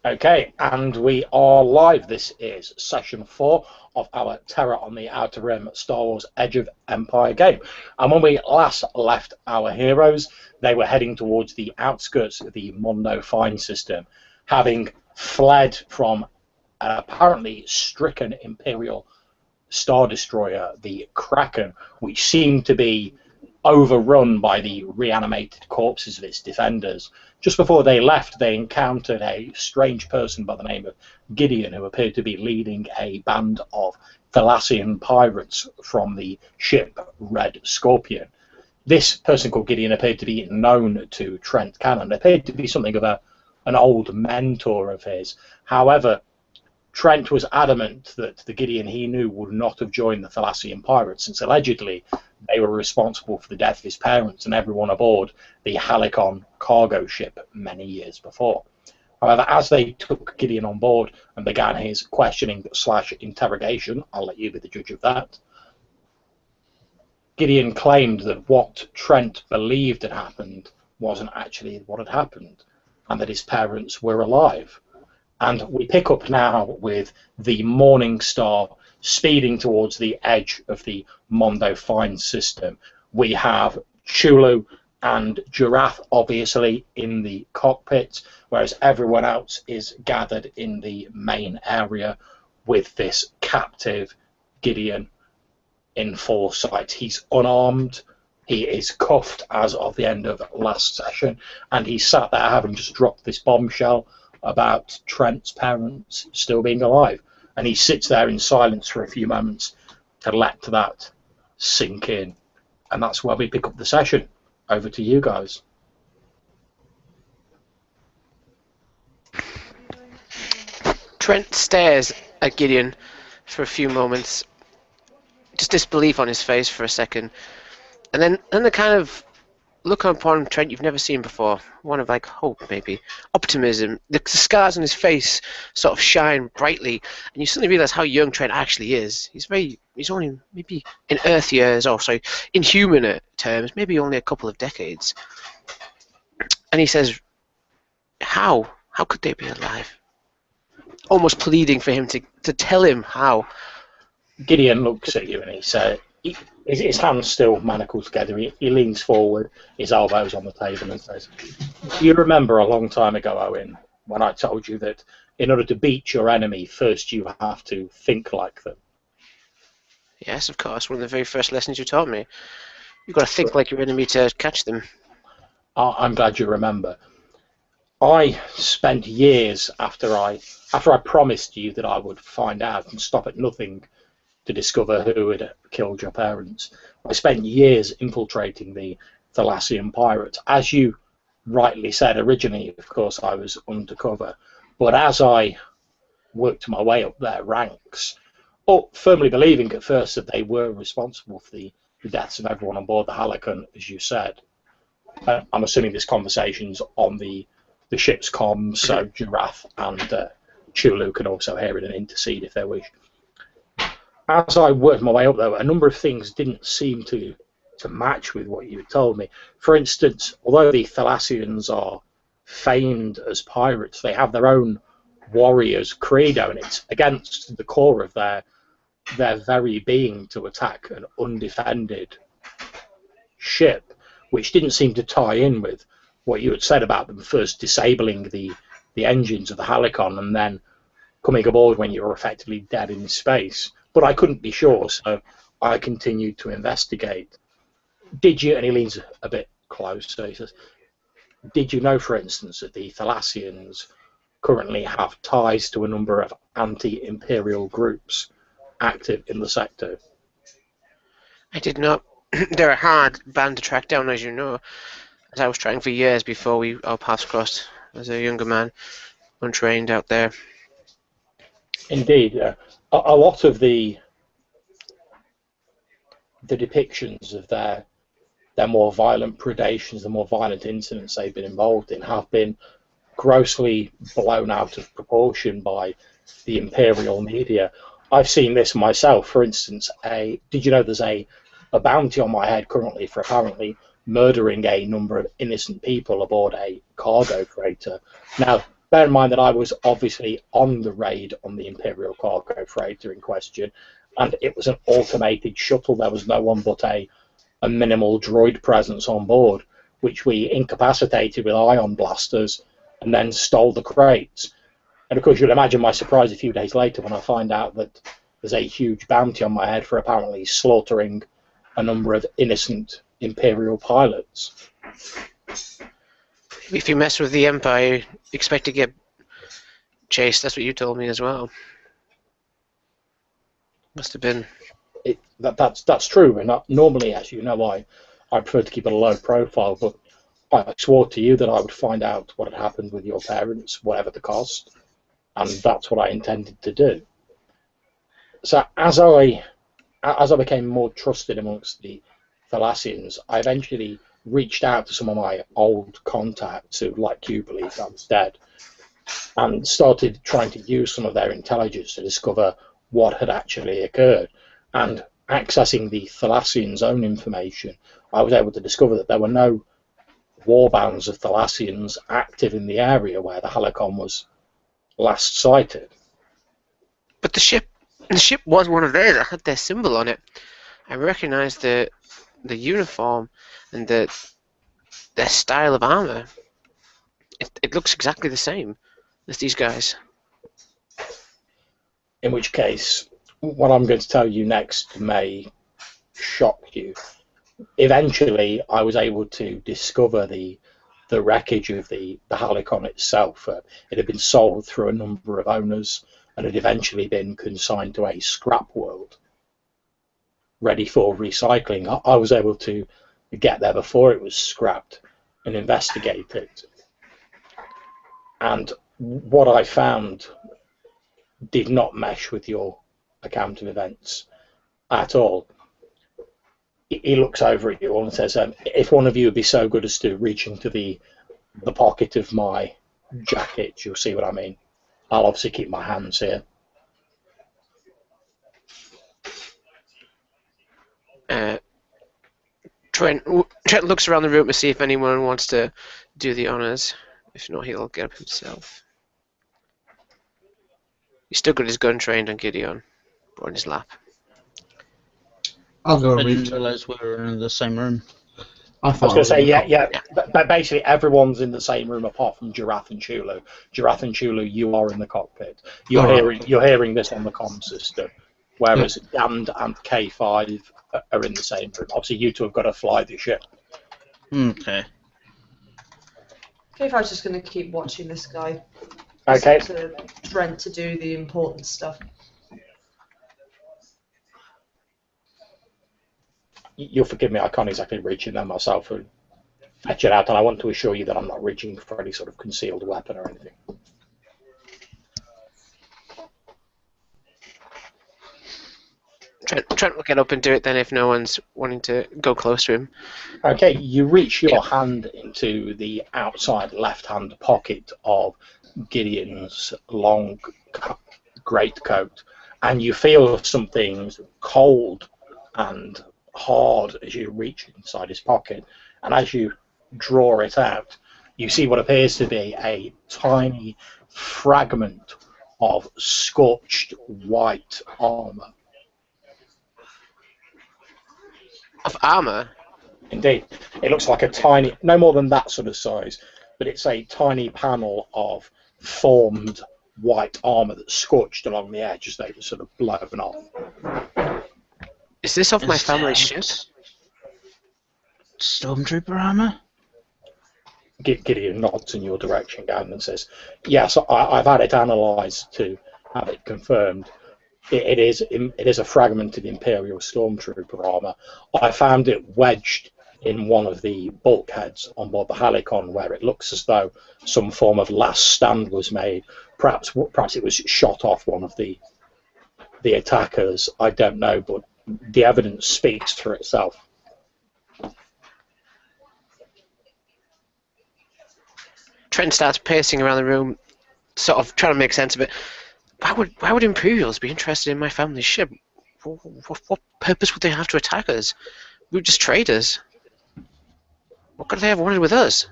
Okay, and we are live. This is session 4 of our Terror on the Outer Rim Star Wars Edge of Empire game. And when we last left our heroes, they were heading towards the outskirts of the Mondo Fine system, having fled from an apparently stricken Imperial Star Destroyer, the Kraken, which seemed to be overrun by the reanimated corpses of its defenders. Just before they left, they encountered a strange person by the name of Gideon, who appeared to be leading a band of Thalassian pirates from the ship Red Scorpion. This person called Gideon appeared to be known to Trent Cannon, appeared to be something of an old mentor of his. However, Trent was adamant that the Gideon he knew would not have joined the Thalassian pirates, since allegedly they were responsible for the death of his parents and everyone aboard the Halicon cargo ship many years before. However, as they took Gideon on board and began his questioning/interrogation, I'll let you be the judge of that, Gideon claimed that what Trent believed had happened wasn't actually what had happened, and that his parents were alive. And we pick up now with the Morning Star speeding towards the edge of the Mondo Fine system. We have Chulu and Jeraath obviously in the cockpit, whereas everyone else is gathered in the main area with this captive Gideon in foresight. He's unarmed, he is cuffed as of the end of last session, and he sat there having just dropped this bombshell about Trent's parents still being alive. And he sits there in silence for a few moments to let that sink in. And that's where we pick up the session. Over to you guys. Trent stares at Gideon for a few moments, just disbelief on his face for a second, and then the kind of look upon Trent you've never seen before, one of like hope, maybe optimism. The scars on his face sort of shine brightly, and you suddenly realise how young Trent actually is. He's only maybe in Earth years, or sorry, in human terms, maybe only a couple of decades. And he says, "How could they be alive?" Almost pleading for him to tell him how. Gideon looks at you and he says, his hands still manacled together. He leans forward, his elbows on the table, and says, "Do you remember a long time ago, Owen, when I told you that in order to beat your enemy, first you have to think like them?" Yes, of course. One of the very first lessons you taught me. You've got to think like your enemy to catch them. I'm glad you remember. I spent years after I promised you that I would find out and stop at nothing to discover who had killed your parents. I spent years infiltrating the Thalassian pirates. As you rightly said, originally, of course, I was undercover. But as I worked my way up their ranks, firmly believing at first that they were responsible for the deaths of everyone on board the Halicon, as you said, I'm assuming this conversation's on the ship's comms, so Jeraath and Chulu can also hear it and intercede if they wish. As I worked my way up, though, a number of things didn't seem to match with what you had told me. For instance, although the Thalassians are famed as pirates, they have their own warriors' credo, and it's against the core of their very being to attack an undefended ship, which didn't seem to tie in with what you had said about them first disabling the engines of the Halicon and then coming aboard when you were effectively dead in space. But I couldn't be sure, so I continued to investigate. Did you, and he leans a bit closer, he says, did you know, for instance, that the Thalassians currently have ties to a number of anti-imperial groups active in the sector? I did not. They're a hard band to track down, as you know, as I was trying for years before our paths crossed as a younger man, untrained out there. Indeed, a lot of the depictions of their more violent predations, the more violent incidents they've been involved in, have been grossly blown out of proportion by the imperial media. I've seen this myself. For instance, did you know there's a bounty on my head currently for apparently murdering a number of innocent people aboard a cargo freighter? Now, bear in mind that I was obviously on the raid on the Imperial cargo freighter in question, and it was an automated shuttle. There was no one but a minimal droid presence on board, which we incapacitated with ion blasters and then stole the crates. And of course, you'll imagine my surprise a few days later when I find out that there's a huge bounty on my head for apparently slaughtering a number of innocent Imperial pilots. If you mess with the Empire, you expect to get chased. That's what you told me as well. Must have been. That's true. And normally, as you know, I prefer to keep a low profile, but I swore to you that I would find out what had happened with your parents, whatever the cost, and that's what I intended to do. So as I became more trusted amongst the Thalassians, I eventually reached out to some of my old contacts who, like you, believed I was dead, and started trying to use some of their intelligence to discover what had actually occurred. And accessing the Thalassians' own information, I was able to discover that there were no warbands of Thalassians active in the area where the Halicon was last sighted. But the ship was one of theirs. I had their symbol on it. I recognised the uniform and their style of armour. It looks exactly the same as these guys. In which case, what I'm going to tell you next may shock you. Eventually, I was able to discover the wreckage of the Halicon itself. It had been sold through a number of owners and had eventually been consigned to a scrap world, ready for recycling. I was able to get there before it was scrapped and investigate it. And what I found did not mesh with your account of events at all. He looks over at you all and says, if one of you would be so good as to reach into the pocket of my jacket, you'll see what I mean. I'll obviously keep my hands here. Trent looks around the room to see if anyone wants to do the honours. If not, he'll get up himself. He's still got his gun trained on Gideon, or in his lap. I'll go I read. didn't realise we were in the same room. I was going to say, yeah. But basically, everyone's in the same room apart from Jeraath and Chulu. Jeraath and Chulu, you are in the cockpit. You're hearing this on the comm system, whereas Damned and K5 are in the same room. Obviously, you two have got to fly the ship. Okay. K5's just going to keep watching this guy. Okay. To Trent to do the important stuff. You'll forgive me, I can't exactly reach in there myself and fetch it out, and I want to assure you that I'm not reaching for any sort of concealed weapon or anything. Trent will get up and do it then if no one's wanting to go close to him. Okay, you reach your hand into the outside left-hand pocket of Gideon's long greatcoat, and you feel something cold and hard as you reach inside his pocket, and as you draw it out, you see what appears to be a tiny fragment of scorched white armour. Of armour? Indeed. It looks like a tiny, no more than that sort of size, but it's a tiny panel of formed white armour that's scorched along the edge as though it was sort of blown off. Is this off my family's ship? Stormtrooper armour? Gideon nods in your direction, Gavin, and says, yes, I've had it analysed to have it confirmed. It is a fragmented Imperial Stormtrooper armour. I found it wedged in one of the bulkheads on board the Halicon, where it looks as though some form of last stand was made. Perhaps it was shot off one of the attackers. I don't know, but the evidence speaks for itself. Trent starts pacing around the room, sort of trying to make sense of it. Why would Imperials be interested in my family's ship? What purpose would they have to attack us? We were just traders. What could they have wanted with us?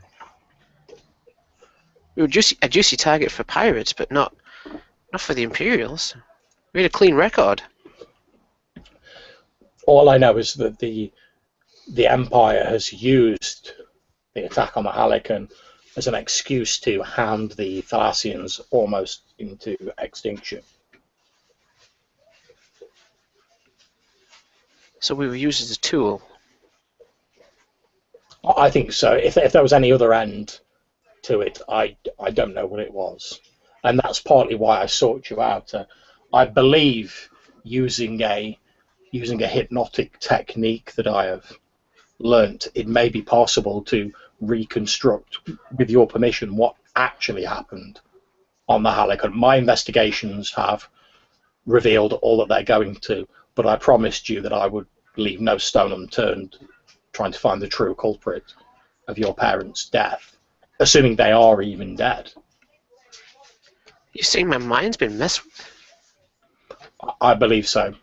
We were a juicy target for pirates, but not for the Imperials. We had a clean record. All I know is that the Empire has used the attack on the Halican as an excuse to hand the Thalassians almost into extinction. So we were used as a tool. I think so. If there was any other end to it, I don't know what it was. And that's partly why I sought you out. I believe using a hypnotic technique that I have learnt, it may be possible to reconstruct, with your permission, what actually happened on the Halican. My investigations have revealed all that they're going to, but I promised you that I would leave no stone unturned trying to find the true culprit of your parents' death, assuming they are even dead. You saying my mind's been messed with? I believe so.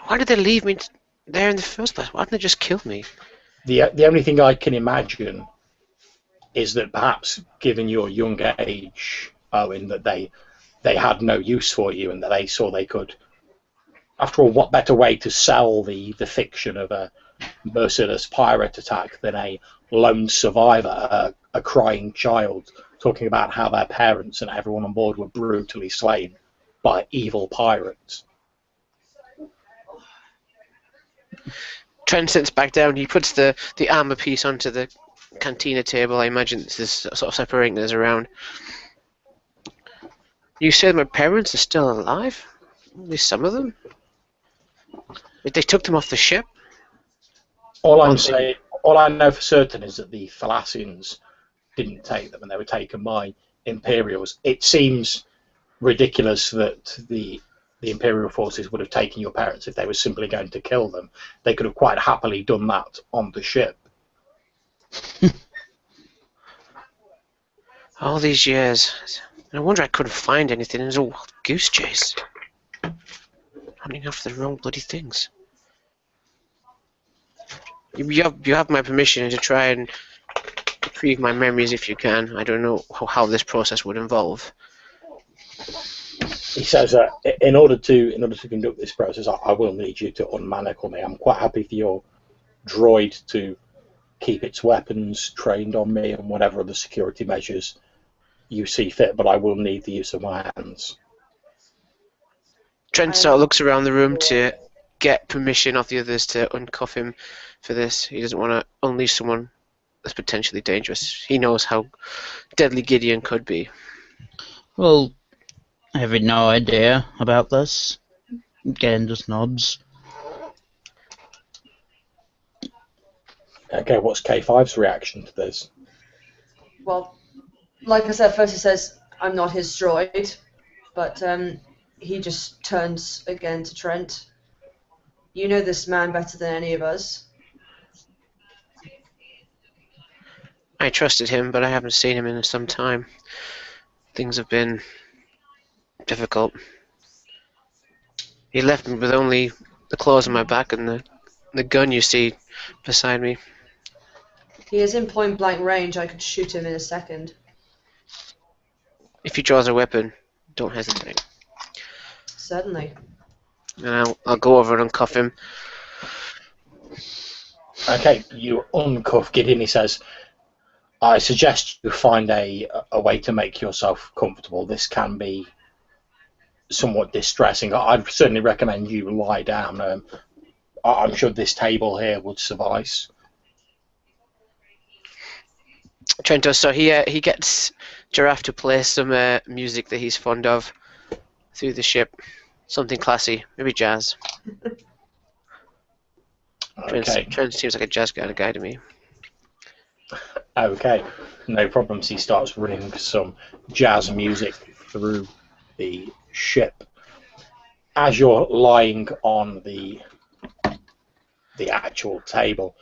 Why did they leave me there in the first place? Why didn't they just kill me? The only thing I can imagine is that perhaps, given your young age, Owen, that they had no use for you, and that they saw they could. After all, what better way to sell the fiction of a merciless pirate attack than a lone survivor, a crying child, talking about how their parents and everyone on board were brutally slain by evil pirates. Trent sits back down. He puts the armor piece onto the cantina table. I imagine this is sort of separating us around. You said my parents are still alive? At least some of them? They took them off the ship? All I know for certain is that the Thalassians didn't take them, and they were taken by Imperials. It seems ridiculous that the Imperial forces would have taken your parents if they were simply going to kill them. They could have quite happily done that on the ship. All these years. No wonder I couldn't find anything. It was a wild goose chase. Running after the wrong bloody things. You have my permission to try and retrieve my memories if you can. I don't know how this process would involve. He says that in order to conduct this process, I will need you to unmanacle me. I'm quite happy for your droid to keep its weapons trained on me and whatever other security measures you see fit, but I will need the use of my hands. Trent sort of looks around the room to get permission off the others to uncuff him for this. He doesn't want to unleash someone that's potentially dangerous. He knows how deadly Gideon could be. Well, I have no idea about this. Again, just nods. Okay, what's K5's reaction to this? Well, like I said, first he says, I'm not his droid, but he just turns again to Trent. You know this man better than any of us. I trusted him, but I haven't seen him in some time. Things have been difficult. He left me with only the claws on my back and the gun you see beside me. He is in point blank range. I could shoot him in a second. If he draws a weapon, don't hesitate. Certainly. And I'll go over and uncuff him. Okay, you uncuff Gideon. He says, I suggest you find a way to make yourself comfortable. This can be somewhat distressing. I'd certainly recommend you lie down. I'm sure this table here would suffice. Trent does so. He gets Jeraath to play some music that he's fond of through the ship. Something classy, maybe jazz. Okay. Trent seems like a jazz kind of guy to me. Okay, no problems. He starts running some jazz music through the ship. As you're lying on the actual table,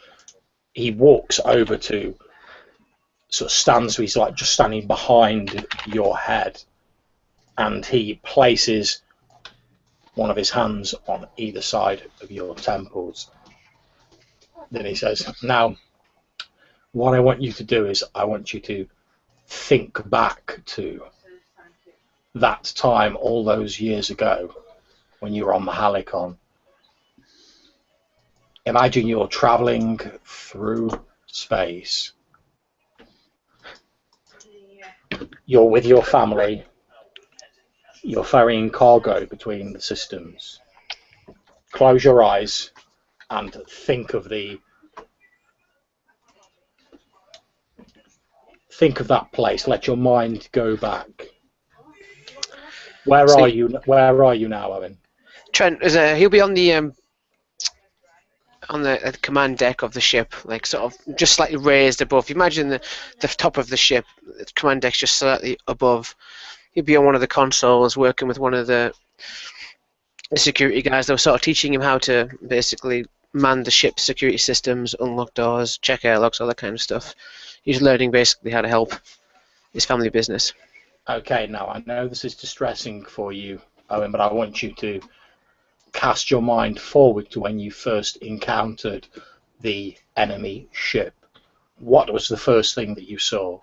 he walks over to, sort of stands, so he's like just standing behind your head, and he places one of his hands on either side of your temples. Then he says, now, what I want you to do is I want you to think back to that time all those years ago when you were on the Halicon. Imagine you're traveling through space. You're with your family. You're ferrying cargo between the systems. Close your eyes and think of that place. Let your mind go back. Where are you now, Owen? Trent, he'll be on the command deck of the ship, like sort of just slightly raised above. Imagine the top of the ship, the command deck's just slightly above. He'd be on one of the consoles working with one of the security guys. They were sort of teaching him how to basically man the ship's security systems, unlock doors, check airlocks, all that kind of stuff. He's learning basically how to help his family business. Okay, now I know this is distressing for you, Owen, but I want you to cast your mind forward to when you first encountered the enemy ship. What was the first thing that you saw?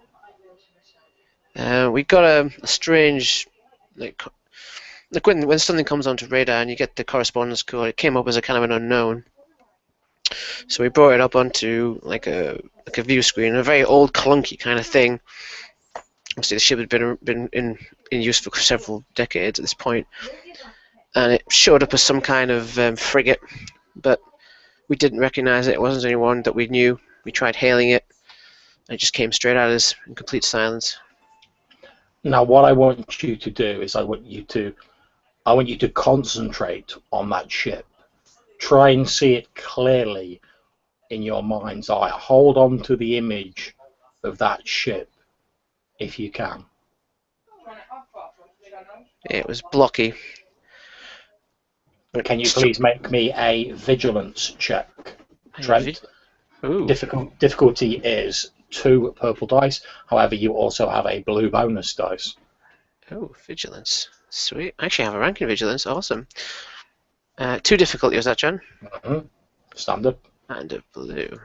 We got a strange, like when something comes onto radar and you get the correspondence code, it came up as a kind of an unknown. So we brought it up onto like a view screen, a very old clunky kind of thing. Obviously, the ship had been in use for several decades at this point, and it showed up as some kind of frigate, but we didn't recognize it. It wasn't anyone that we knew. We tried hailing it, and it just came straight at us in complete silence. Now, what I want you to do is I want you to concentrate on that ship. Try and see it clearly in your mind's eye. Hold on to the image of that ship if you can. It was blocky. Can you please make me a vigilance check, Trent? Difficulty is 2 purple dice. However, you also have a blue bonus dice. Oh, vigilance. Sweet. I actually have a rank in vigilance. Awesome. 2 difficulty, was that, John? Mm-hmm. Standard. And a blue.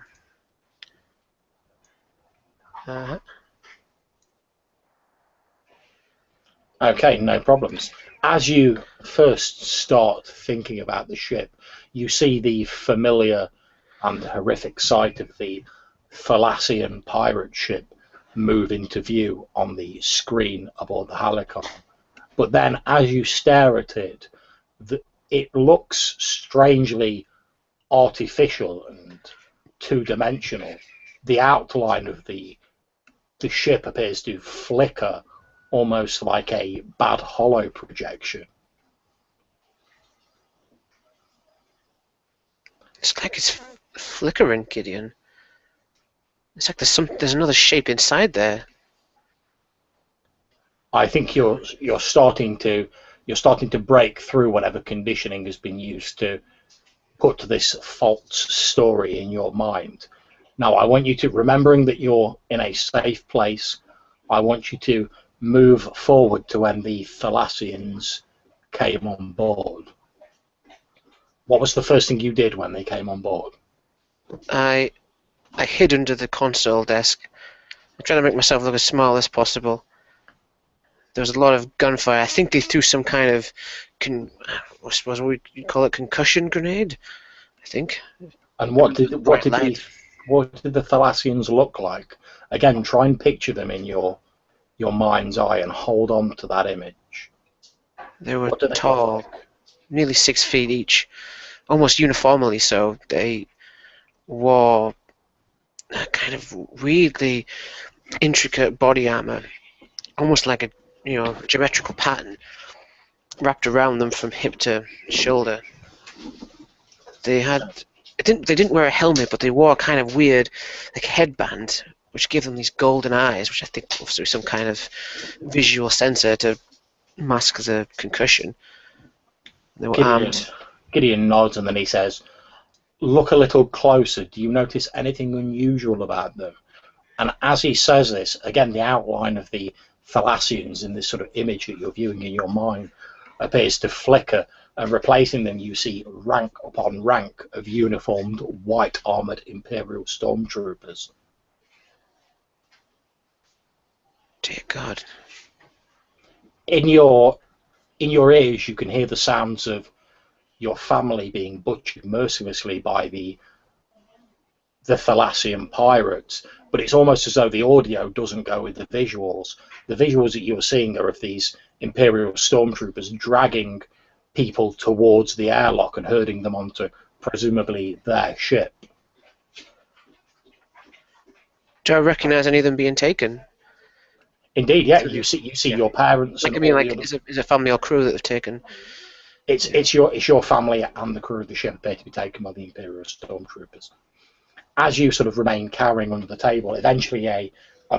Okay, no problems. As you first start thinking about the ship, you see the familiar and horrific sight of the Thalassian pirate ship move into view on the screen aboard the Halicon. But then, as you stare at it, it looks strangely artificial and two-dimensional. The outline of the ship appears to flicker almost like a bad hollow projection. It's like it's flickering, Gideon. It's like there's another shape inside there. I think you're starting to break through whatever conditioning has been used to put this false story in your mind. Now, I want you to, remembering that you're in a safe place, I want you to move forward to when the Thalassians came on board. What was the first thing you did when they came on board? I hid under the console desk. I'm trying to make myself look as small as possible. There was a lot of gunfire. I think they threw some kind of, I suppose what you'd call it, concussion grenade. I think. And what did the Thalassians look like? Again, try and picture them in your mind's eye and hold on to that image. They were tall, nearly 6 feet each, almost uniformly so. They wore a kind of weirdly intricate body armor, almost like a geometrical pattern wrapped around them from hip to shoulder. They didn't wear a helmet, but they wore a kind of weird like headband, which gave them these golden eyes, which I think was through some kind of visual sensor to mask the concussion. They were armed. Gideon nods and then he says, "Look a little closer. Do you notice anything unusual about them?" And as he says this, again, the outline of the Thalassians in this sort of image that you're viewing in your mind appears to flicker, and replacing them you see rank upon rank of uniformed white armoured Imperial stormtroopers. Dear God. In your ears, you can hear the sounds of your family being butchered mercilessly by the Thalassian pirates, but it's almost as though the audio doesn't go with the visuals. The visuals that you're seeing are of these Imperial stormtroopers dragging people towards the airlock and herding them onto presumably their ship. Do I recognise any of them being taken? Indeed, yeah, you see your parents Like, and I mean, all like, the other. is a family or crew that they've taken? It's your family and the crew of the ship appear to be taken by the Imperial stormtroopers. As you sort of remain cowering under the table, eventually a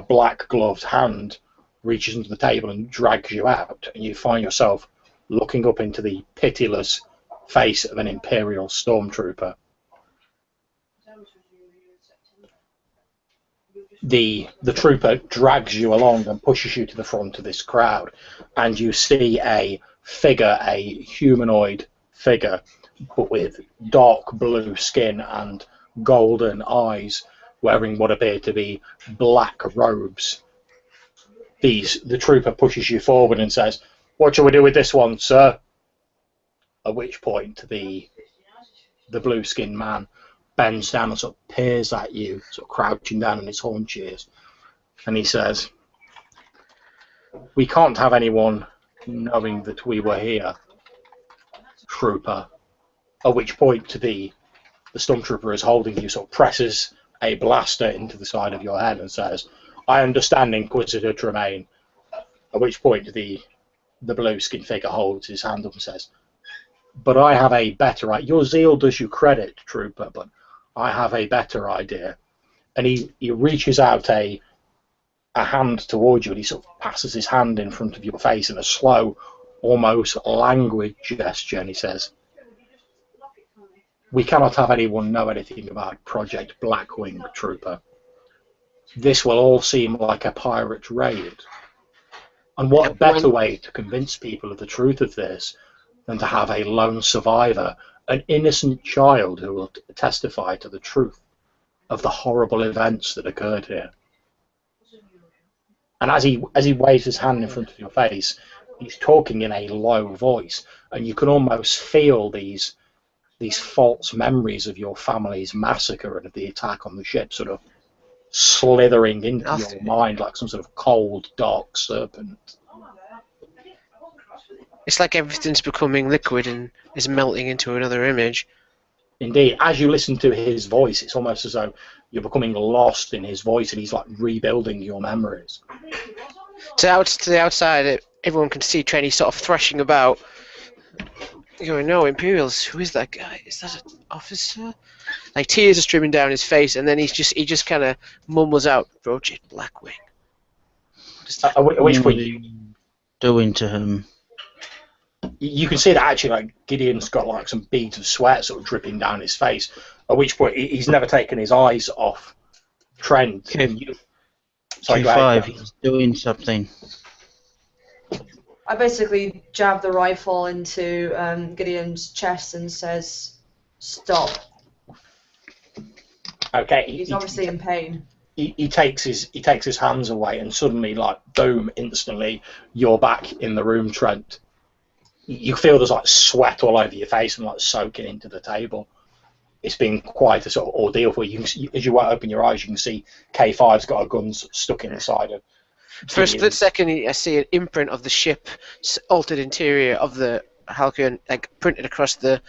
black gloved hand reaches under the table and drags you out, and you find yourself looking up into the pitiless face of an Imperial stormtrooper. The trooper drags you along and pushes you to the front of this crowd, and you see a figure, a humanoid figure, but with dark blue skin and golden eyes, wearing what appear to be black robes. The trooper pushes you forward and says, "What shall we do with this one, sir?" At which point the blue-skinned man bends down and sort of peers at you, sort of crouching down on his haunches, and he says, "We can't have anyone knowing that we were here, trooper." At which point the stormtrooper is holding you sort of presses a blaster into the side of your head and says, "I understand, Inquisitor Tremaine." At which point the blue-skinned figure holds his hand up and says, "But I have a better idea. Your zeal does you credit, trooper, but I have a better idea." And he reaches out a hand towards you, and he sort of passes his hand in front of your face in a slow, almost languid gesture, and he says, "We cannot have anyone know anything about Project Blackwing, trooper. This will all seem like a pirate raid. And what better way to convince people of the truth of this than to have a lone survivor, an innocent child who will testify to the truth of the horrible events that occurred here." And as he waves his hand in front of your face, he's talking in a low voice, and you can almost feel these false memories of your family's massacre and of the attack on the ship sort of slithering into your mind like some sort of cold, dark serpent. It's like everything's becoming liquid and is melting into another image. Indeed, as you listen to his voice, it's almost as though you're becoming lost in his voice, and he's like rebuilding your memories. To the outside, everyone can see Trenny sort of thrashing about. Going, "No, Imperials, who is that guy? Is that an officer?" Like, tears are streaming down his face, and then he just kind of mumbles out, "Project Blackwing." At which point doing to him? You can see that actually, like, Gideon's got like some beads of sweat sort of dripping down his face. At which point he's never taken his eyes off Trent. Sorry, K5, he's doing something. I basically jab the rifle into Gideon's chest and says, "Stop." Okay. He's obviously in pain. He takes his hands away, and suddenly, like, boom! Instantly, you're back in the room, Trent. You feel there's like sweat all over your face and like soaking into the table. It's been quite a sort of ordeal for you. As you open your eyes, you can see K5's got a gun stuck in the side of. For a split second, I see an imprint of the ship, altered interior of the Halcyon, like printed across the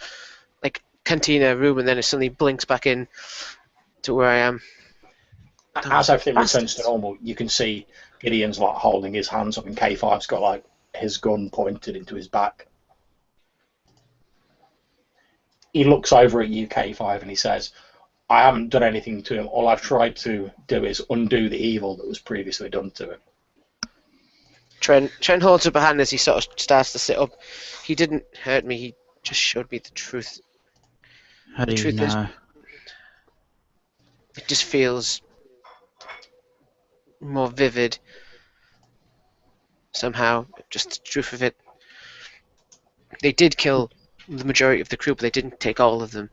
cantina room, and then it suddenly blinks back in to where I am. As everything returns to normal, you can see Gideon's like holding his hands up, and K5's got like his gun pointed into his back. He looks over at you, K5, and he says, "I haven't done anything to him. All I've tried to do is undo the evil that was previously done to him." Trent holds up a hand as he sort of starts to sit up. "He didn't hurt me. He just showed me the truth." How do you know? It just feels more vivid somehow. Just the truth of it. They did kill the majority of the crew, but they didn't take all of them.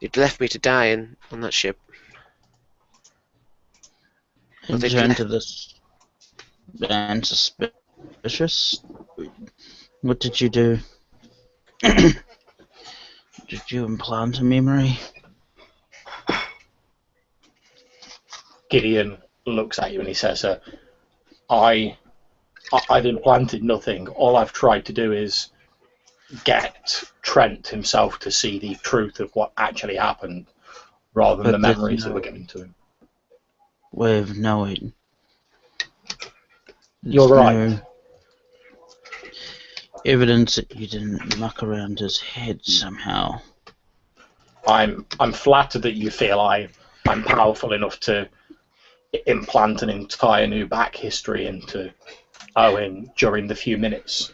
They'd left me to die on that ship. In turn to this and suspicious. What did you do? Did you implant a memory? Gideon looks at you and he says, I've implanted nothing. All I've tried to do is get Trent himself to see the truth of what actually happened, rather than the memories that were given to him. Way of knowing. You're right. No evidence that you didn't muck around his head somehow. I'm flattered that you feel I'm powerful enough to implant an entire new back history into Owen during the few minutes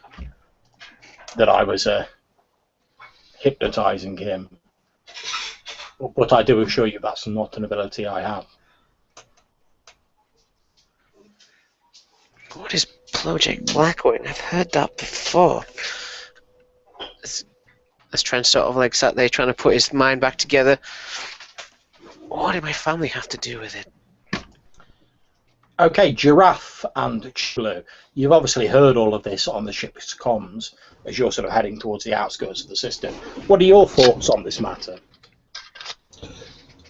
that I was hypnotizing him. But I do assure you that's not an ability I have. What is Project Blackwing? I've heard that before. As Trent sort of like sat there trying to put his mind back together. What did my family have to do with it? Okay, Jeraath and Chulu, you've obviously heard all of this on the ship's comms as you're sort of heading towards the outskirts of the system. What are your thoughts on this matter?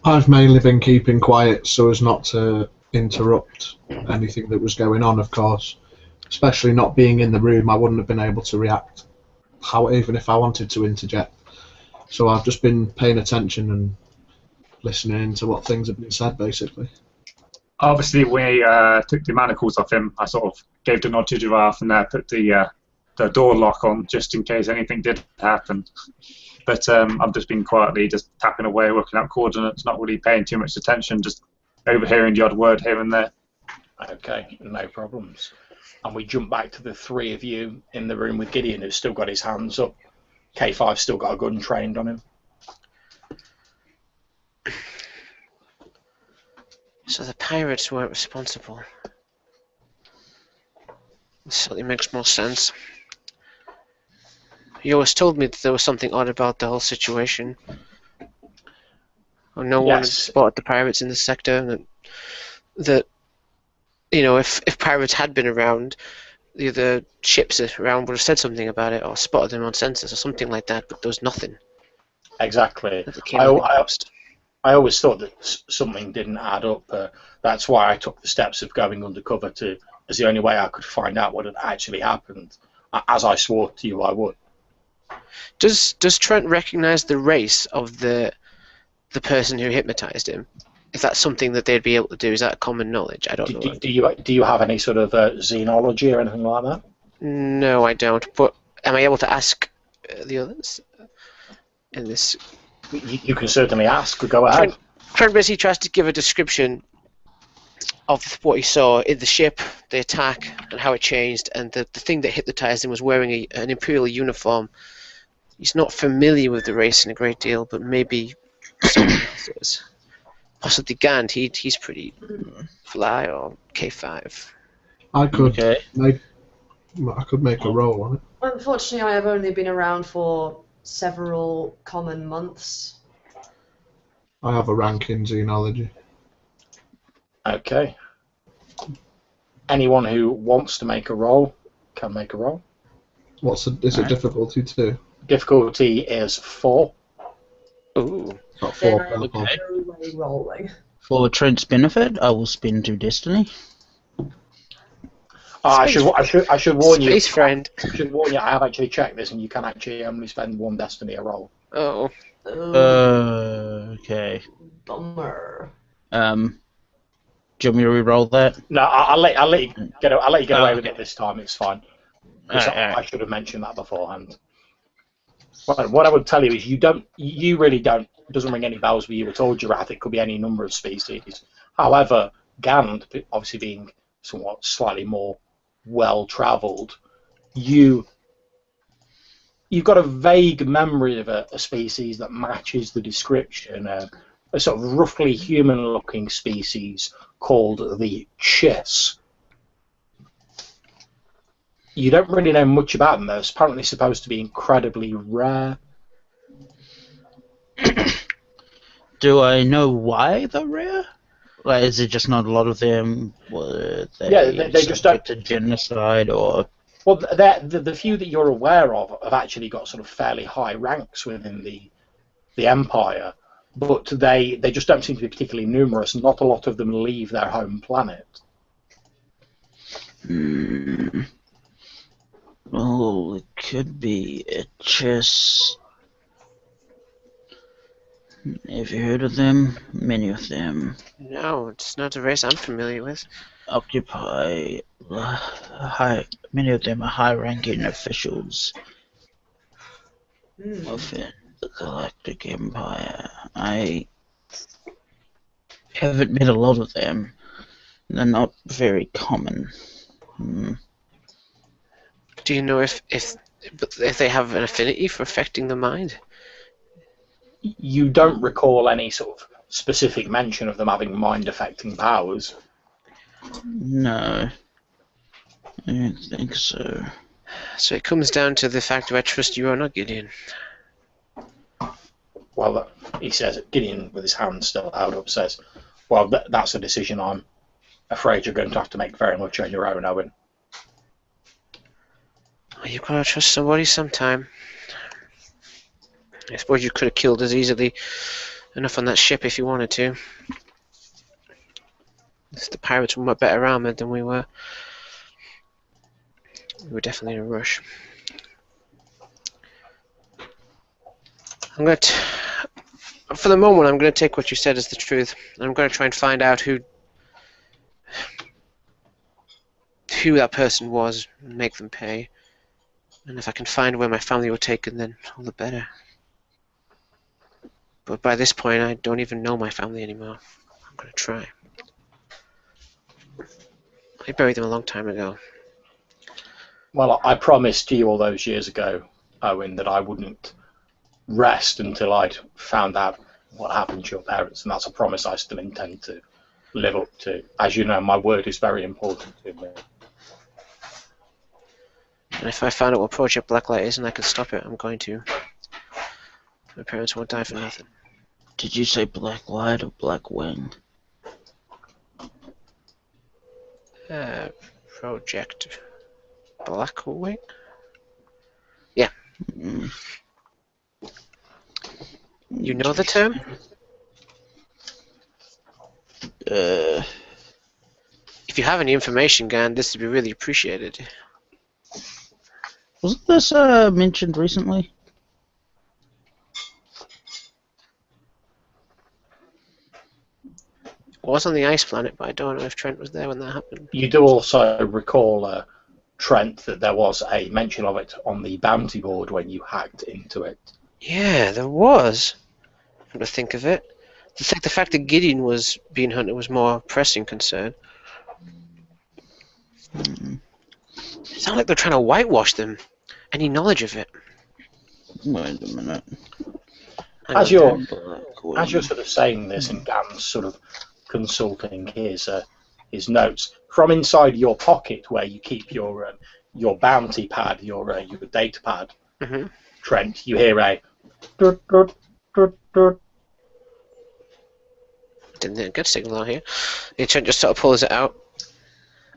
I've mainly been keeping quiet so as not to interrupt anything that was going on, of course. Especially not being in the room, I wouldn't have been able to react, even if I wanted to interject. So I've just been paying attention and listening to what things have been said, basically. Obviously, we took the manacles off him. I sort of gave the nod to Jeraath and put the door lock on just in case anything did happen. But I've just been quietly just tapping away, working out coordinates, not really paying too much attention, just overhearing the odd word here and there. Okay, no problems. And we jump back to the three of you in the room with Gideon, who's still got his hands up. K5's still got a gun trained on him. So the pirates weren't responsible. This certainly makes more sense. You always told me that there was something odd about the whole situation. Or no one had spotted the pirates in the sector, and that you know, if pirates had been around, the other ships around would have said something about it or spotted them on sensors or something like that, but there was nothing. Exactly. I always thought that something didn't add up. That's why I took the steps of going undercover as the only way I could find out what had actually happened, as I swore to you I would. Does Trent recognize the race of the person who hypnotized him? If that's something that they'd be able to do, is that common knowledge? I don't know. Do you have any sort of xenology or anything like that? No, I don't. But am I able to ask the others in this? You can certainly ask. Go ahead. Trent basically tries to give a description of what he saw in the ship, the attack, and how it changed, and the thing that hypnotized him was wearing an Imperial uniform. He's not familiar with the race in a great deal, but maybe someone else is. Possibly Gand, he's pretty fly, or K5. I could make a roll on it. Unfortunately, I have only been around for several common months. I have a rank in xenology. Okay. Anyone who wants to make a roll can make a roll. Is it difficulty 2? Difficulty is 4. Ooh. Not 4. Then I'm Okay. no way rolling. For Trent's benefit, I will spin to Destiny. I should warn you. Space friend. I should warn you. I have actually checked this, and you can actually only spend 1 destiny a roll. Oh. Okay. Bummer. Do you want me to re-roll that? No, I'll let you get away with Okay. it this time. It's fine. Alright. I should have mentioned that beforehand. Well, what I would tell you is you really don't. It doesn't ring any bells with you at all, Jeraath. It could be any number of species. However, Gand, obviously being somewhat slightly more well-travelled, you've got a vague memory of a species that matches the description. A sort of roughly human-looking species called the Chiss. You don't really know much about them. They're apparently supposed to be incredibly rare. Do I know why they're rare? Like, is it just not a lot of them? Were Yeah, they just don't. subject to genocide, or Well, the few that you're aware of have actually got sort of fairly high ranks within the Empire, but they just don't seem to be particularly numerous. Not a lot of them leave their home planet. well, it could be a chess. Have you heard of them? Many of them No, it's not a race I'm familiar with. occupy many of them are high-ranking officials within the Galactic Empire. I haven't met a lot of them. They're not very common. Do you know if they have an affinity for affecting the mind? You don't recall any sort of specific mention of them having mind-affecting powers. No, I don't think so. So it comes down to the fact do I trust you or not, Gideon? Well, he says, Gideon, with his hand still held up, says, well, that's a decision I'm afraid you're going to have to make very much on your own, Owen. Well, you've got to trust somebody sometime. I suppose you could have killed us easily enough on that ship if you wanted to. The pirates were much better armored than we were. We were definitely in a rush. For the moment, I'm going to take what you said as the truth. I'm going to try and find out who that person was and make them pay. And if I can find where my family were taken, then all the better. But by this point, I don't even know my family anymore. I'm going to try. I buried them a long time ago. Well, I promised you all those years ago, Owen, that I wouldn't rest until I'd found out what happened to your parents, and that's a promise I still intend to live up to. As you know, my word is very important to me. And if I find out what Project Blacklight is and I can stop it, I'm going to. My parents won't die for nothing. Did you say Black Light or Black Wing? Project Blackwing? Yeah. You know the term? If you have any information, Gan, this would be really appreciated. Wasn't this mentioned recently? I was on the ice planet, but I don't know if Trent was there when that happened. You do also recall, Trent, that there was a mention of it on the bounty board when you hacked into it. Yeah, there was. Come to think of it. The fact that Gideon was being hunted was more pressing concern. It sounds like they're trying to whitewash them. Any knowledge of it? Wait a minute. As you're sort of saying this, and Gan's sort of consulting his notes from inside your pocket where you keep your bounty pad, your data pad, Trent, you hear a didn't get a signal out here. Trent just sort of pulls it out.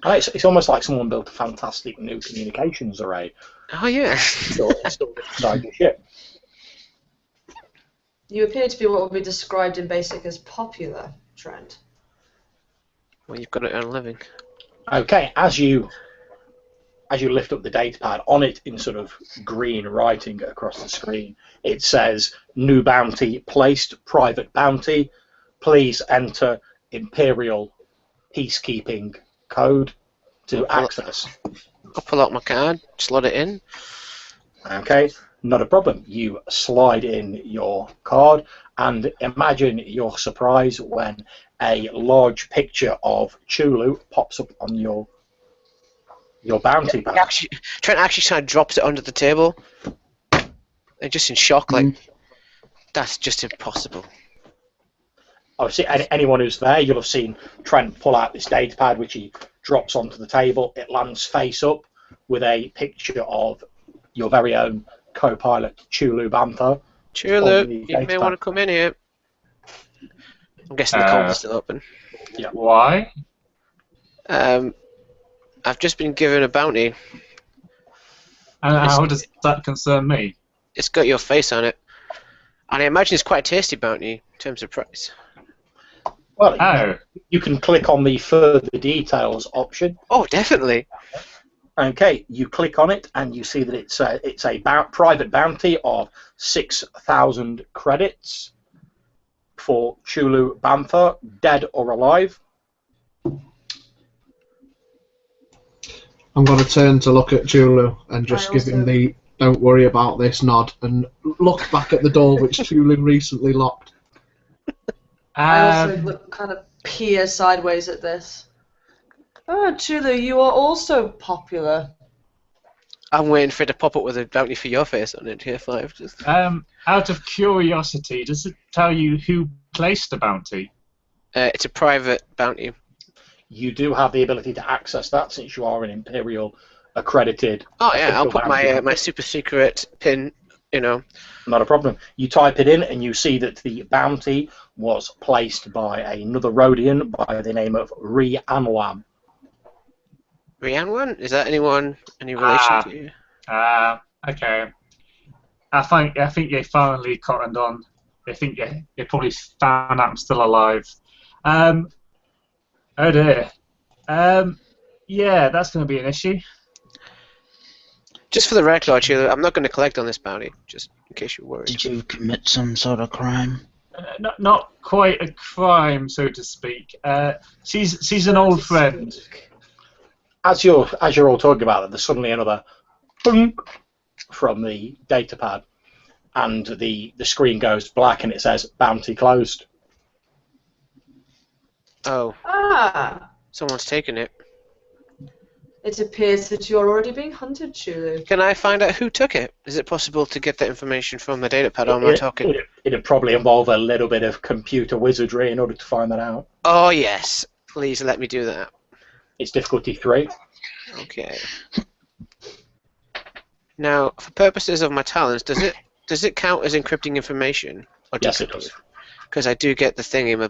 And it's almost like someone built a fantastic new communications array. Oh yeah. It's still inside your ship. You appear to be what would be described in BASIC as popular, Trent. Well, you've got to earn a living. Okay, as you lift up the datapad, on it in sort of green writing across the screen, it says new bounty placed, private bounty. Please enter Imperial peacekeeping code to access. I'll pull out my card, slot it in. Okay, not a problem. You slide in your card and imagine your surprise when a large picture of Chulu pops up on your bounty pad. Trent actually kind of drops it under the table. And just in shock, like, that's just impossible. Obviously, anyone who's there, you'll have seen Trent pull out this datapad, which he drops onto the table. It lands face up with a picture of your very own co-pilot, Chulu Bantha. Chulu, you may want to come in here. I'm guessing the comp is still open. Yeah. Why? I've just been given a bounty. And how does that concern me? It's got your face on it. And I imagine it's quite a tasty bounty in terms of price. Well, Oh. you can click on the further details option. Oh, definitely. Okay, you click on it and you see that it's a private bounty of 6,000 credits for Chulu Bantha, dead or alive. I'm going to turn to look at Chulu and just give him the "don't worry about this" nod and look back at the door which Chulu recently locked. I also look kind of peer sideways at this. Oh, Chulu, you are also popular. I'm waiting for it to pop up with a bounty for your face on it, Tier 5. Just... Out of curiosity, does it tell you who placed the bounty? It's a private bounty. You do have the ability to access that since you are an Imperial accredited. Oh yeah, I'll put bounty. my super secret pin, you know. Not a problem. You type it in and you see that the bounty was placed by another Rhodian by the name of Re-Anlam. Rianwan? Is that anyone, any relation to you? Okay. I think they finally cottoned on. They think they probably found out I'm still alive. Oh dear. Yeah, that's going to be an issue. Just for the record, Sheila, I'm not going to collect on this bounty, just in case you're worried. Did you commit some sort of crime? Not quite a crime, so to speak. She's an old friend. As you're all talking about it, there's suddenly another boom from the data pad, and the screen goes black and it says bounty closed. Oh. Ah! Someone's taken it. It appears that you're already being hunted, Chulu. Can I find out who took it? Is it possible to get that information from the data pad on my token? It'd probably involve a little bit of computer wizardry in order to find that out. Oh yes, please let me do that. It's difficulty 3. Okay. Now, for purposes of my talents, does it count as encrypting information? Or Yes, it does. Because I do get the thing in my.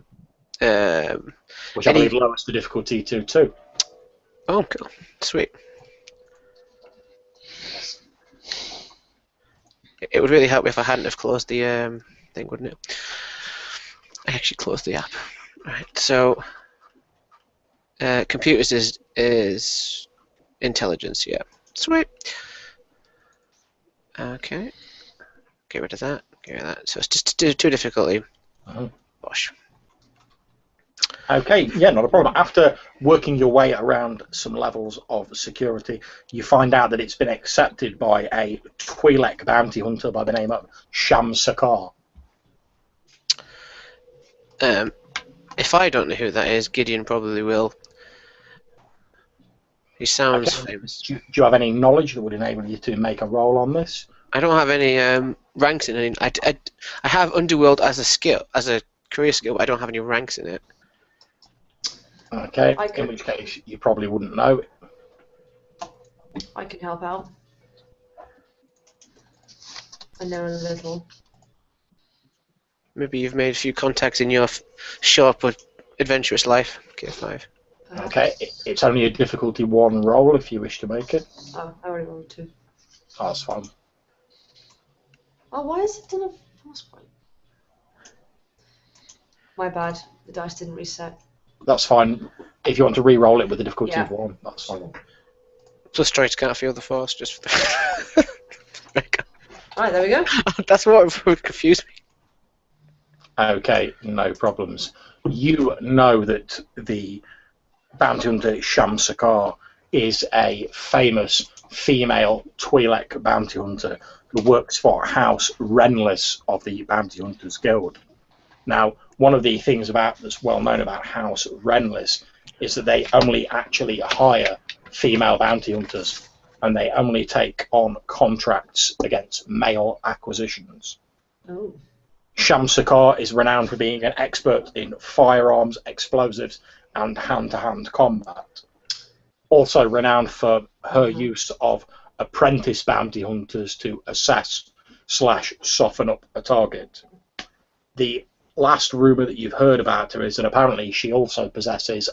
Which I believe lowers the difficulty to 2. Oh, cool. Sweet. It would really help if I hadn't have closed the thing, wouldn't it? I actually closed the app. Right, so computers is intelligence, yeah. Sweet. Okay. Get rid of that. Get rid of that. So it's just too difficulty. Bosh. Okay, yeah, not a problem. After working your way around some levels of security, you find out that it's been accepted by a Twi'lek bounty hunter by the name of Sham Sakar. If I don't know who that is, Gideon probably will. He sounds famous. Do you have any knowledge that would enable you to make a roll on this? I don't have any ranks in it. I have Underworld as a skill, as a career skill, but I don't have any ranks in it. Okay, in which case you probably wouldn't know. I can help out. I know a little. Maybe you've made a few contacts in your short but adventurous life. K5. Okay, it's only a difficulty 1 roll if you wish to make it. Oh, I already rolled 2. Oh, that's fine. Oh, why is it done a force point? My bad. The dice didn't reset. That's fine. If you want to re-roll it with a difficulty of 1, that's fine. Plus try to can't feel the force, just for the... Alright, there we go. That's what would confuse me. Okay, no problems. You know that the bounty hunter Sham Sakar is a famous female Twi'lek bounty hunter who works for House Renless of the Bounty Hunters Guild. Now, one of the things that's well known about House Renless is that they only actually hire female bounty hunters, and they only take on contracts against male acquisitions. Oh. Sham Sakar is renowned for being an expert in firearms, explosives, and hand-to-hand combat. Also renowned for her use of apprentice bounty hunters to assess/soften up a target. The last rumour that you've heard about her is that apparently she also possesses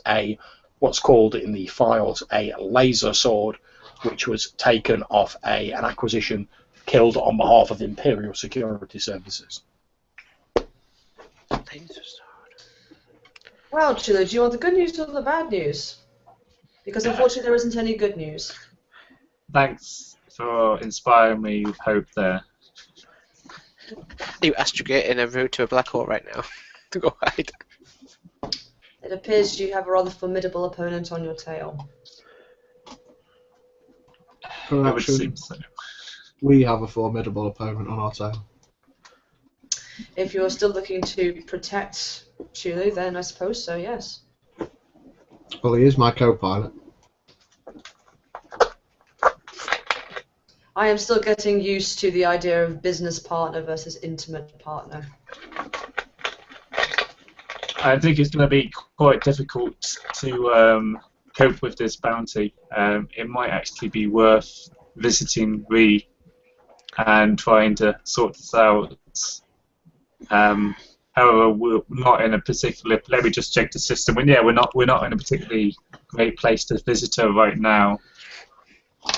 what's called in the files a laser sword, which was taken off an acquisition killed on behalf of Imperial Security Services. Well, Chilo, do you want the good news or the bad news? Because unfortunately there isn't any good news. Thanks for inspiring me with hope there. Are you astrogating a route to a black hole right now? To go hide. It appears you have a rather formidable opponent on your tail. It would Correction, seem so. we have a formidable opponent on our tail. If you're still looking to protect Chulu, then I suppose so, yes. Well, he is my co-pilot. I am still getting used to the idea of business partner versus intimate partner. I think it's going to be quite difficult to cope with this bounty. It might actually be worth visiting Ree and trying to sort this out. However, we're not in a particular. Let me just check the system. And yeah, we're not in a particularly great place to visit her right now.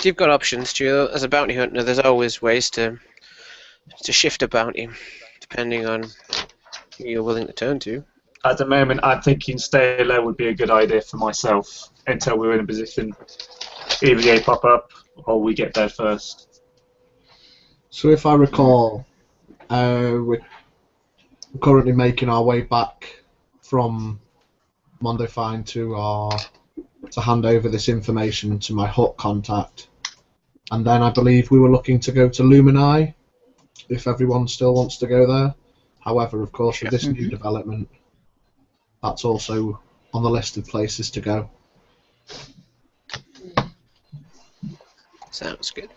You've got options, Stu. As a bounty hunter, there's always ways to shift a bounty, depending on who you're willing to turn to. At the moment, I'm thinking stay low would be a good idea for myself until we're in a position either they pop up or we get there first. So if I recall, we're currently making our way back from Mondo Fine to hand over this information to my Hutt contact, and then I believe we were looking to go to Lumini, if everyone still wants to go there. However, of course, with this new development, that's also on the list of places to go. Sounds good.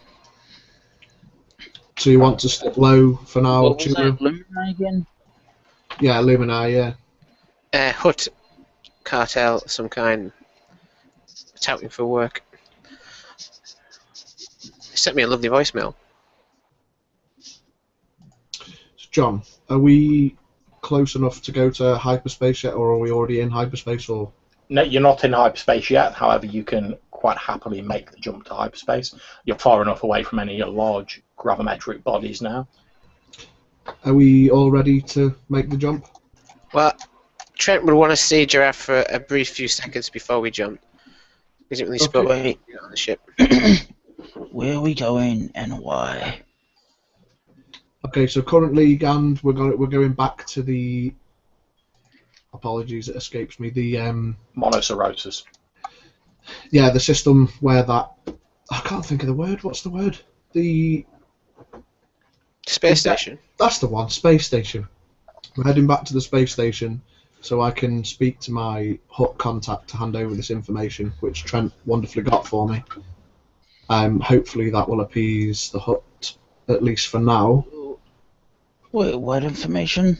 So you want to stick low for now, What was Chilo? that, Lumina again? Yeah, Lumini, yeah. Hutt cartel of some kind. Touting for work. He sent me a lovely voicemail. John, are we close enough to go to hyperspace yet, or are we already in hyperspace? Or No, you're not in hyperspace yet. However, you can quite happily make the jump to hyperspace. You're far enough away from any large gravimetric bodies now. are we all ready to make the jump? Well, Trent would want to see Jeraath for a brief few seconds before we jump. He didn't really spoke Wait. on the ship. Where are we going and why? Okay, so currently, Gand, we're going back to the. Apologies, it escapes me. The Monocerosis. yeah, the system where that. I can't think of the word. What's the word? The Space station. That's the one. Space station. We're heading back to the space station, so I can speak to my Hutt contact to hand over this information, which Trent wonderfully got for me. Hopefully that will appease the Hutt, at least for now, Wait, what information?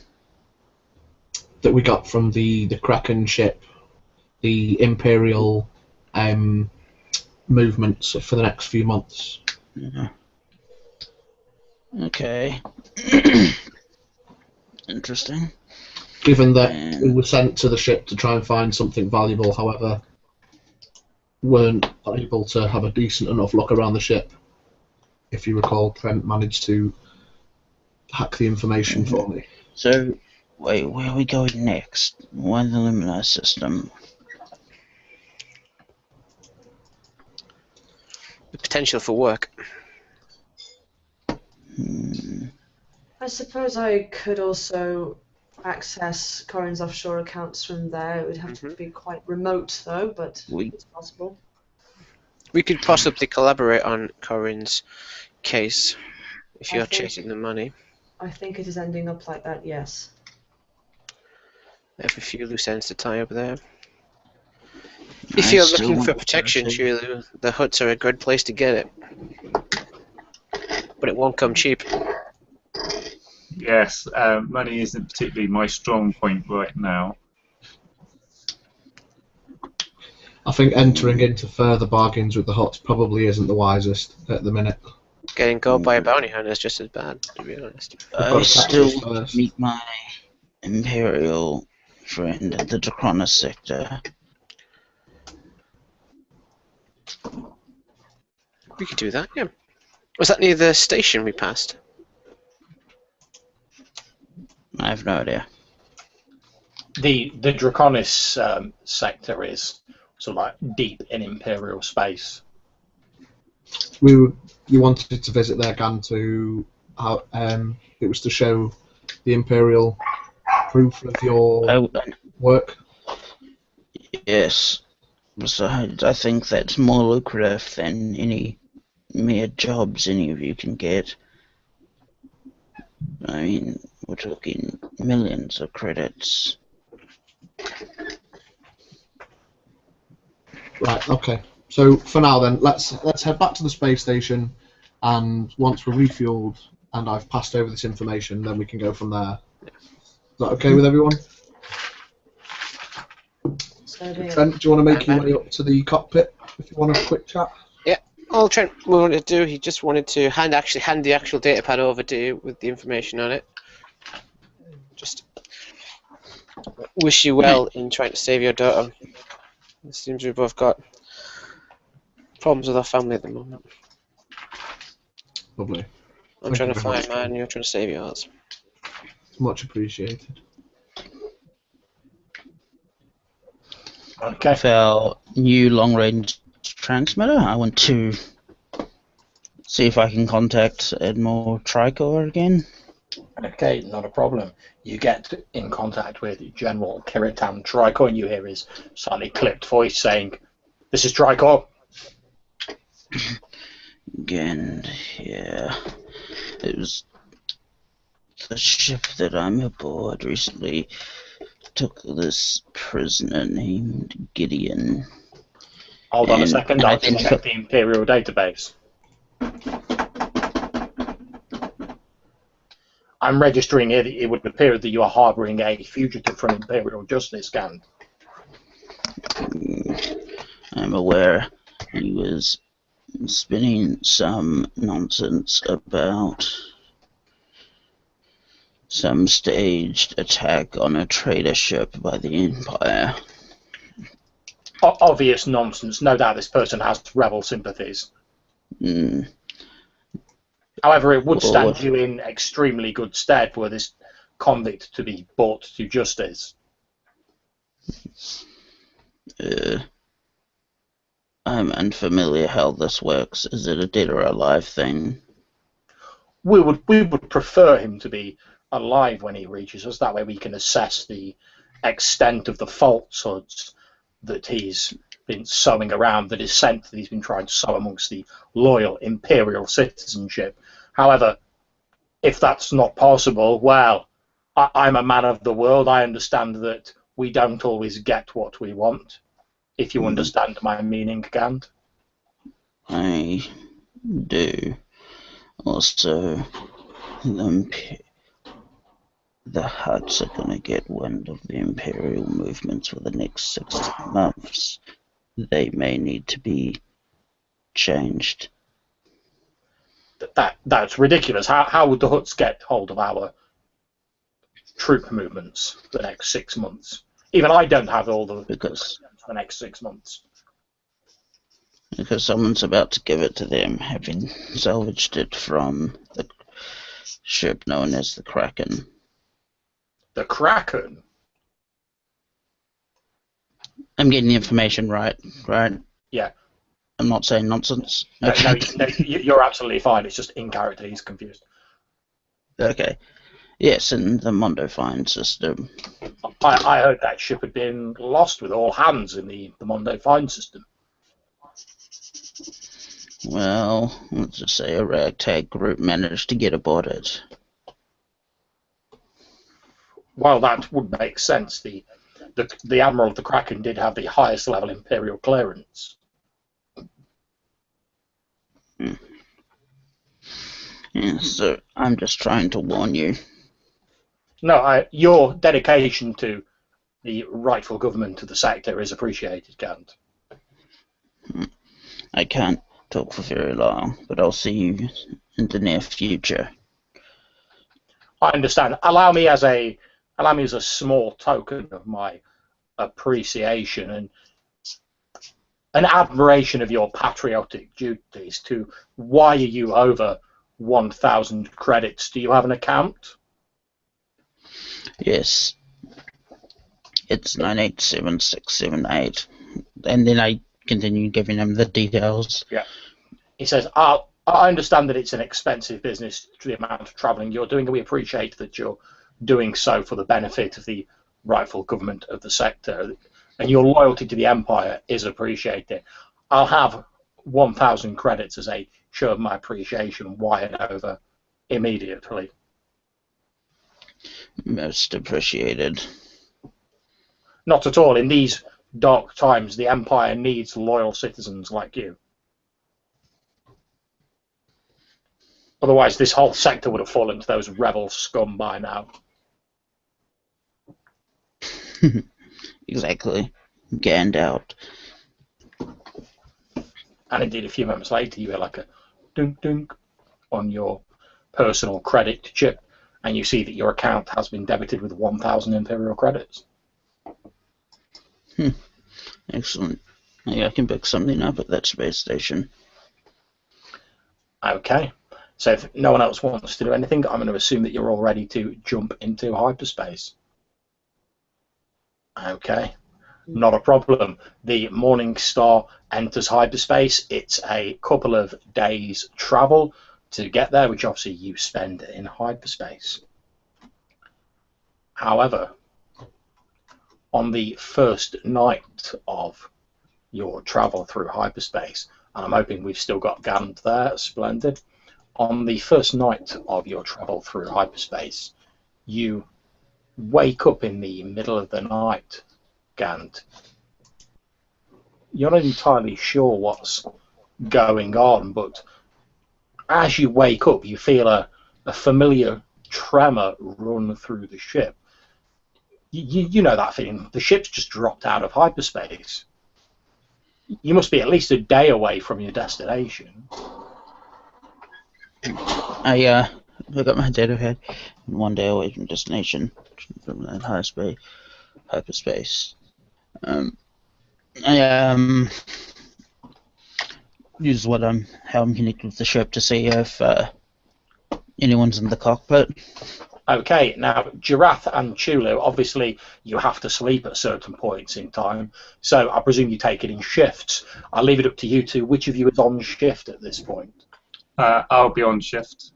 that we got from the Kraken ship, the Imperial movements for the next few months. Yeah. Okay. Interesting. Given that we were sent to the ship to try and find something valuable, however, weren't able to have a decent enough look around the ship. If you recall, Trent managed to hack the information for me. So, wait, where are we going next? Why the Lumina system? The potential for work. I suppose I could also access Corin's offshore accounts from there. It would have to be quite remote, though, but it's possible. We could possibly collaborate on Corin's case if you're chasing the money. I think it is ending up like that, yes. I have a few loose ends to tie up there. If you're looking for protection, Chulu, the Hutts are a good place to get it. But it won't come cheap. Yes, money isn't particularly my strong point right now. I think entering into further bargains with the Hutts probably isn't the wisest at the minute. Getting got by a bounty hunter is just as bad, to be honest. I still want to meet my Imperial friend in the Draconis sector. We could do that, yeah. Was that near the station we passed? I have no idea. The Draconis sector is sort of like deep in Imperial space. You wanted to visit there, Gan, to it was to show the Imperial proof of your work. Yes. Besides, I think that's more lucrative than any mere jobs any of you can get. I mean, we're talking millions of credits. Right. Okay. So for now, then, let's head back to the space station, and once we're refueled and I've passed over this information, then we can go from there. Is that okay with everyone? So be it. Trent, do you want to make your way up to the cockpit if you want a quick chat? All Trent wanted to do, he just wanted to hand the actual data pad over to you with the information on it. Just wish you well in trying to save your daughter. It seems we've both got problems with our family at the moment. Lovely. I'm trying to find mine, you're trying to save yours. Much appreciated. Okay. With our new long-range transmitter, I want to see if I can contact Admiral Tricor again. Okay, not a problem. You get in contact with General Kiritan Tricor, and you hear his slightly clipped voice saying, "This is Tricor." Again, yeah. It was the ship that I'm aboard recently took this prisoner named Gideon. Hold on a second, I I'll think check the Imperial database. I'm registering here that it would appear that you are harbouring a fugitive from Imperial justice, Gand. I'm aware he was spinning some nonsense about some staged attack on a trader ship by the Empire. Obvious nonsense. No doubt this person has rebel sympathies. However, it would stand you in extremely good stead for this convict to be brought to justice. I'm unfamiliar how this works. Is it a dead or alive thing? We would prefer him to be alive when he reaches us. That way we can assess the extent of the falsehoods that he's been sowing around, the dissent that he's been trying to sow amongst the loyal Imperial citizenship. However, if that's not possible, well, I'm a man of the world. I understand that we don't always get what we want, if you understand my meaning, Gand. I do. Also, the Hutts are going to get wind of the Imperial movements for the next 16 months. They may need to be changed. That's ridiculous. How would the Hutts get hold of our troop movements for the next 6 months? Even I don't have all the for the next 6 months. Because someone's about to give it to them, having salvaged it from the ship known as the Kraken. The Kraken? I'm getting the information right? Yeah. I'm not saying nonsense. No, Okay. no, you're absolutely fine. It's just in character. He's confused. Okay. Yes, in the Mondo Fine system. I heard that ship had been lost with all hands in the Mondo Fine system. Well, let's just say a ragtag group managed to get aboard it. Well, that would make sense. The Admiral of the Kraken did have the highest level Imperial clearance. Yeah, so I'm just trying to warn you. No, your dedication to the rightful government of the sector is appreciated, Gant. I can't talk for very long, but I'll see you in the near future. I understand. Allow me as a allow me as a small token of my appreciation and an admiration of your patriotic duties to wire you over 1,000 credits. Do you have an account? Yes. It's 987678. And then I continue giving him the details. Yeah. He says, I understand that it's an expensive business to the amount of travelling you're doing, and we appreciate that you're doing so for the benefit of the rightful government of the sector, and your loyalty to the Empire is appreciated. I'll have 1,000 credits as a show of my appreciation wired over immediately. Most appreciated. Not at all. In these dark times, the Empire needs loyal citizens like you. Otherwise, this whole sector would have fallen to those rebel scum by now. Exactly. Ganned out. And indeed, a few moments later, you hear like a dunk dunk on your personal credit chip, and you see that your account has been debited with 1,000 Imperial credits. Excellent. Maybe I can pick something up at that space station. Okay. So if no one else wants to do anything, I'm going to assume that you're all ready to jump into hyperspace. Okay. Not a problem. The Morning Star enters hyperspace. It's a couple of days travel to get there, which obviously you spend in hyperspace. However, on the first night of your travel through hyperspace, and I'm hoping we've still got Gand there, splendid. On the first night of your travel through hyperspace, you wake up in the middle of the night, Gand. You're not entirely sure what's going on, but as you wake up, you feel a familiar tremor run through the ship. You know that feeling. The ship's just dropped out of hyperspace. You must be at least a day away from your destination. I got my data head 1 day away from destination from that hyperspace. I use how I'm connected with the ship to see if anyone's in the cockpit. Okay, now Jeraath and Chulu, obviously you have to sleep at certain points in time, so I presume you take it in shifts. I'll leave it up to you two. Which of you is on shift at this point? I'll be on shift.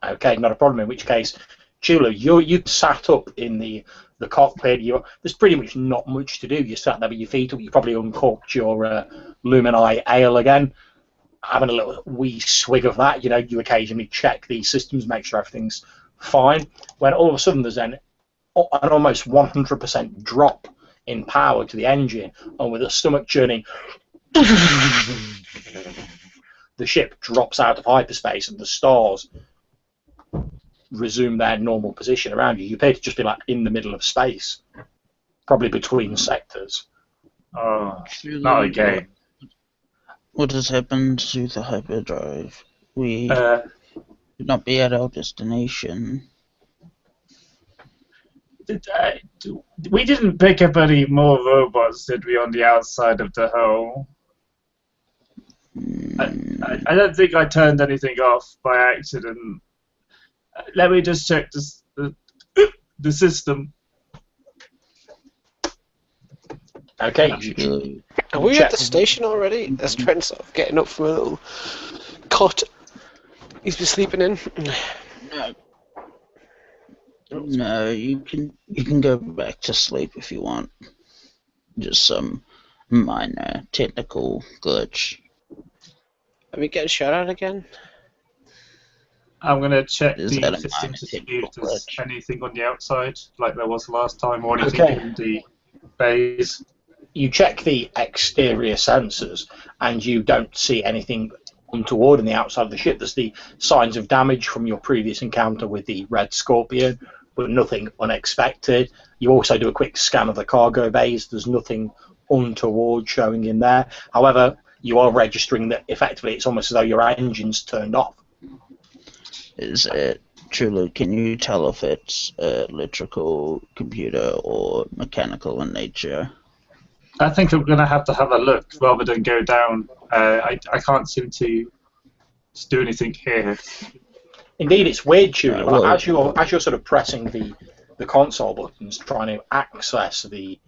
Okay, not a problem. In which case, Chulu, you sat up in the cockpit. There's pretty much not much to do. You sat there with your feet up. You probably uncorked your Lumini ale again, having a little wee swig of that. You know, you occasionally check the systems, make sure everything's fine. When all of a sudden there's an almost 100% drop in power to the engine, and with a stomach churning, the ship drops out of hyperspace and the stars resume their normal position around you. You appear to just be like in the middle of space, probably between sectors. Oh, not again. What has happened to the hyperdrive? We could not be at our destination. We didn't pick up any more robots, did we, on the outside of the hull? I don't think I turned anything off by accident. Let me just check the system. Okay. Are we at the station already? As Trent's sort of getting up from a little cot he's been sleeping in. No, you can go back to sleep if you want. Just some minor technical glitch. Are we getting shot at again? I'm going to check Is the that a system minor to see technical if there's glitch? anything on the outside, like there was last time, or anything Okay. in the bays. You check the exterior sensors, and you don't see anything untoward in the outside of the ship. There's the signs of damage from your previous encounter with the Red Scorpion, but nothing unexpected. You also do a quick scan of the cargo bays. There's nothing untoward showing in there. However, you are registering that effectively it's almost as though your engine's turned off. Is it Trulu, can you tell if it's electrical, computer, or mechanical in nature? I think I'm going to have a look rather than go down. I can't seem to do anything here. Indeed, it's weird, Tula. Well, As you're sort of pressing the console buttons, trying to access the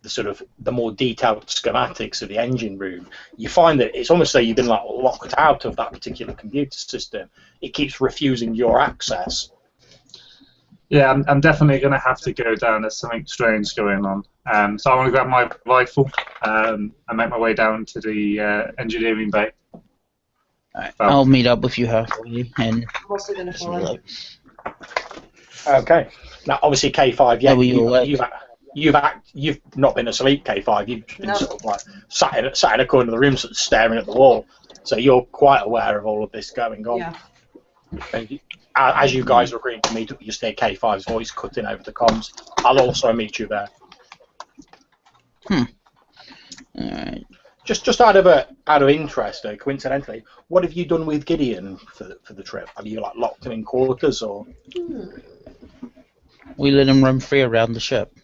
sort of the more detailed schematics of the engine room, you find that it's almost like you've been like locked out of that particular computer system. It keeps refusing your access. Yeah, I'm definitely going to have to go down. There's something strange going on. So I want to grab my rifle and make my way down to the engineering bay. Alright, I'll meet up with you halfway, and I'm also going to follow. Okay. Now, obviously, K5. Yeah, Are you've not been asleep, K5. You've been No. sort of like sat in a corner of the room, sort of staring at the wall. So you're quite aware of all of this going on. Yeah. And as you guys are agreeing to meet up, you just hear K5's voice cutting over the comms. I'll also meet you there. Alright. Just out of interest, coincidentally, what have you done with Gideon for the trip? Have you like locked him in quarters or? We let him run free around the ship.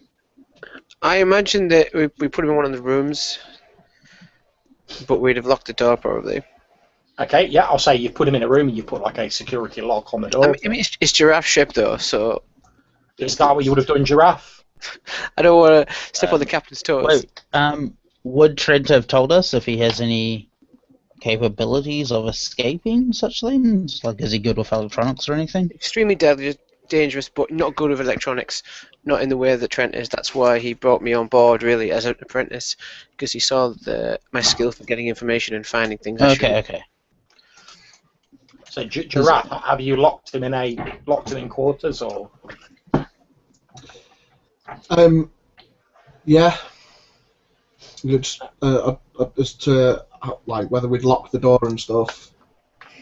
I imagine that we put him in one of the rooms, but we'd have locked the door probably. Okay, yeah, I'll say you put him in a room and you put like a security lock on the door. I mean it's Jeraath's ship though, so Is that what you would have done, Jeraath? I don't want to step on the captain's toes. Wait, would Trent have told us if he has any capabilities of escaping such things? Like, is he good with electronics or anything? Extremely dangerous, but not good with electronics. Not in the way that Trent is. That's why he brought me on board, really, as an apprentice, because he saw my skill for getting information and finding things. Okay. So, Jeraath, have you locked him in quarters or? Yeah. It's, as to like whether we'd lock the door and stuff.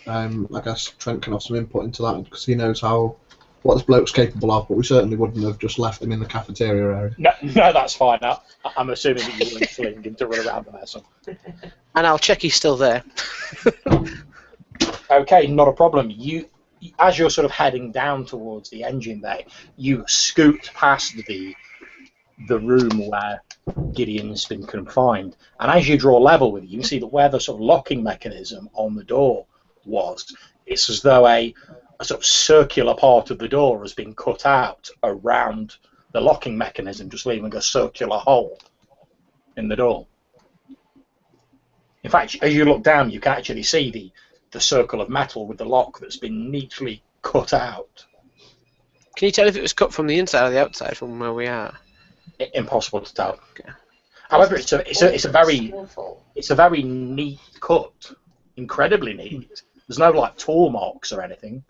I guess Trent can have some input into that because he knows what this bloke's capable of. But we certainly wouldn't have just left him in the cafeteria area. No, that's fine. I'm assuming that you wouldn't fling him to run around there. So. And I'll check he's still there. Okay, not a problem. As you're sort of heading down towards the engine bay, you scoot past the room where Gideon's been confined, and as you draw level with it, you can see that where the sort of locking mechanism on the door was, it's as though a sort of circular part of the door has been cut out around the locking mechanism, just leaving a circular hole in the door. In fact, as you look down, you can actually see the circle of metal with the lock that's been neatly cut out. Can you tell if it was cut from the inside or the outside from where we are? Impossible to tell. Okay. However, it's a very neat cut, incredibly neat. There's no like tool marks or anything.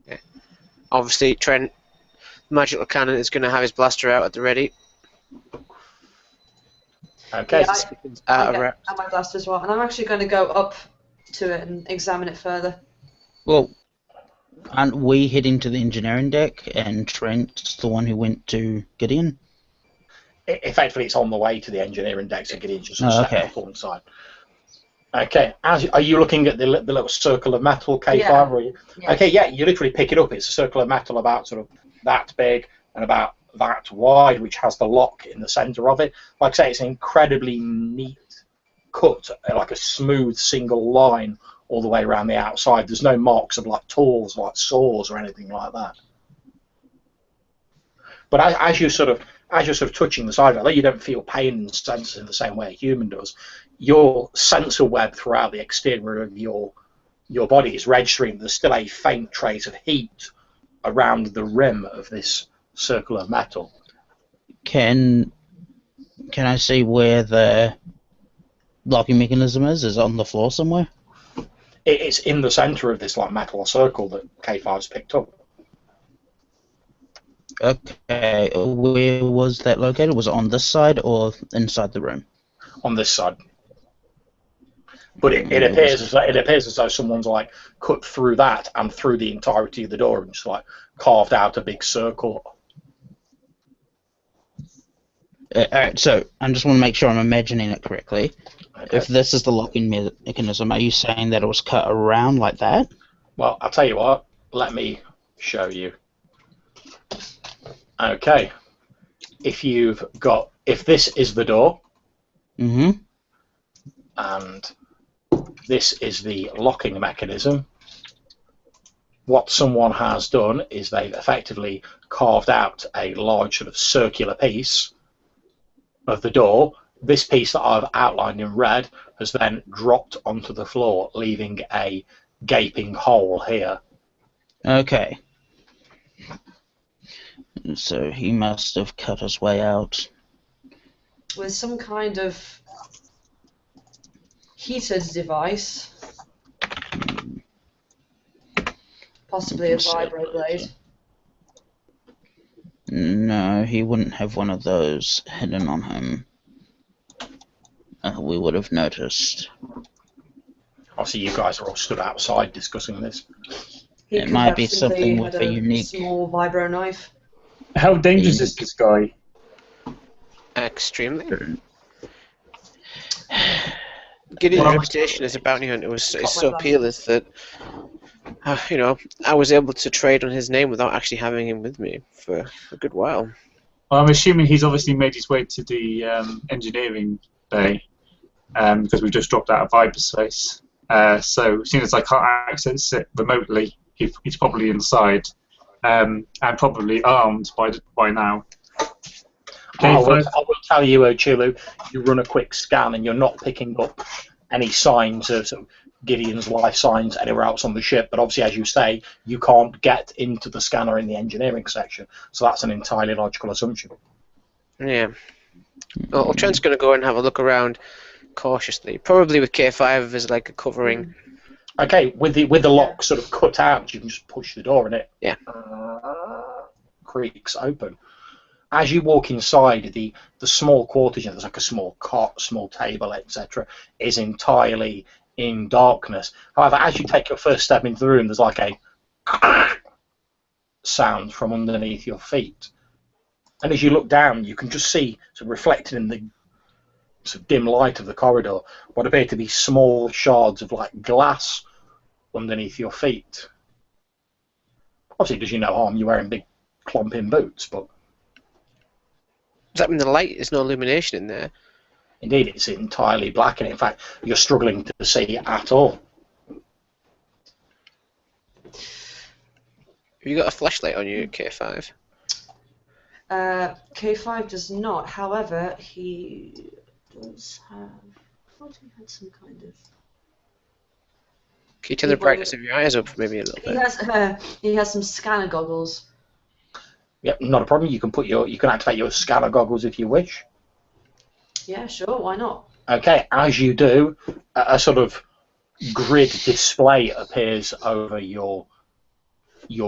Yeah. Obviously, Trent, Magical Cannon, is going to have his blaster out at the ready. Okay. Yeah, and my blaster as well, and I'm actually going to go up to it and examine it further. Well, aren't we heading to the engineering deck, and Trent's the one who went to Gideon? Effectively, it's on the way to the engineering deck, so Gideon's just okay. alongside. Okay, are you looking at the little circle of metal, K5? Yeah. Or Yeah. Okay, yeah, you literally pick it up. It's a circle of metal about sort of that big and about that wide, which has the lock in the centre of it. Like I say, it's an incredibly neat cut, like a smooth single line all the way around the outside. There's no marks of like tools, like saws or anything like that. But as you're sort of touching the side, although you don't feel pain and sense in the same way a human does, your sensor web throughout the exterior of your body is registering there's still a faint trace of heat around the rim of this circle of metal. Can I see where the locking mechanism is? Is it on the floor somewhere? It's in the centre of this like metal circle that K5's picked up. Okay, where was that located? Was it on this side or inside the room? On this side. But it appears as though someone's like cut through that and through the entirety of the door and just like carved out a big circle. Alright, so I just want to make sure I'm imagining it correctly. Okay. If this is the locking mechanism, are you saying that it was cut around like that? Well, I'll tell you what. Let me show you. Okay. If this is the door, Mm-hmm. and this is the locking mechanism, what someone has done is they've effectively carved out a large sort of circular piece of the door. This piece that I've outlined in red has then dropped onto the floor, leaving a gaping hole here. Okay. So he must have cut his way out. With some kind of heated device. Possibly a vibroblade. No, he wouldn't have one of those hidden on him. We would have noticed. Obviously, you guys are all stood outside discussing this. He It could might have be simply something had with a unique... small vibro knife. How dangerous is this guy? Extremely. Gideon's reputation as a bounty hunter is so peerless that, I was able to trade on his name without actually having him with me for a good while. Well, I'm assuming he's obviously made his way to the engineering bay, because we've just dropped out of hyperspace. So, seeing as I can't access it remotely, he's probably inside, and probably armed by now. I will tell you, Chulu, you run a quick scan and you're not picking up any signs of sort of Gideon's life signs anywhere else on the ship, but obviously, as you say, you can't get into the scanner in the engineering section, so that's an entirely logical assumption. Yeah. Well, Trent's going to go and have a look around cautiously, probably with K5 as like a covering. Okay, with the lock sort of cut out, you can just push the door and it creaks open. As you walk inside, the small quarters, there's like a small cot, small table, etc., is entirely in darkness. However, as you take your first step into the room, there's like a sound from underneath your feet. And as you look down, you can just see, sort of reflected in the sort of dim light of the corridor, what appear to be small shards of like glass underneath your feet. Obviously, it does you no harm. You're wearing big clomping boots, but Does that mean the light? There's no illumination in there? indeed, it's entirely black, and in fact, you're struggling to see at all. Have you got a flashlight on you, K5? K5 does not. However, he does have. I thought he had some kind of. Can you turn the brightness of your eyes up maybe a little bit? He has some scanner goggles. Yep, not a problem. You can activate your scanner goggles if you wish. Yeah, sure. Why not? Okay, as you do, a sort of grid display appears over your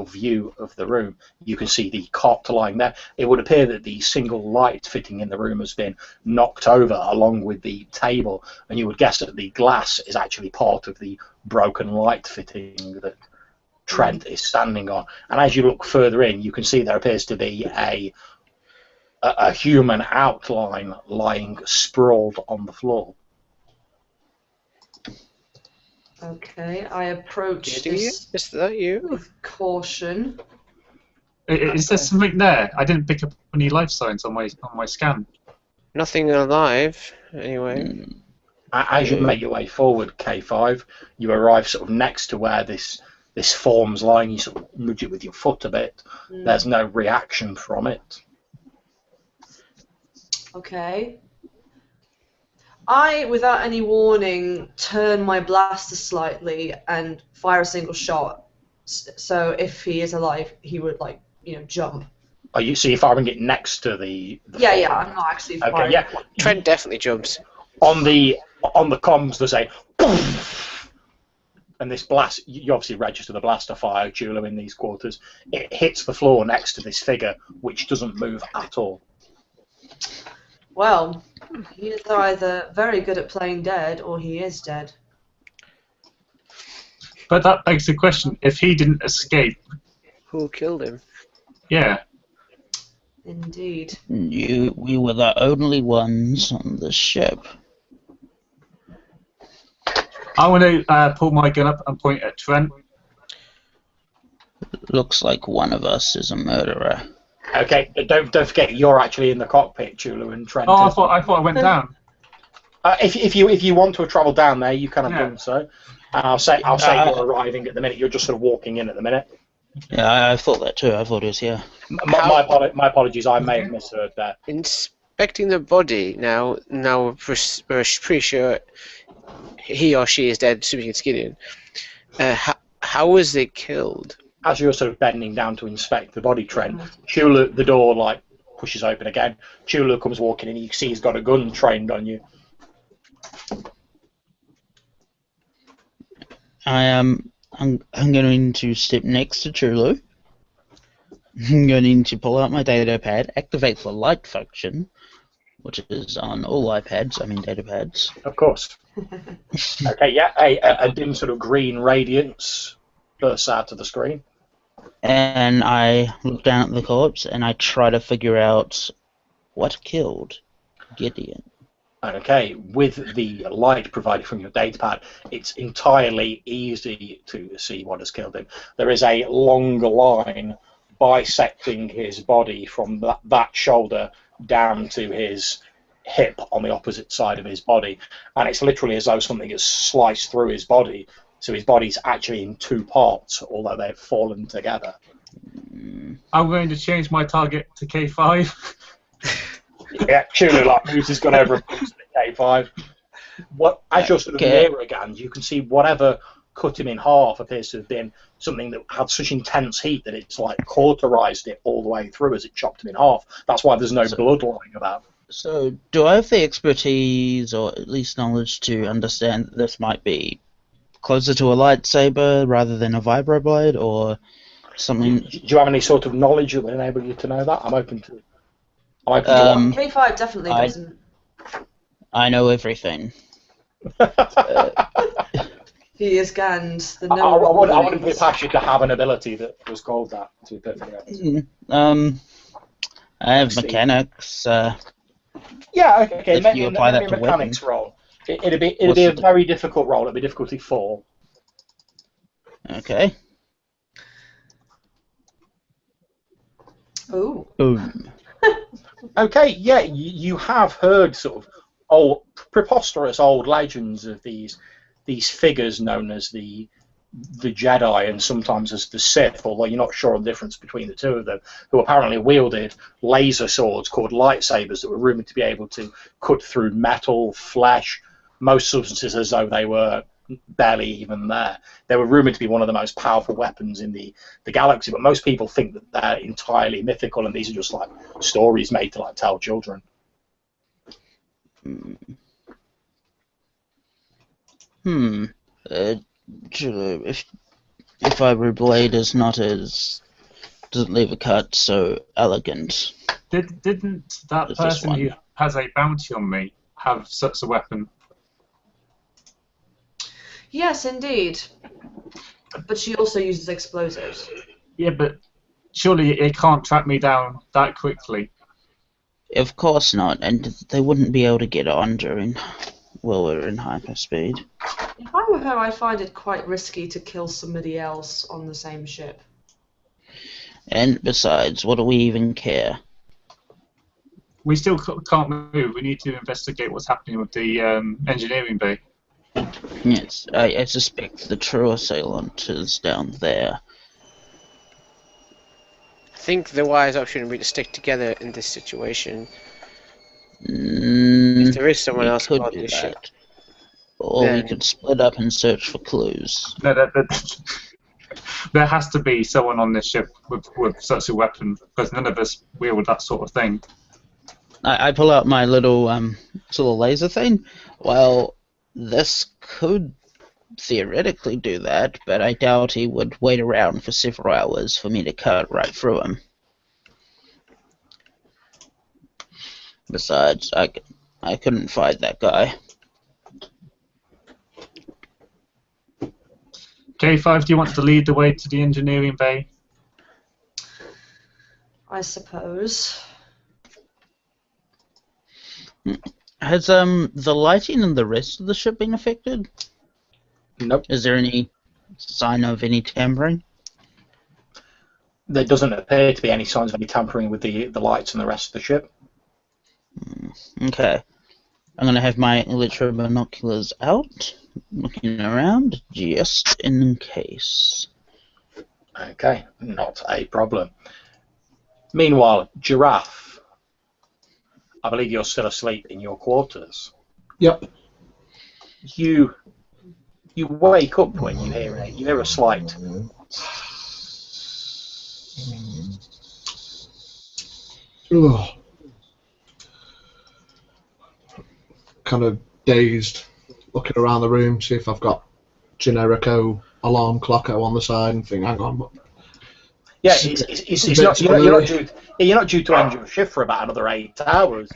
view of the room. You can see the cot lying there. It would appear that the single light fitting in the room has been knocked over along with the table, and you would guess that the glass is actually part of the broken light fitting that Trent is standing on. And as you look further in, you can see there appears to be a human outline lying sprawled on the floor. Okay, I approach this Is that you? with caution. Is there something there? I didn't pick up any life signs on my scan. Nothing alive, anyway. As you make your way forward, K5, you arrive sort of next to where this form's lying. You sort of nudge it with your foot a bit. There's no reaction from it. Okay. I, without any warning, turn my blaster slightly and fire a single shot. So if he is alive, he would jump. So you're firing it next to the Yeah, form? yeah. I'm not actually firing. Okay, yeah. Trent definitely jumps. On the comms, there's a poof, and this blast. You obviously register the blaster fire, Jula, in these quarters. It hits the floor next to this figure, which doesn't move at all. Well, he is either very good at playing dead, or he is dead. But that begs the question: if he didn't escape, Who killed him? yeah. Indeed. We were the only ones on the ship. I want to pull my gun up and point at Trent. Looks like one of us is a murderer. Okay, but don't forget you're actually in the cockpit, Chulu and Trent. Oh, I thought I went down. If you want to travel down there, you can have done so. And I'll say you're arriving at the minute. You're just sort of walking in at the minute. Yeah, I thought that too. I thought it was here. My apologies. I may have misheard there. Inspecting the body now we're pretty sure he or she is dead, assuming it's Gideon. How was they killed? As you're sort of bending down to inspect the body, Trent, Chulu, the door pushes open again. Chulu comes walking in. You see he's got a gun trained on you. I'm going to step next to Chulu. I'm going to pull out my data pad, activate the light function, which is on all iPads, data pads. Of course. Okay, yeah, a dim sort of green radiance bursts out of the screen. And I look down at the corpse and I try to figure out what killed Gideon. Okay, with the light provided from your datapad, it's entirely easy to see what has killed him. There is a long line bisecting his body from that shoulder down to his hip on the opposite side of his body, and it's literally as though something has sliced through his body. So his body's actually in two parts, although they've fallen together. I'm going to change my target to K5. Yeah, Chulu moves his gun over and puts the K5. As you're sort of nearer again, you can see whatever cut him in half appears to have been something that had such intense heat that it's cauterized it all the way through as it chopped him in half. That's why there's no blood lying about. So, do I have the expertise, or at least knowledge, to understand that this might be closer to a lightsaber rather than a vibroblade, or something? Do you have any sort of knowledge that would enable you to know that? I'm open to K5 definitely doesn't. I know everything. He is scanned. The I wouldn't be past you to have an ability that was called that, to be perfectly honest. I have mechanics. Yeah, okay. If you apply that to mechanics weapon. roll. It'd be a very difficult roll. It'd be difficulty 4. Okay. Ooh. Boom. Okay, yeah, you have heard sort of preposterous old legends of these figures known as the Jedi and sometimes as the Sith, although you're not sure of the difference between the two of them, who apparently wielded laser swords called lightsabers that were rumoured to be able to cut through metal, flesh, most substances as though they were barely even there. They were rumoured to be one of the most powerful weapons in the galaxy, but most people think that they're entirely mythical and these are just stories made to tell children. If vibroblade is not doesn't leave a cut so elegant. Didn't that person who has a bounty on me have such a weapon? Yes, indeed. But she also uses explosives. Yeah, but surely it can't track me down that quickly. Of course not, and they wouldn't be able to get on while we're in hyperspeed. If I were her, I'd find it quite risky to kill somebody else on the same ship. And besides, what do we even care? We still can't move. We need to investigate what's happening with the engineering bay. Yes, I suspect the true assailant is down there. I think the wise option would be to stick together in this situation. If there is someone else on this ship. Or we could split up and search for clues. No, there has to be someone on this ship with such a weapon, because none of us wield that sort of thing. I pull out my little sort of laser thing. Well, this could theoretically do that, but I doubt he would wait around for several hours for me to cut right through him. Besides, I couldn't fight that guy. K5, do you want to lead the way to the engineering bay? I suppose. Has the lighting in the rest of the ship been affected? Nope. Is there any sign of any tampering? There doesn't appear to be any signs of any tampering with the lights and the rest of the ship. Okay. I'm going to have my electro binoculars out, looking around, just in case. Okay, not a problem. Meanwhile, Jeraath, I believe you're still asleep in your quarters. Yep. You wake up when you hear a slight. Ugh. Kind of dazed, looking around the room, see if I've got generico alarm clocko on the side, and think, hang on. Yeah, it's not, you're not due to end your shift for about another 8 hours.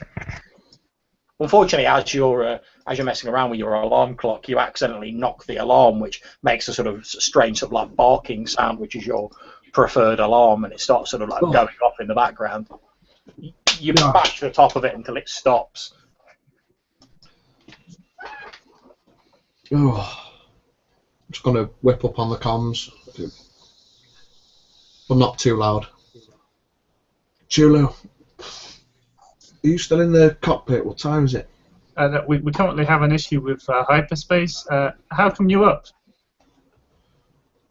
Unfortunately, as you're messing around with your alarm clock, you accidentally knock the alarm, which makes a sort of strange sort of like barking sound, which is your preferred alarm, and it starts sort of like going off in the background. You bash the top of it until it stops. Oh, I'm just going to whip up on the comms, but not too loud. Chulu, are you still in the cockpit? What time is it? We currently have an issue with hyperspace. How come you up?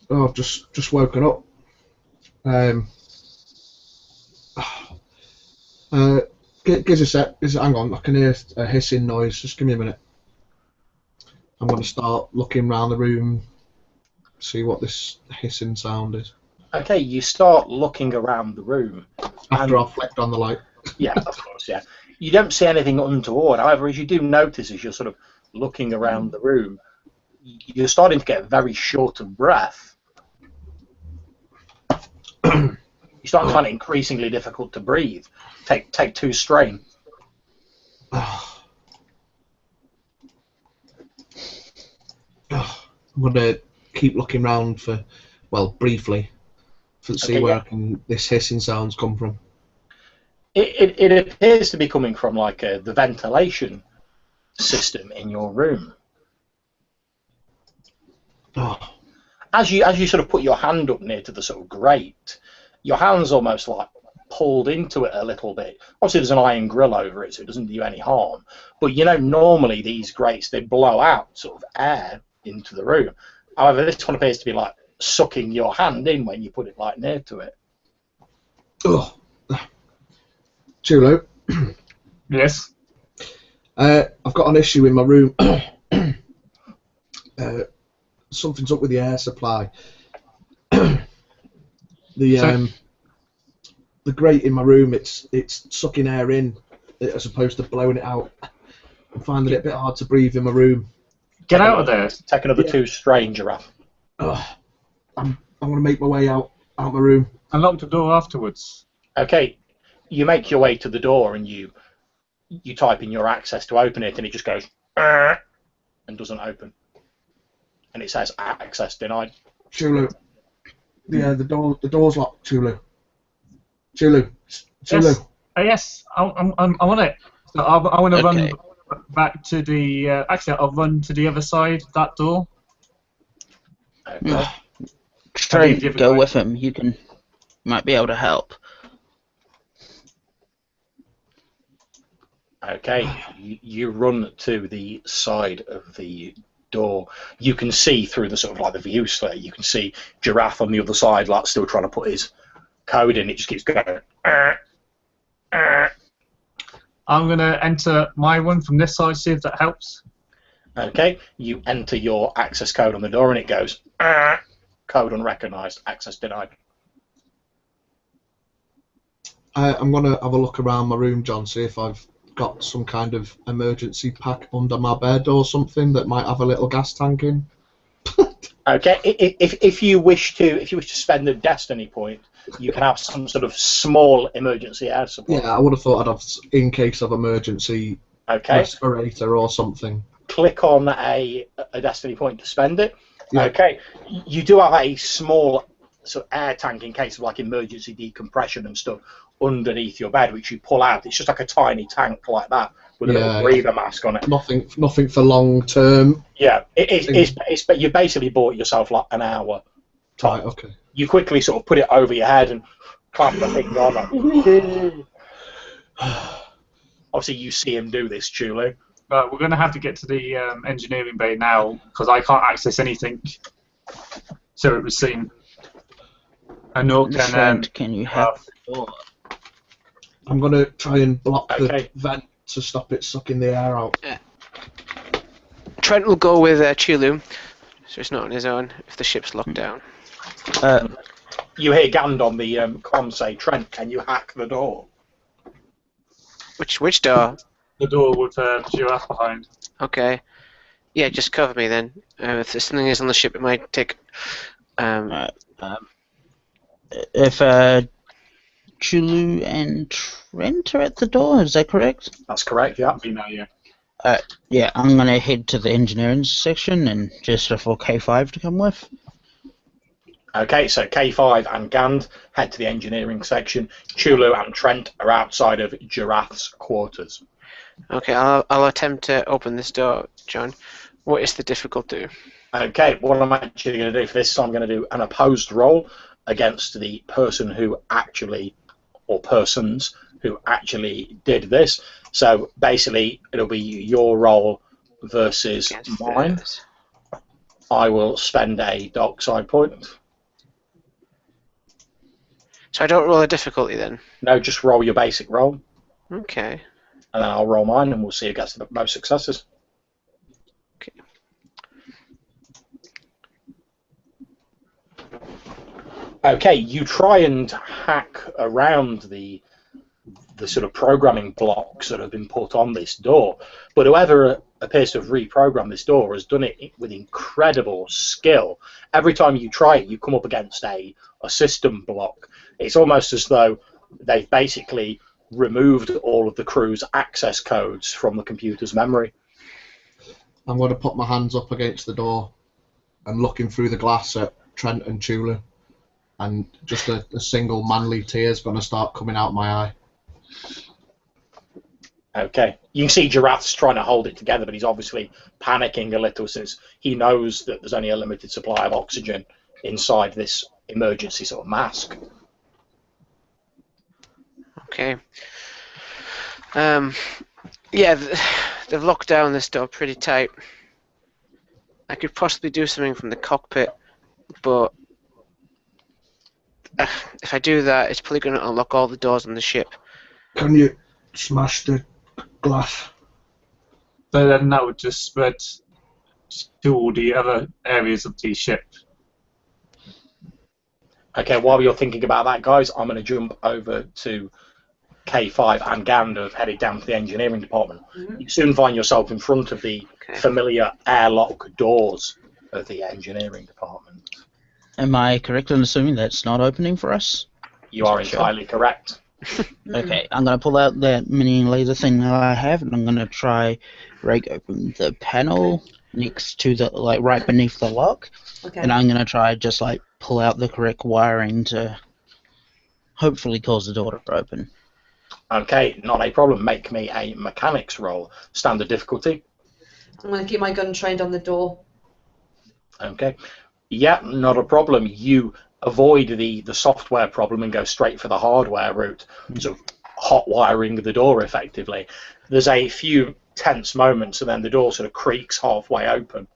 Oh, I've just woken up. Give us a sec. Hang on, I can hear a hissing noise. Just give me a minute. I'm going to start looking around the room, see what this hissing sound is. Okay, you start looking around the room. After I've flicked on the light. Yeah, of course, yeah. You don't see anything untoward. However, as you do notice, as you're sort of looking around the room, you're starting to get very short of breath. You're starting to find it increasingly difficult to breathe. Take 2 strain. I'm going to keep looking around for, well, briefly, to see where this hissing sounds come from. It appears to be coming from like the ventilation system in your room. As you sort of put your hand up near to the sort of grate, your hand's almost like pulled into it a little bit. Obviously, there's an iron grill over it, so it doesn't do you any harm. But you know, normally these grates, they blow out sort of air into the room. However, this one appears to be like sucking your hand in when you put it like near to it. Oh, Chulu. Yes. I've got an issue in my room. Something's up with the air supply. The grate in my room, it's sucking air in as opposed to blowing it out. I'm finding it a bit hard to breathe in my room. Get out of there. Take another 2 strain, Jeraath. I'm going to make my way out my room. And lock the door afterwards. Okay, you make your way to the door and you type in your access to open it, and it just goes and doesn't open. And it says access denied. Chulu. Yeah, the door's locked, Chulu. Chulu. Yes, I'm on it. So I want to run back to the. Actually, I'll run to the other side, that door. Okay. Try to go with him. Might be able to help. Okay, you run to the side of the door. You can see through the sort of like the view slit. You can see Jeraath on the other side, like still trying to put his code in. It just keeps going. I'm gonna enter my one from this side, see if that helps. Okay, you enter your access code on the door, and it goes code unrecognised, access denied. I'm gonna have a look around my room, John, see if I've got some kind of emergency pack under my bed or something that might have a little gas tank in. Okay, if you wish to spend a destiny point, you can have some sort of small emergency air supply. Yeah, I would have thought I'd have in case of emergency respirator or something. Click on a destiny point to spend it. Yeah. Okay, you do have a small sort of air tank in case of like emergency decompression and stuff underneath your bed, which you pull out. It's just like a tiny tank like that with a little breather mask on it. Nothing for long term. Yeah, it's but you basically bought yourself like an hour. Right. Okay. You quickly sort of put it over your head and clamp the thing on. Obviously, you see him do this, Chulu. But we're going to have to get to the engineering bay now because I can't access anything. So it was seen. And Nook and Trent, can you have the door? I'm going to try and block Okay. the vent to stop it sucking the air out. Trent will go with Chulu, so it's not on his own if the ship's locked down. You hear Gand on the comm say, "Trent, can you hack the door?" Which door? the door with Jeraath behind. Okay. Yeah, just cover me then. If there's something is on the ship, it might take. If Chulu and Trent are at the door, is that correct? That's correct, yeah. You know, yeah. Yeah, I'm gonna head to the engineering section and just for K5 to come with. Okay, so K5 and Gand head to the engineering section. Chulu and Trent are outside of Jeraath's quarters. Okay, I'll attempt to open this door, John. What is the difficulty? Okay, what I'm actually going to do for this, I'm going to do an opposed roll against the person who actually, or persons who actually did this. So basically, it'll be your roll versus Against mine. this. I will spend a dark side point. So I don't roll a difficulty then? No, just roll your basic roll, Okay. and then I'll roll mine, and we'll see who gets the most successes. Okay. Okay, you try and hack around the sort of programming blocks that have been put on this door, but whoever appears to have reprogrammed this door has done it with incredible skill. Every time you try it, you come up against a system block. It's almost as though they've basically removed all of the crew's access codes from the computer's memory. I'm going to put my hands up against the door and looking through the glass at Trent and Chulu, and just a single manly tear is going to start coming out my eye. Okay, you can see Jeraath's trying to hold it together, but he's obviously panicking a little since he knows that there's only a limited supply of oxygen inside this emergency sort of mask. Okay. Yeah, they've locked down this door pretty tight. I could possibly do something from the cockpit, but if I do that, it's probably going to unlock all the doors on the ship. Can you smash the glass? But then that would just spread to all the other areas of the ship. Okay, while you're thinking about that, guys, I'm going to jump over to K5 and Gander have headed down to the engineering department. You soon find yourself in front of the familiar airlock doors of the engineering department. Am I correct in assuming that's not opening for us? You are entirely correct. Okay, I'm going to pull out that mini laser thing that I have, and I'm going to try break open the panel next to the, like, right beneath the lock. Okay. And I'm going to try just, like, pull out the correct wiring to hopefully cause the door to open. Okay, not a problem. Make me a mechanics roll. Standard difficulty. I'm going to keep my gun trained on the door. Okay. Yeah, not a problem. You avoid the software problem and go straight for the hardware route, sort of hot wiring the door effectively. There's a few tense moments and then the door sort of creaks halfway open.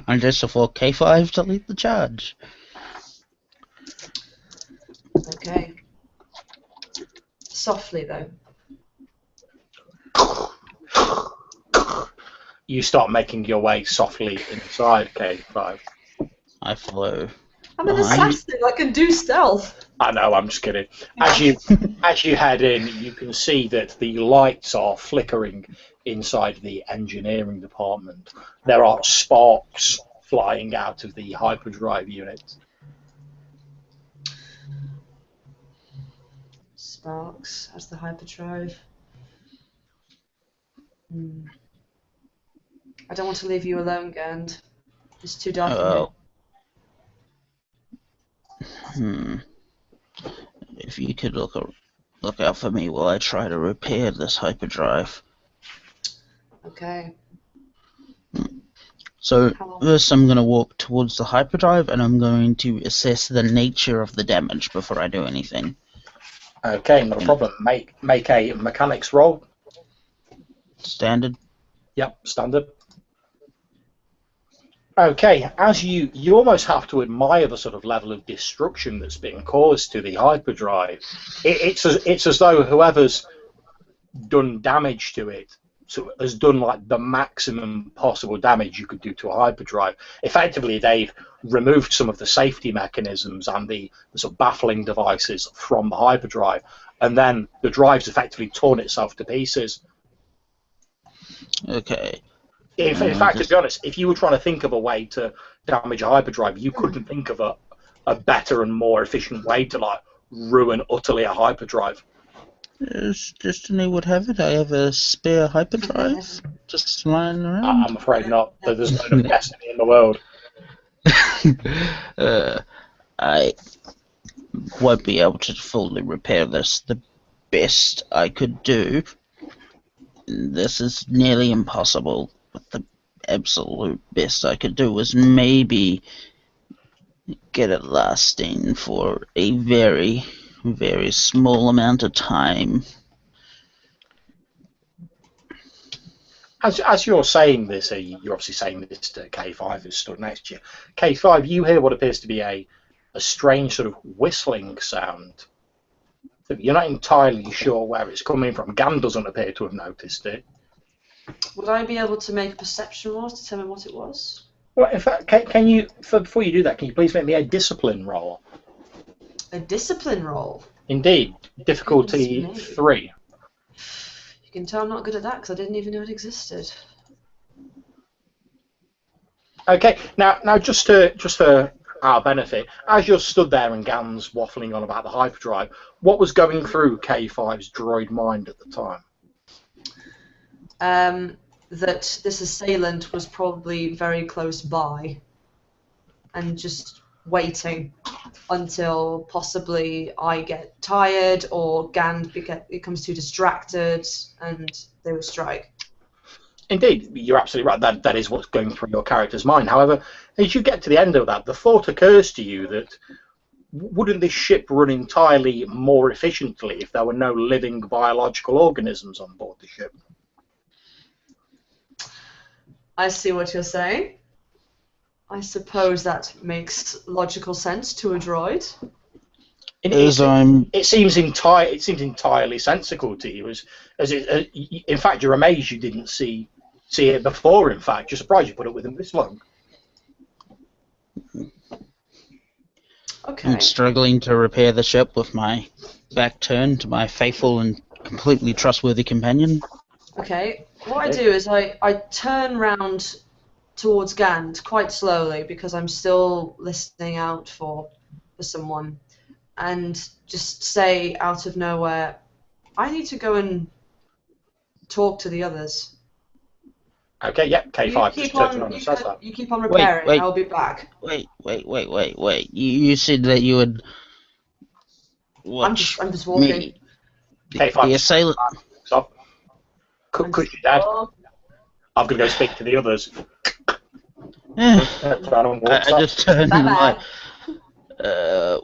And just for K5 to lead the charge. Okay. Softly, though. You start making your way softly inside K5. I follow. I'm an behind. assassin. I can do stealth. I know, I'm just kidding. As you head in, you can see that the lights are flickering inside the engineering department. There are sparks flying out of the hyperdrive unit. Sparks as the hyperdrive. I don't want to leave you alone, Gand. It's too dark in here. If you could look out for me while I try to repair this hyperdrive. Okay. So How long? first I'm going to walk towards the hyperdrive and I'm going to assess the nature of the damage before I do anything. Okay, no problem. Make a mechanics roll. Standard. Yep, standard. Okay, as you almost have to admire the sort of level of destruction that's being caused to the hyperdrive. It's as though whoever's done damage to it has done like the maximum possible damage you could do to a hyperdrive. Effectively, they've removed some of the safety mechanisms and the sort of baffling devices from the hyperdrive, and then the drive's effectively torn itself to pieces. Okay. In fact, to be honest, if you were trying to think of a way to damage a hyperdrive, you couldn't think of a better and more efficient way to like ruin utterly a hyperdrive. As destiny would have it, I have a spare hyperdrive just lying around. I'm afraid not. There's no enough destiny in the world. I won't be able to fully repair this. The best I could do, this is nearly impossible, but the absolute best I could do was maybe get it lasting for a very, very small amount of time. As you're saying this, you're obviously saying this to K5 who's stood next to you. K5, you hear what appears to be a strange sort of whistling sound. You're not entirely sure where it's coming from. Gan doesn't appear to have noticed it. Would I be able to make a perception roll to determine what it was? Well, in fact, can you, before you do that, can you please make me a discipline roll? A discipline roll? Indeed. Difficulty 3. You can tell I'm not good at that because I didn't even know it existed. Okay, now just for our benefit, as you're stood there and Gan's waffling on about the hyperdrive, what was going through K5's droid mind at the time? That this assailant was probably very close by and just waiting until possibly I get tired or Gan becomes too distracted and they will strike. Indeed, you're absolutely right. That is what's going through your character's mind. However, as you get to the end of that, the thought occurs to you that wouldn't this ship run entirely more efficiently if there were no living biological organisms on board the ship? I see what you're saying. I suppose that makes logical sense to a droid. It seems entirely sensical to you. In fact, you're amazed you didn't see it before. In fact, you're surprised you put up with him this long. Okay. I'm struggling to repair the ship with my back turned to my faithful and completely trustworthy companion. Okay. What I do is I turn round towards Gand quite slowly because I'm still listening out for someone, and just say out of nowhere, I need to go and talk to the others. Okay, yeah, K5 just turns around and says that. You keep on repairing, Wait. I'll be back. Wait. You said that you would watch I'm just walking. me. K5 The assailant. Stop. Could you, Dad? I'm going to go speak to the others. I just turned and Bye-bye.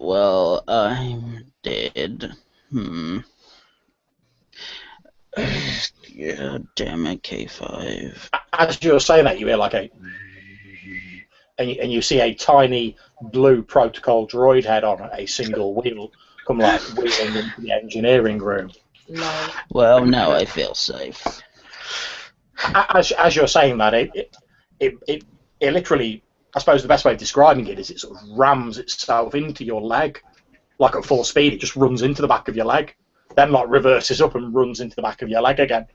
well, I'm dead. Yeah, damn it, K5. As you're saying that, you hear like a... And you see a tiny blue protocol droid head on a single wheel come like wheeling into the engineering room. No. Well, now I feel safe. As you're saying that, it literally, I suppose the best way of describing it is it sort of rams itself into your leg, like at full speed. It just runs into the back of your leg, then like reverses up and runs into the back of your leg again,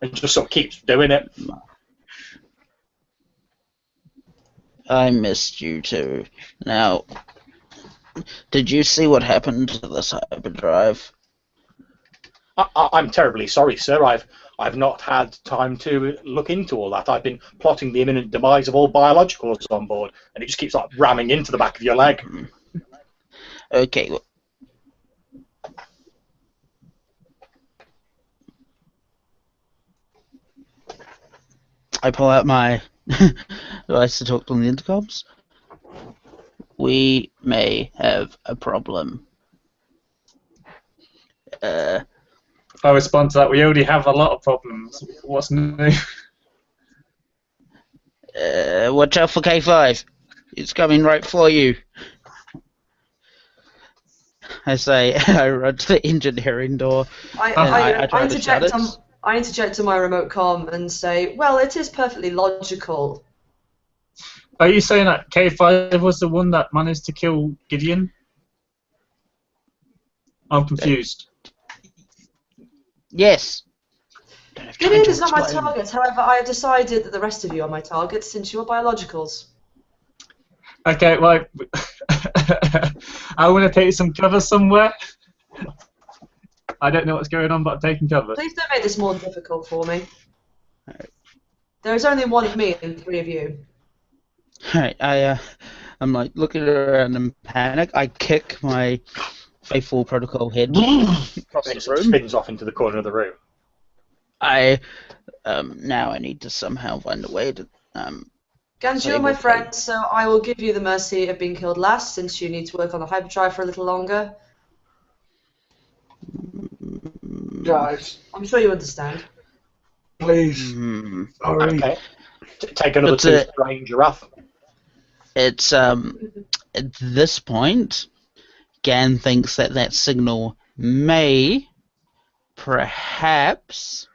and just sort of keeps doing it. I missed you too. Now, did you see what happened to this hyperdrive? I'm terribly sorry, sir. I've not had time to look into all that. I've been plotting the imminent demise of all biologicals on board, and it just keeps like ramming into the back of your leg. Okay. I pull out my who likes to talk on the intercoms. We may have a problem. I respond to that. We already have a lot of problems. What's new? Watch out for K5. It's coming right for you. I say, I run to the engineering door. I try to shut it. I interject on my remote comm and say, well, it is perfectly logical. Are you saying that K5 was the one that managed to kill Gideon? I'm confused. Yes. Gideon is not my target, however, I have decided that the rest of you are my targets since you are biologicals. Okay, well, I want to take some cover somewhere. I don't know what's going on, but I'm taking cover. Please don't make this more difficult for me. There is only one of me and three of you. Alright, I'm like looking around in panic. I kick my faithful protocol head across It the room. spins off into the corner of the room. Now I need to somehow find a way to Gans, you are my friend, so I will give you the mercy of being killed last, since you need to work on the hyperdrive for a little longer. Guys, I'm sure you understand. please. Sorry. Okay. Take another two strain, Jeraath. It's at this point, Gan thinks that signal may, perhaps,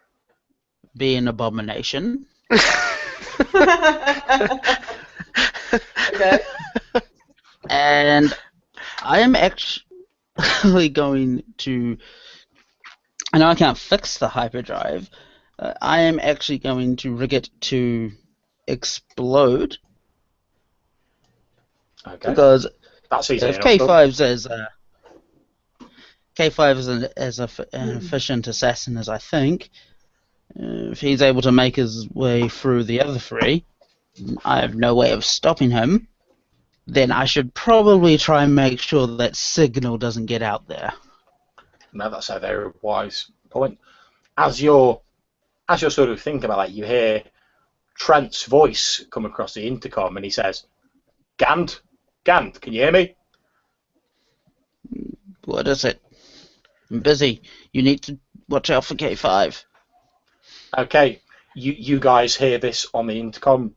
be an abomination. Okay. And I am actually going to. I know I can't fix the hyperdrive. I am actually going to rig it to explode. Okay. Because that's easy if enough. K5 is an efficient assassin as I think, if he's able to make his way through the other three, I have no way of stopping him. Then I should probably try and make sure that signal doesn't get out there. No, that's a very wise point. As you're sort of thinking about that, you hear Trent's voice come across the intercom, and he says, "Gand, can you hear me?" What is it? I'm busy. You need to watch out for K5. Okay, you guys hear this on the intercom.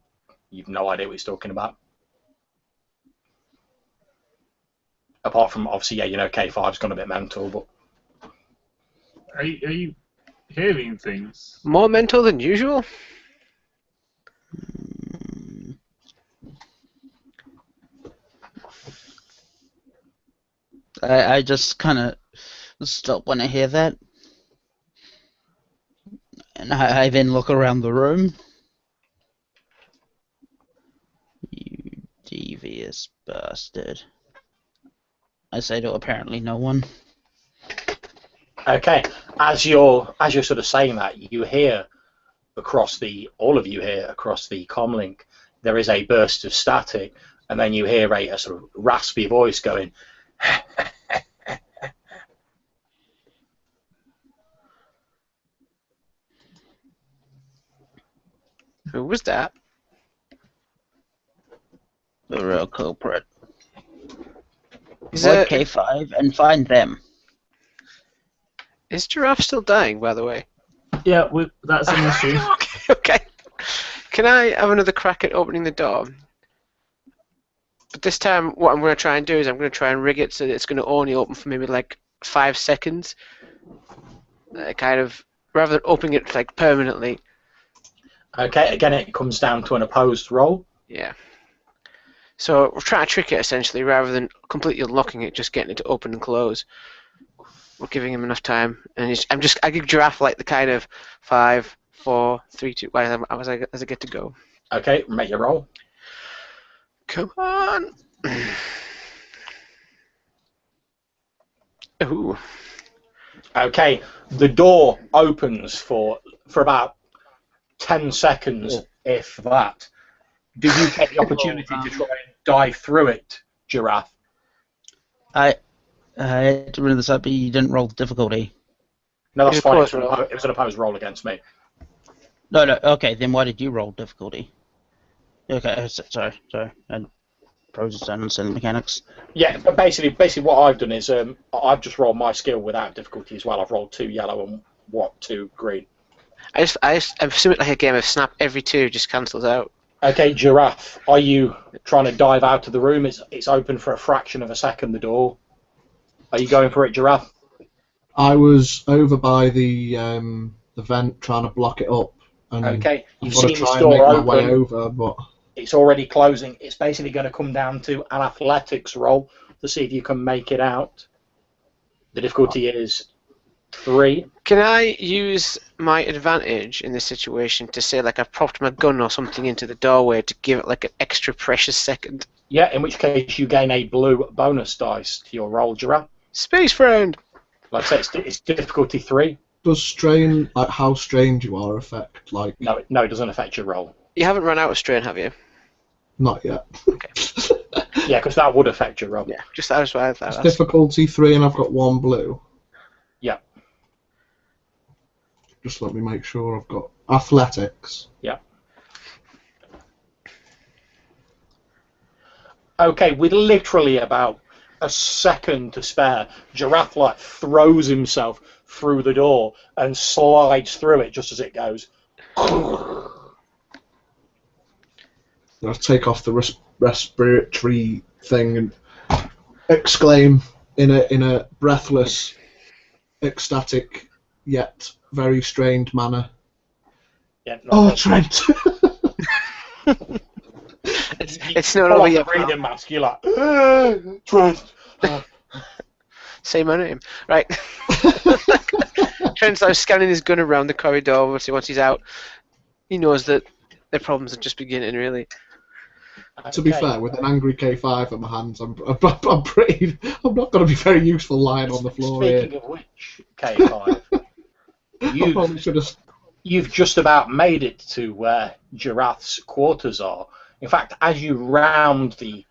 You've no idea what he's talking about. Apart from, obviously, yeah, you know K5's gone a bit mental, but... Are you hearing things? More mental than usual? I just kind of stop when I hear that. And I then look around the room. You devious bastard. I say to apparently no one. Okay, as you're sort of saying that, you hear all of you hear across the comlink, there is a burst of static, and then you hear a sort of raspy voice going, Who was that? The real culprit. Is Avoid K5 and find them. Is Jeraath still dying, by the way? Yeah, that's an issue. Okay. Can I have another crack at opening the door? But this time, what I'm going to try and do is I'm going to try and rig it so that it's going to only open for maybe like 5 seconds. Kind of, rather than opening it like permanently. Okay, again, it comes down to an opposed roll. Yeah. So we're trying to trick it essentially, rather than completely unlocking it, just getting it to open and close. We're giving him enough time, and I give Jeraath like the kind of 5, 4, 3, 2. As I get to go. Okay, make your roll. Come on. Ooh. Okay, the door opens for about 10 seconds, if that. Do you take the opportunity to try and dive through it, Jeraath? I had to bring this up, but you didn't roll the difficulty. No, that's It fine. was It was an opposed roll against me. No, okay, then why did you roll difficulty? Okay, sorry. And process and understanding mechanics. Yeah, but basically what I've done is I've just rolled my skill without difficulty as well. I've rolled 2 yellow and 2 green. I assume it like a game of Snap. Every 2 just cancels out. Okay, Jeraath, are you trying to dive out of the room? It's open for a fraction of a second, the door. Are you going for it, Jeraath? I was over by the vent trying to block it up. And Okay, I've you've got to seen try this and door make my open. way over, but It's already closing. It's basically going to come down to an athletics roll to see if you can make it out. The difficulty is 3. Can I use my advantage in this situation to say like I've propped my gun or something into the doorway to give it like an extra precious second? Yeah, in which case you gain a blue bonus dice to your roll, Jeraath. Space friend. Like I say, it's difficulty 3. does strain, like how strange you are, affect, like... No, it doesn't affect your roll. You haven't run out of strain, have you? Not yet. Okay. Yeah, because that would affect your roll. Yeah, just that was what I thought. It's difficulty 3 and I've got 1 blue. Yeah. Just let me make sure I've got athletics. Yeah. Okay, with literally about a second to spare, Jeraath like throws himself through the door and slides through it just as it goes. I take off the respiratory thing and exclaim in a breathless, ecstatic yet very strained manner. Yeah, Oh, Trent! It's not over yet. Breathing mask. You're like, Trent. Say my name. Right. Trent's like scanning his gun around the corridor. Obviously, once he's out, he knows that the problems are just beginning, really. To be fair, with an angry K5 in my hands, I'm not going to be very useful lying on the floor Speaking here. of which, K5, you've just about made it to where Jeraath's quarters are. In fact, as you round the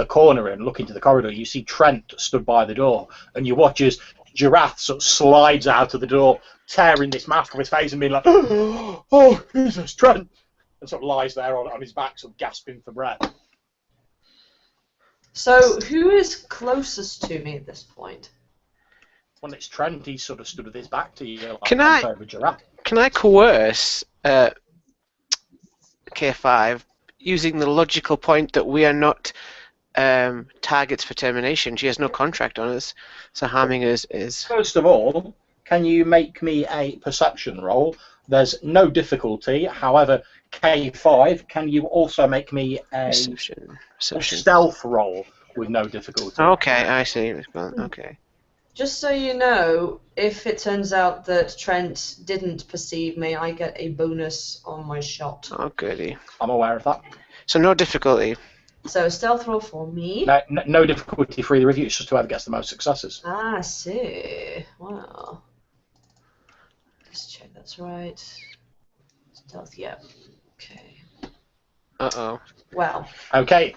corner and look into the corridor, you see Trent stood by the door, and you watch as Jeraath sort of slides out of the door, tearing this mask from his face and being like, "Oh, Jesus, Trent!" and sort of lies there on his back, sort of gasping for breath. So, who is closest to me at this point? Well, it's Trent. He's sort of stood with his back to you. Like, Can I coerce K5 using the logical point that we are not targets for termination? She has no contract on us, so harming us is... First of all, can you make me a perception roll? There's no difficulty. However, K5, can you also make me a stealth roll with no difficulty? Okay, I see. Okay. Just so you know, if it turns out that Trent didn't perceive me, I get a bonus on my shot. Oh, goody. I'm aware of that. So no difficulty. So, stealth roll for me. No difficulty for either of you. It's just whoever gets the most successes. Ah, I see. Wow. Let's check that's right. Stealth, yeah. Okay. Uh-oh. Wow. Okay.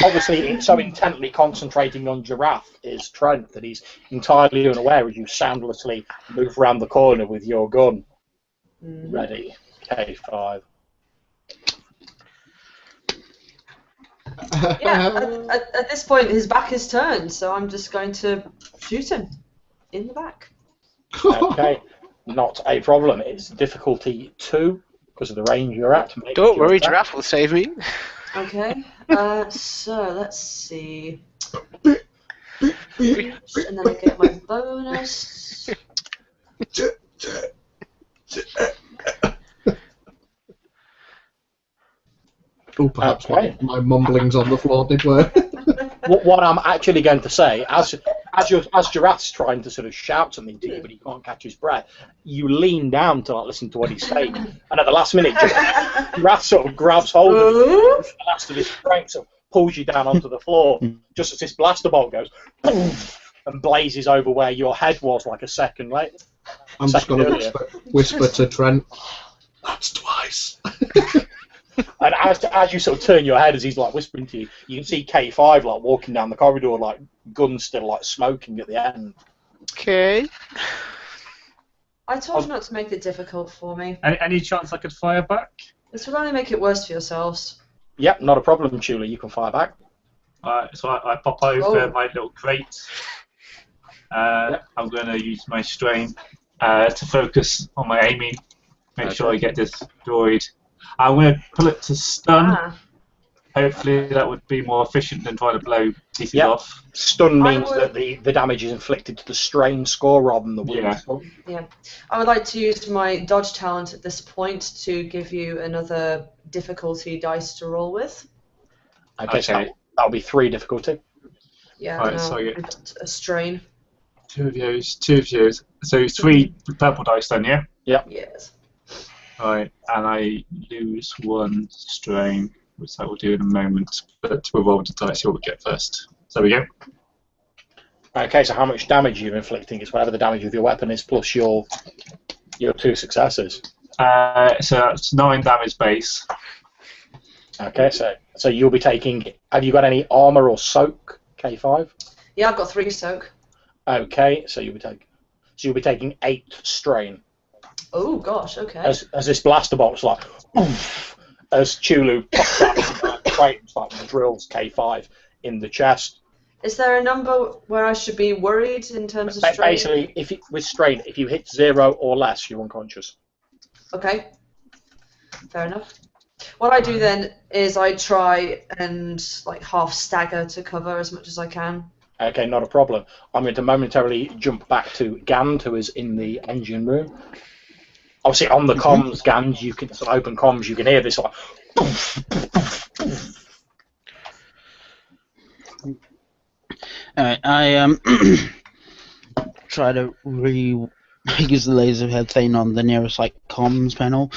Obviously, it's so intently concentrating on Jeraath is Trent that he's entirely unaware as you soundlessly move around the corner with your gun. Ready. K5. Yeah, at this point, his back is turned, so I'm just going to shoot him in the back. Okay. Not a problem. It's difficulty 2 because of the range you're at. Don't worry, Jeraath will save me. Okay. So let's see. And then I get my bonus. Oh, perhaps my mumblings on the floor did work. What I'm actually going to say, as Jeraath's trying to sort of shout something to you, but he can't catch his breath, you lean down to listen to what he's saying, and at the last minute, Jeraath sort of grabs hold of you, the last of his strength, sort of pulls you down onto the floor, just as this blaster bolt goes, and blazes over where your head was like a second later. I'm just going to whisper to Trent, "That's twice." And as you sort of turn your head as he's like whispering to you, you can see K5 like walking down the corridor, like gun still like smoking at the end. Okay. I told you not to make it difficult for me. Any chance I could fire back? This will only make it worse for yourselves. Yep, not a problem, Chula. You can fire back. So I pop over my little crate. I'm going to use my strain to focus on my aiming. Make sure I get this droid. I'm going to pull it to stun. Hopefully that would be more efficient than trying to blow pieces off. Stun means that the damage is inflicted to the strain score rather than the wound score. Yeah. I would like to use my dodge talent at this point to give you another difficulty dice to roll with. Okay. So that'll be 3 difficulty. Yeah, right, so I get a strain. 2 of those. So 3 purple dice then, yeah? Yep. Yes. Right, and I lose 1 strain, which I will do in a moment, but we'll roll the dice, see what we get first. So there we go. Okay, so how much damage you're inflicting is whatever the damage of your weapon is plus your 2 successes. So that's 9 damage base. Okay, so you'll be taking... Have you got any armor or soak, K5? Yeah, I've got 3 soak. Okay, so you'll be taking 8 strain. Oh gosh, okay. As this blaster box like... Oof, as Chulu pops out the crate and like drills K5 in the chest. Is there a number where I should be worried in terms of strain? Basically, with strain, if you hit 0 or less, you're unconscious. Okay. Fair enough. What I do then is I try and like half stagger to cover as much as I can. Okay, not a problem. I'm going to momentarily jump back to Gand, who is in the engine room. Obviously, on the comms, Gand, you can open comms. You can hear this like. Alright, I try to use the laser head thing on the nearest like comms panel.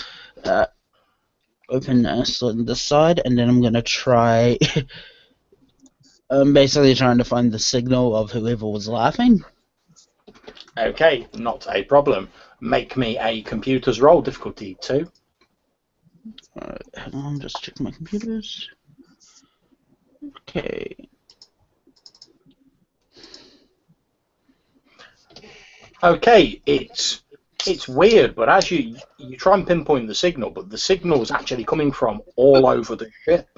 Open a slit on this side, and then I'm gonna try. I'm basically trying to find the signal of whoever was laughing. Okay, not a problem. Make me a computer's roll, difficulty 2. Alright, hang on, just check my computers. Okay. Okay, it's weird, but as you try and pinpoint the signal, but the signal is actually coming from all over the ship.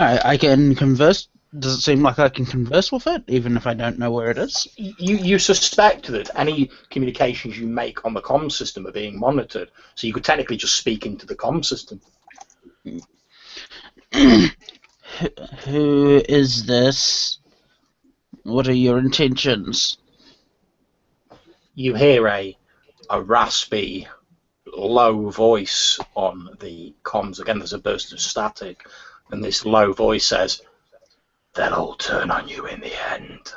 Alright, I can converse. Does it seem like I can converse with it, even if I don't know where it is? You suspect that any communications you make on the comm system are being monitored, so you could technically just speak into the comm system. Who is this? What are your intentions? You hear a raspy, low voice on the comms. Again, there's a burst of static, and this low voice says, "They'll all turn on you in the end."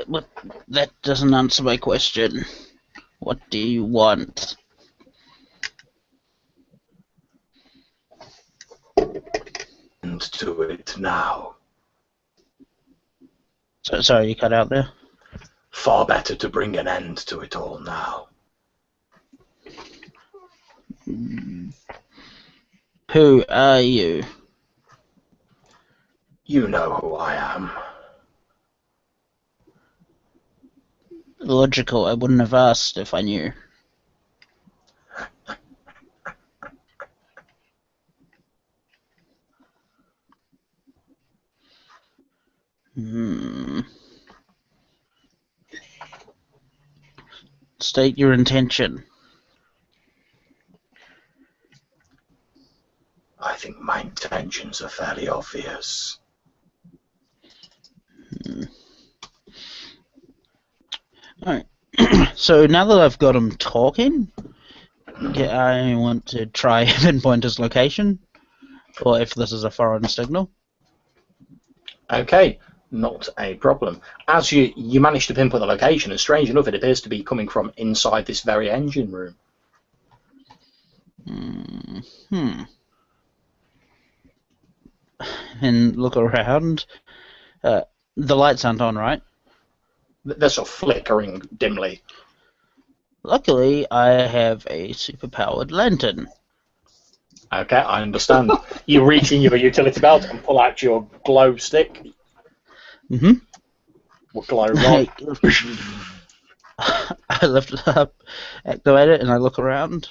But that doesn't answer my question. What do you want? And to it now. Sorry, you cut out there. Far better to bring an end to it all now. Who are you? You know who I am. Logical, I wouldn't have asked if I knew. State your intention. I think my intentions are fairly obvious. Alright. So now that I've got him talking, I want to try and pinpoint his location, or if this is a foreign signal. Okay, not a problem. As you manage to pinpoint the location, and strange enough, it appears to be coming from inside this very engine room. And look around. The lights aren't on, right? They're sort of flickering dimly. Luckily, I have a superpowered lantern. Okay, I understand. You reach in your utility belt and pull out your glow stick. Mm-hmm. What glow rod? I lift it up, activate it, and I look around.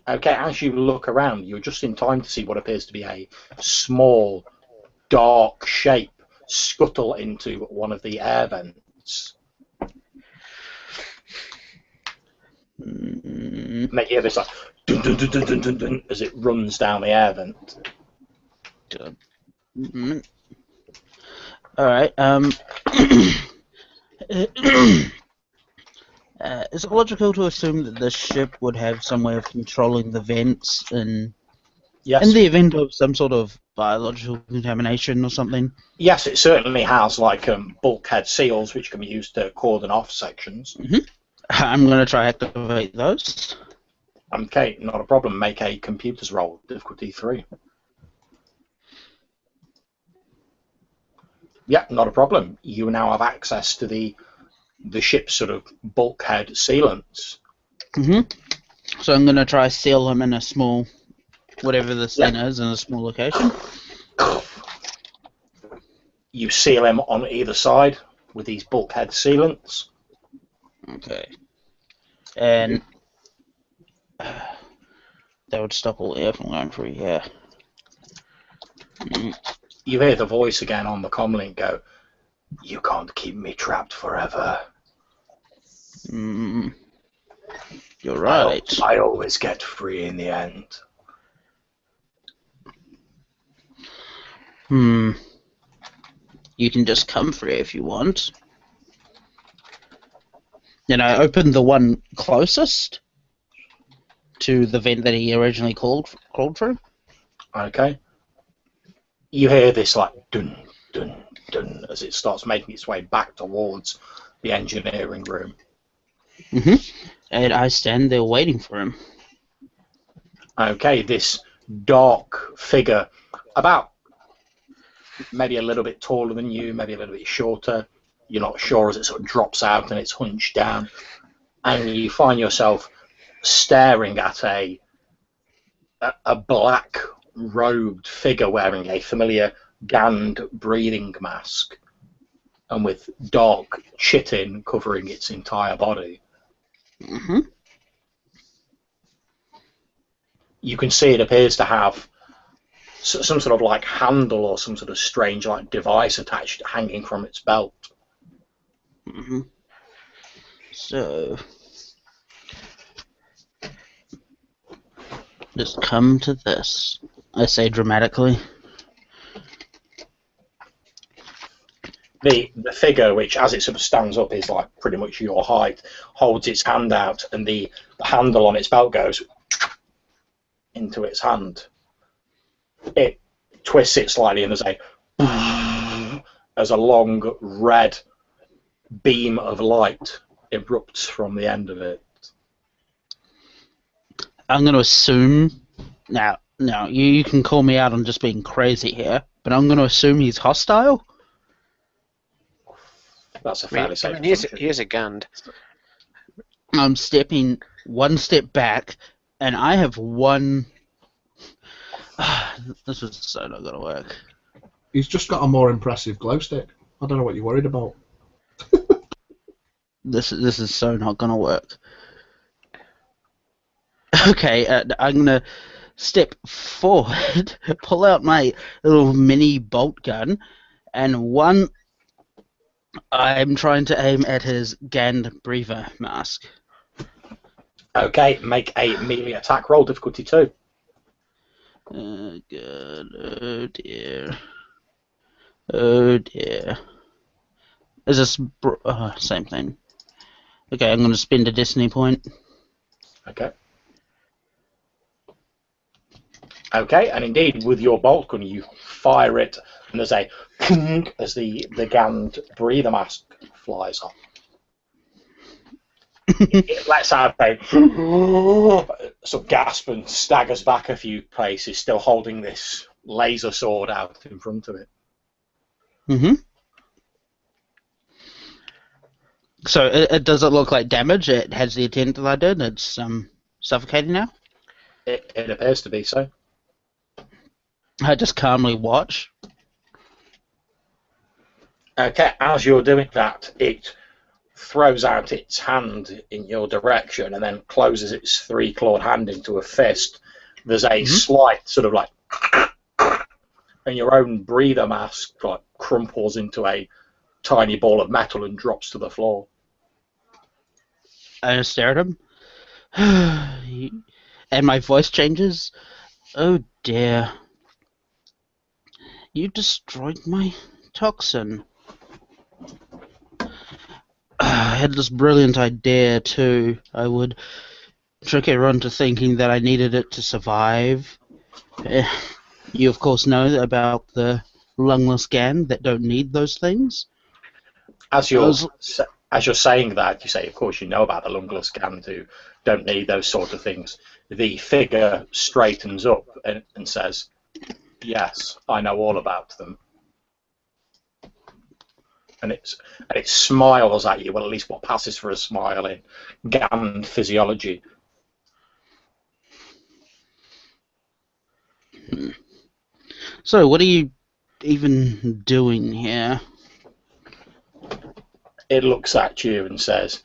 Okay, as you look around, you're just in time to see what appears to be a small, dark shape scuttle into one of the air vents. Mm, And they hear this like dun, dun, dun, dun, dun, dun, dun, as it runs down the air vent. Alright, is it logical to assume that this ship would have some way of controlling the vents in Yes. the event of some sort of biological contamination or something? Yes, it certainly has like bulkhead seals which can be used to cordon off sections. I'm going to try activate those. Okay, not a problem. Make a computers roll, difficulty 3. Yeah, not a problem. You now have access to the ship's sort of bulkhead sealants. So I'm going to try seal them in a small, whatever this thing is, in a small location. You seal them on either side with these bulkhead sealants. Okay. And that would stop all air from going through here. You hear the voice again on the comlink go, "You can't keep me trapped forever. You're right. I always get free in the end." You can just come free if you want. And I opened the one closest to the vent that he originally crawled through. Okay. You hear this like dun dun dun as it starts making its way back towards the engineering room. And I stand there waiting for him. Okay, this dark figure, about maybe a little bit taller than you, maybe a little bit shorter. You're not sure as it sort of drops out and it's hunched down. And you find yourself staring at a black robed figure wearing a familiar Gand breathing mask and with dark chitin covering its entire body. You can see it appears to have some sort of like handle or some sort of strange like device attached, hanging from its belt. So, just come to this, I say dramatically. The figure, which as it sort of stands up is like pretty much your height, holds its hand out and the handle on its belt goes into its hand. It twists it slightly and as a long red beam of light erupts from the end of it. I'm going to assume, now you can call me out on just being crazy here, but I'm going to assume he's hostile. That's a fairly safe assumption. He is a Gand. I'm stepping one step back, and I have one... This is so not going to work. He's just got a more impressive glow stick. I don't know what you're worried about. This is so not going to work. Okay, I'm going to step forward, pull out my little mini bolt gun, and one... I'm trying to aim at his Gand breather mask. Okay, make a melee attack roll, difficulty 2. Oh god, oh dear. Oh dear. Is this... same thing. Okay, I'm going to spend a destiny point. Okay. Okay, and indeed, with your bolt gun, you fire it, and there's a as the Gand breather mask flies off. It lets out a sort of gasp and staggers back a few places, still holding this laser sword out in front of it. So, it does it look like damage? It has the intent that I did? It's suffocating now? It appears to be so. I just calmly watch. Okay, as you're doing that, it throws out its hand in your direction and then closes its three-clawed hand into a fist. There's a slight sort of like, and your own breather mask like crumples into a tiny ball of metal and drops to the floor. I stare at him, and my voice changes. Oh dear. You destroyed my toxin. I had this brilliant idea too. I would trick everyone to thinking that I needed it to survive. You of course know about the lungless gan that don't need those things. As you're saying that, you say, of course you know about the lungless gand who don't need those sort of things. The figure straightens up and says, yes, I know all about them. And it smiles at you, well, at least what passes for a smile in Gand physiology. So, what are you even doing here? It looks at you and says,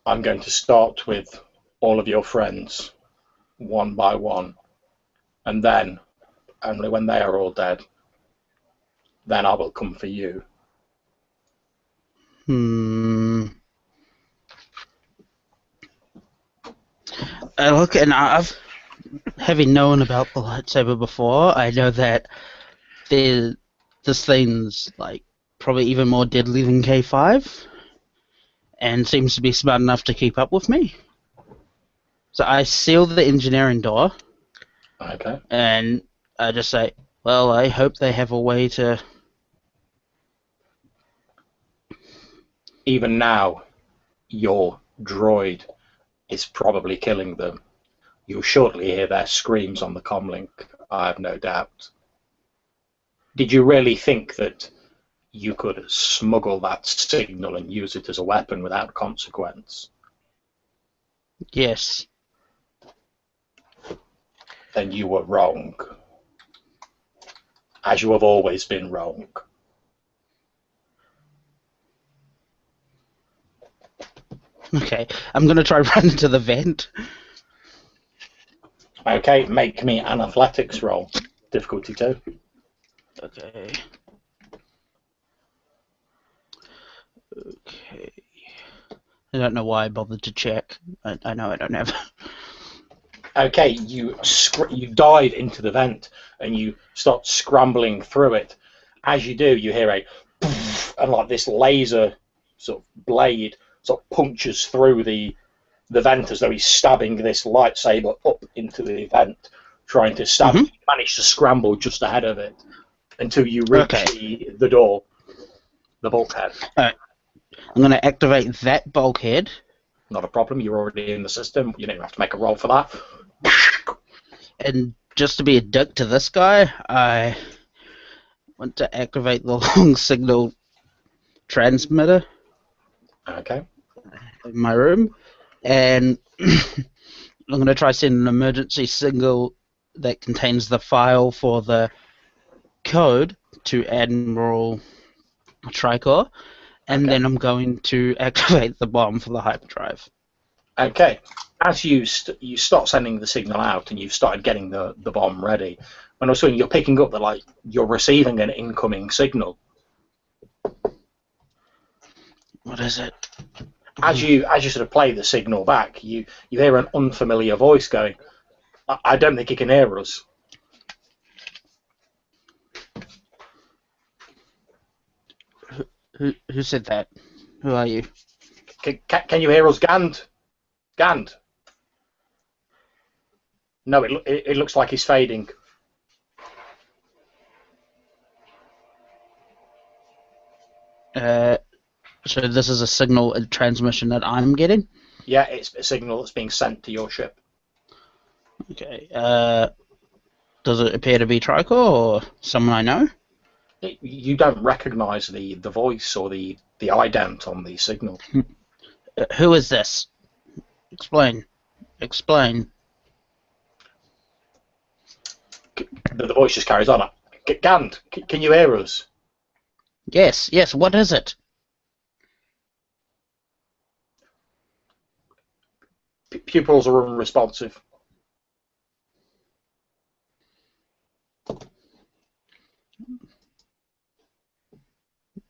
I'm going to start with all of your friends, one by one, and then, only when they are all dead, then I will come for you. Look, and having known about the lightsaber before, I know that this thing's like probably even more deadly than K5, and seems to be smart enough to keep up with me. So I seal the engineering door. Okay. And I just say, well, I hope they have a way to... Even now, your droid is probably killing them. You'll shortly hear their screams on the comlink, I have no doubt. Did you really think that you could smuggle that signal and use it as a weapon without consequence? Yes. Then you were wrong. As you have always been wrong. Okay, I'm going to try run into the vent. Okay, make me an athletics roll. Difficulty 2. Okay. Okay. I don't know why I bothered to check. I know I don't have... Okay, you dive into the vent and you start scrambling through it. As you do, you hear a poof, and like this laser sort of blade sort of punctures through the vent as though he's stabbing this lightsaber up into the vent, trying to stab it. You manage to scramble just ahead of it until you reach the door, the bulkhead. Alright, I'm going to activate that bulkhead. Not a problem, you're already in the system. You don't have to make a roll for that. And just to be a dick to this guy, I want to activate the long signal transmitter. Okay. In my room, and I'm going to try sending an emergency signal that contains the file for the code to Admiral Tricor, and then I'm going to activate the bomb for the hyperdrive. Okay. As you start sending the signal out and you've started getting the bomb ready, when all of a sudden you're picking up you're receiving an incoming signal. What is it? As you sort of play the signal back, you hear an unfamiliar voice going, I don't think he can hear us. Who said that? Who are you? Can you hear us, Gand? Gand? No, it looks like he's fading. So this is a signal, a transmission that I'm getting? Yeah, it's a signal that's being sent to your ship. Okay. Does it appear to be Tricor or someone I know? You don't recognise the voice or the ident on the signal. Who is this? Explain. Explain. The voice just carries on. Gand, can you hear us? Yes, yes, what is it? Pupils are unresponsive.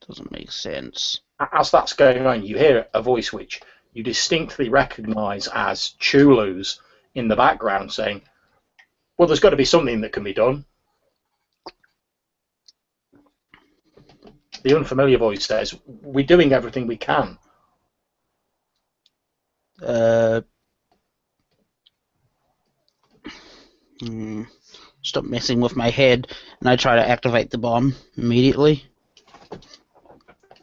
Doesn't make sense. As that's going on, you hear a voice which you distinctly recognise as Chulu's in the background saying, well, there's got to be something that can be done. The unfamiliar voice says, we're doing everything we can. Stop messing with my head, and I try to activate the bomb immediately.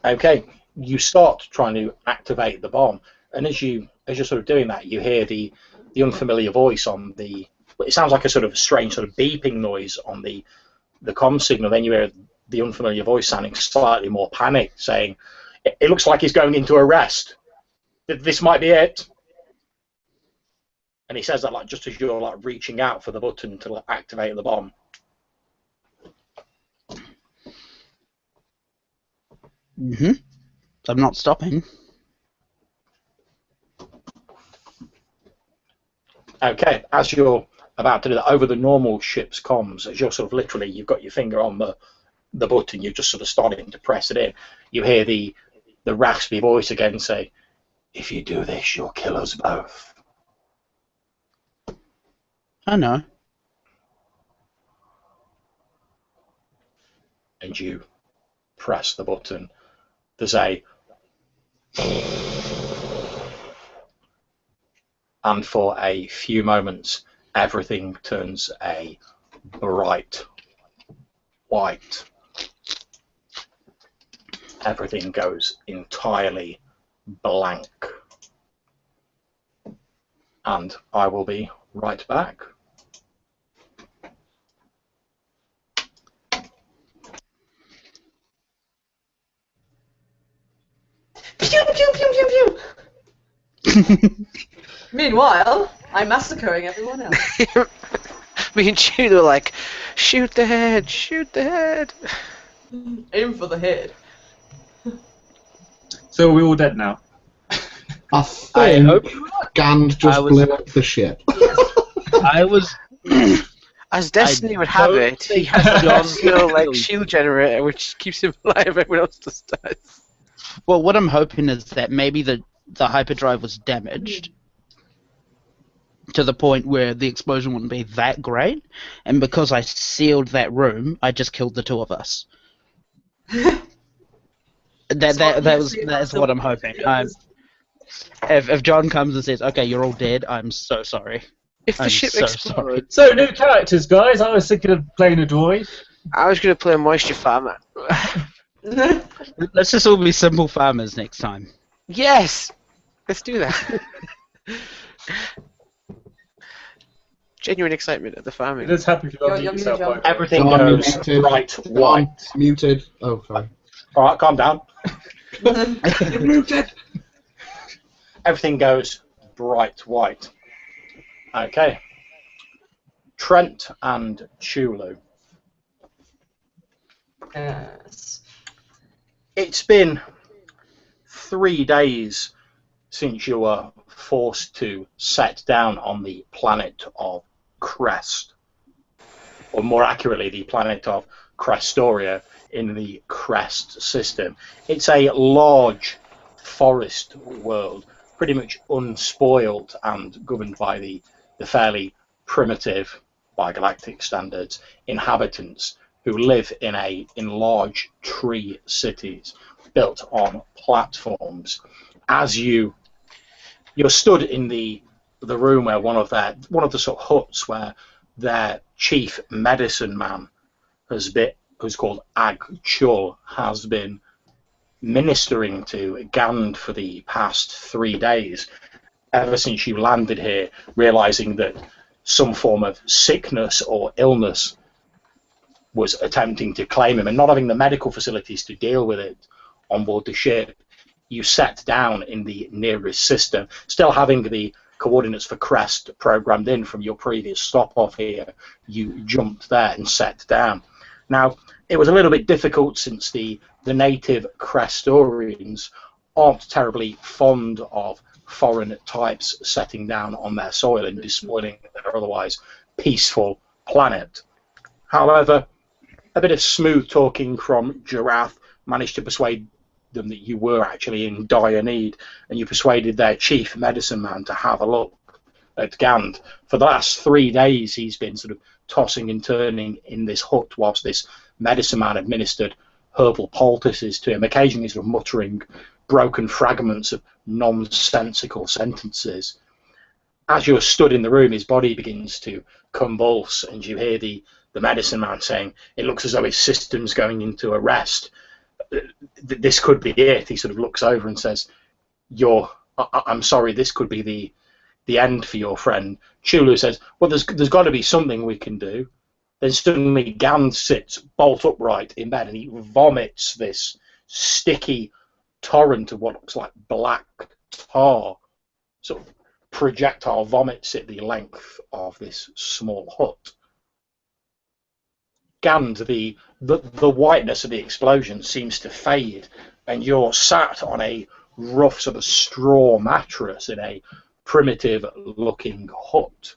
Okay, you start trying to activate the bomb, and as you're sort of doing that, you hear the unfamiliar voice on the. It sounds like a sort of strange sort of beeping noise on the comm signal. Then you hear the unfamiliar voice sounding slightly more panicked, saying, "It looks like he's going into arrest. This might be it." And he says that like just as you're like reaching out for the button to activate the bomb. I'm not stopping. Okay, as you're about to do that over the normal ship's comms, as you're sort of literally, you've got your finger on the button, you're just sort of starting to press it in. You hear the raspy voice again say, "If you do this, you'll kill us both." I know. And you press the button. There's a... And for a few moments, everything turns a bright white. Everything goes entirely blank. And I will be right back. Pew, pew, pew, pew, pew. Meanwhile, I'm massacring everyone else. Me and Jude were like, shoot the head, shoot the head. Aim for the head. So we're all dead now. I think hope- Gand just blew up the ship. I was. As Destiny would have it, he has a John like shield generator which keeps him alive, everyone else just dies. Well, what I'm hoping is that maybe the hyperdrive was damaged to the point where the explosion wouldn't be that great, and because I sealed that room, I just killed the two of us. That's what I'm hoping. If John comes and says, "Okay, you're all dead," I'm so sorry. If the I'm ship so explodes, So new characters, guys. I was thinking of playing a droid. I was going to play a moisture farmer. Let's just all be simple farmers next time. Yes! Let's do that. Genuine excitement at the farming. It is happy if you don't You're mute yourself. muted, by the way. Everything John, goes muted. bright John, white. muted. Oh, sorry. All right, calm down. You're muted. Everything goes bright white. Okay. Trent and Chulu. Yes. It's been 3 days since you were forced to set down on the planet of Crest, or more accurately, the planet of Crestoria in the Crest system. It's a large forest world, pretty much unspoiled and governed by the fairly primitive, by galactic standards, inhabitants who live in large tree cities built on platforms. As you're stood in the room where one of the sort of huts where their chief medicine man who's called Ag Chul, has been ministering to Gand for the past 3 days, ever since you landed here, realizing that some form of sickness or illness was attempting to claim him, and not having the medical facilities to deal with it on board the ship. You sat down in the nearest system, still having the coordinates for Crest programmed in from your previous stop off here. You jumped there and sat down. Now, it was a little bit difficult since the the native Crestorians aren't terribly fond of foreign types setting down on their soil and despoiling their otherwise peaceful planet. However, a bit of smooth talking from Jeraath managed to persuade them that you were actually in dire need, and you persuaded their chief medicine man to have a look at Gand. For the last 3 days he's been sort of tossing and turning in this hut whilst this medicine man administered herbal poultices to him, occasionally sort of muttering broken fragments of nonsensical sentences. As you're stood in the room, his body begins to convulse, and you hear the medicine man saying, "It looks as though his system's going into arrest. This could be it." He sort of looks over and says, I'm sorry, this could be the end for your friend." Chulu says, "Well, there's got to be something we can do." Then suddenly Gand sits bolt upright in bed and he vomits this sticky torrent of what looks like black tar, sort of projectile vomits at the length of this small hut. Gand, the whiteness of the explosion seems to fade, and you're sat on a rough sort of straw mattress in a primitive looking hut.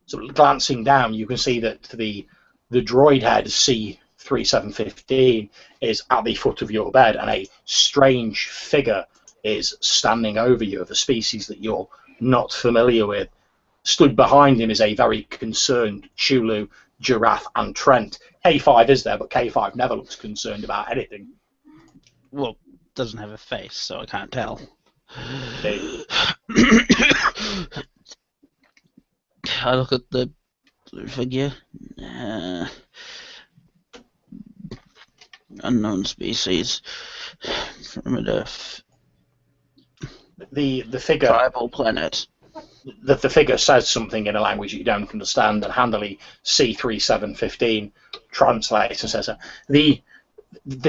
So glancing down, you can see that the droid head C3715 is at the foot of your bed, and a strange figure is standing over you of a species that you're not familiar with. Stood behind him is a very concerned Chulu, Jeraath, and Trent. K5 is there, but K5 never looks concerned about anything. Well, doesn't have a face, so I can't tell. Okay. I look at the figure. Unknown species. Primitive. The figure. Tribal planet. The figure says something in a language you don't understand, and handily C3715 translates and says, The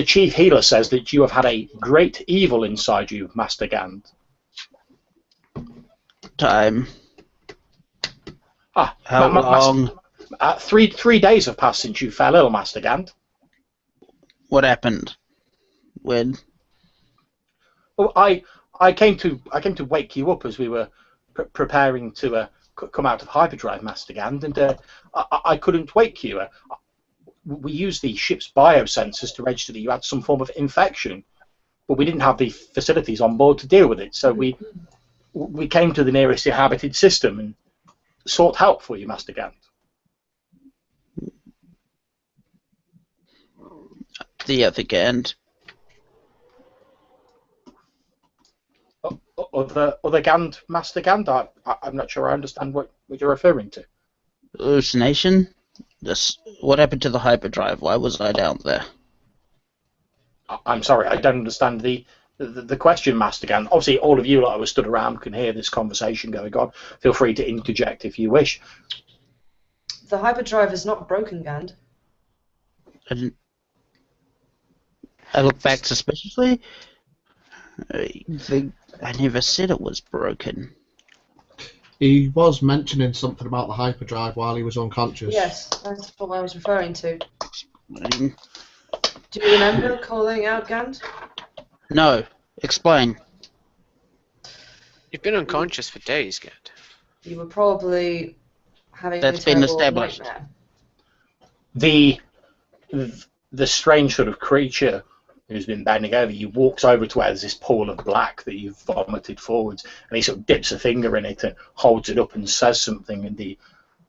chief healer says that you have had a great evil inside you, Master Gand. Time. How long? 3 days have passed since you fell ill, Master Gand. What happened? When? Well, I came to wake you up as we were preparing to come out of hyperdrive, Master Gand, and I couldn't wake you. We used the ship's biosensors to register that you had some form of infection, but we didn't have the facilities on board to deal with it, so we came to the nearest inhabited system and sought help for you, Master Gand. The other Gand. Other Gand, Master Gand? I'm not sure I understand what you're referring to. Hallucination? What happened to the hyperdrive? Why was I down there? I'm sorry, I don't understand the question, Master Gand. Obviously, all of you that were stood around can hear this conversation going on. Feel free to interject if you wish. The hyperdrive is not broken, Gand. I look back suspiciously. I never said it was broken. He was mentioning something about the hyperdrive while he was unconscious. Yes, that's what I was referring to. Mm. Do you remember calling out Gand? No. Explain. You've been unconscious for days, Gand. You were probably having That's a been terrible established. nightmare. The strange sort of creature who's been bending over you walks over to where there's this pool of black that you've vomited forwards, and he sort of dips a finger in it and holds it up and says something, and the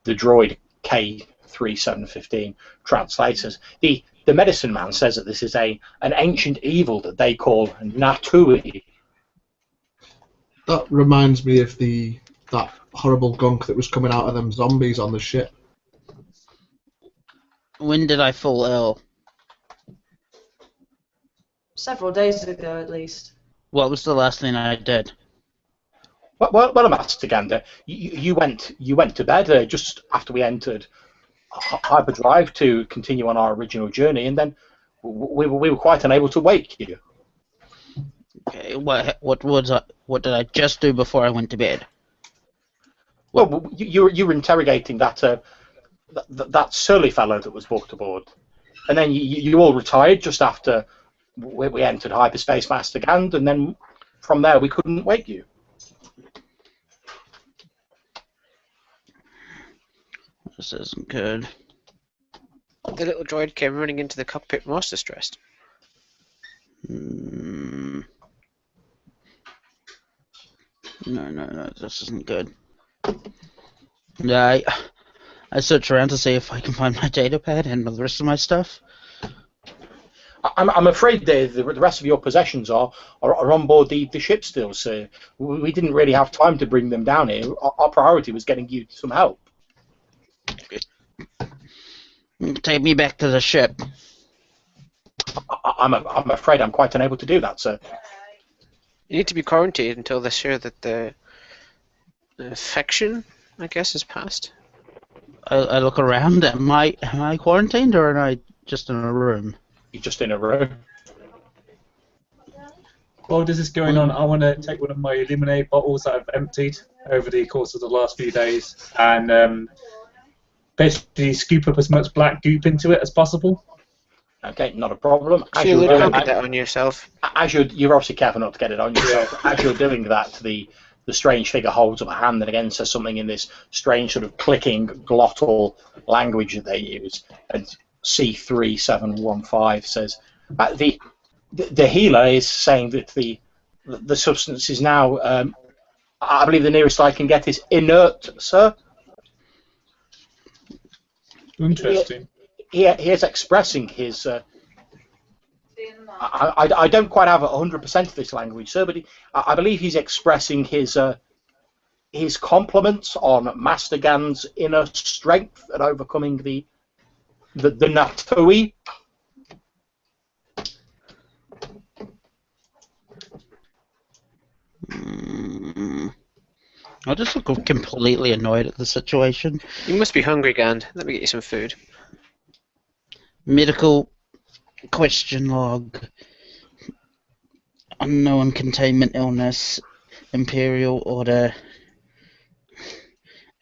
droid K3715 translates as the medicine man says that this is an ancient evil that they call Natui. That reminds me of that horrible gunk that was coming out of them zombies on the ship. When did I fall ill? Several days ago, at least. What was the last thing I did? Well, Master Gander, you went to bed just after we entered hyperdrive to continue on our original journey, and then we were quite unable to wake you. Okay, what did I just do before I went to bed? Well, you were interrogating that surly fellow that was booked aboard, and then you all retired just after we entered hyperspace Master Gand, and then from there we couldn't wake you. This isn't good. The little droid came running into the cockpit most distressed. No, this isn't good. Yeah, I search around to see if I can find my datapad and the rest of my stuff. I'm afraid the rest of your possessions are on board the ship still, so we didn't really have time to bring them down here. Our priority was getting you some help. Take me back to the ship. I'm afraid I'm quite unable to do that, sir. You need to be quarantined until they're sure that the infection, I guess, is passed. I look around. Am I quarantined or am I just in a room? You're just in a room. While this is going on, I want to take one of my lemonade bottles that I've emptied over the course of the last few days and basically scoop up as much black goop into it as possible. Okay, not a problem. Sure, don't get that on yourself. As you're obviously careful not to get it on yourself. As you're doing that, the strange figure holds up a hand and again says something in this strange sort of clicking glottal language that they use. And C3715 says the healer is saying that the substance is now. I believe the nearest I can get is inert, sir. Interesting. He is expressing his. I don't quite have 100% of this language, sir, but I believe he's expressing his compliments on Master Gand's inner strength at overcoming the Natui. I just look completely annoyed at the situation. You must be hungry, Gand. Let me get you some food. Medical question log. Unknown containment illness. Imperial Order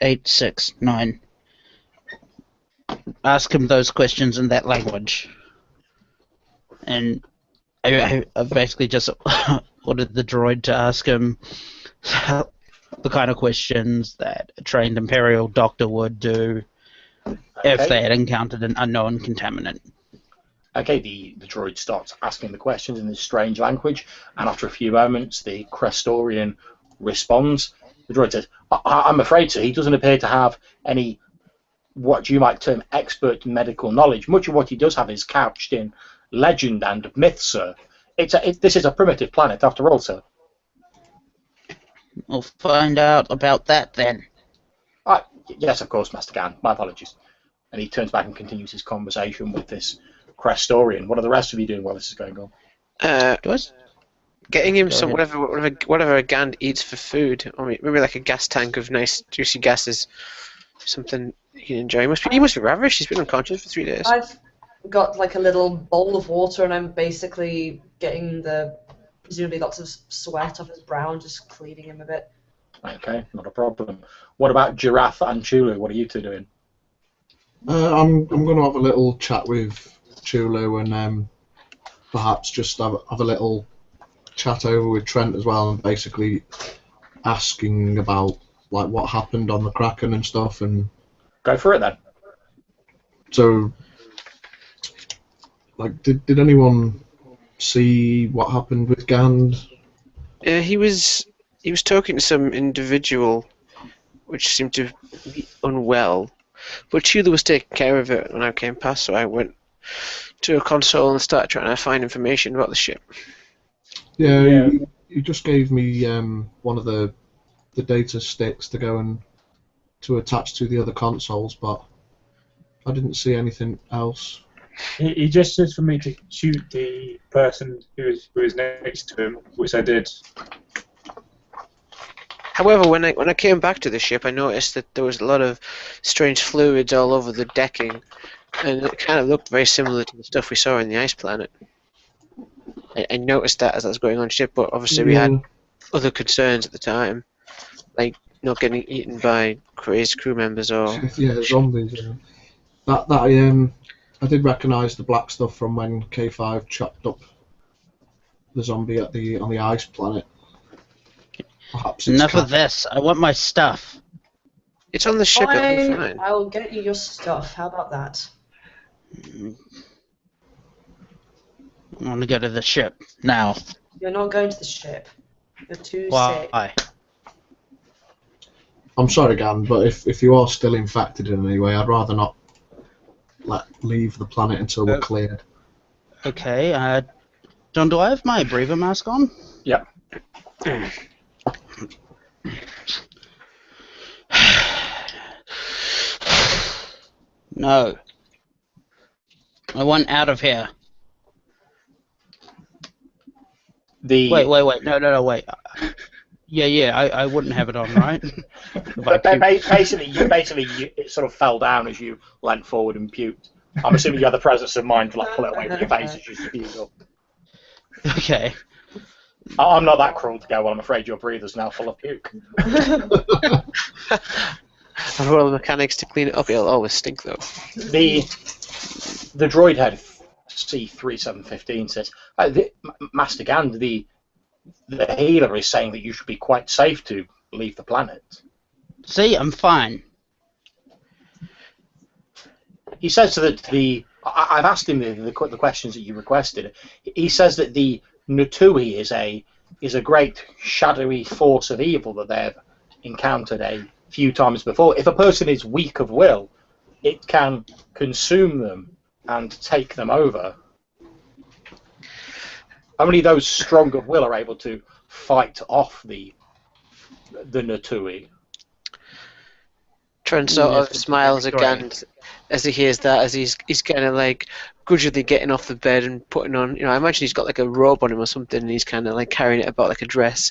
869. Ask him those questions in that language. And I basically just ordered the droid to ask him the kind of questions that a trained Imperial doctor would do if they had encountered an unknown contaminant. Okay, the droid starts asking the questions in this strange language, and after a few moments, the Crestorian responds. The droid says, I'm afraid, sir, he doesn't appear to have any, what you might term, expert medical knowledge. Much of what he does have is couched in legend and myth, sir. This is a primitive planet, after all, sir. We'll find out about that then. Yes, of course, Master Gan. My apologies. And he turns back and continues his conversation with this Crestorian. What are the rest of you doing while this is going on? Getting him some whatever a Gand eats for food. Or maybe like a gas tank of nice juicy gases. Something he can enjoy. He must be ravished. He's been unconscious for 3 days. I've got like a little bowl of water, and I'm basically getting presumably lots of sweat off his brow and just cleaning him a bit. Okay, not a problem. What about Jeraath and Chulu? What are you two doing? I'm going to have a little chat with Chulu and perhaps just have a little chat over with Trent as well, and basically asking about like what happened on the Kraken and stuff. And go for it then. So, like, did anyone see what happened with Gand? He was talking to some individual, which seemed to be unwell. But Chula was taking care of it when I came past, so I went to a console and started trying to find information about the ship. Yeah. You just gave me one of the data sticks to go and to attach to the other consoles, but I didn't see anything else. He just said for me to shoot the person who was next to him, which I did. However, when I came back to the ship, I noticed that there was a lot of strange fluids all over the decking, and it kind of looked very similar to the stuff we saw in the ice planet. I noticed that as I was going on ship, but obviously we had other concerns at the time, like not getting eaten by crazed crew members or zombies. Yeah. I did recognise the black stuff from when K5 chopped up the zombie on the ice planet. Perhaps it's Enough of this. I want my stuff. It's on the ship. It'll be fine. I will get you your stuff. How about that? I want to go to the ship now. You're not going to the ship. You're too sick. Why? I'm sorry, Gan, but if you are still infected in any way, I'd rather not leave the planet until we're cleared. Okay. John, do I have my breather mask on? Yep. No. I want out of here. Wait. No, wait. Yeah, I wouldn't have it on, right? But basically, it sort of fell down as you leant forward and puked. I'm assuming you had the presence of mind to pull it away from your face as you spewed up. Okay. I'm not that cruel to go, well, I'm afraid your breather's now full of puke. I'll roll the mechanics to clean it up. It'll always stink, though. The droid head C3715 says, Master Gand, the healer is saying that you should be quite safe to leave the planet. See, I'm fine. He says that I've asked him the questions that you requested. He says that the Natui is a great shadowy force of evil that they've encountered a few times before. If a person is weak of will, it can consume them and take them over. Only those strong of will are able to fight off the Natui. Trent sort of smiles again as he hears that, as he's kind of grudgingly getting off the bed and putting on, I imagine he's got like a robe on him or something, and he's kind of carrying it about like a dress,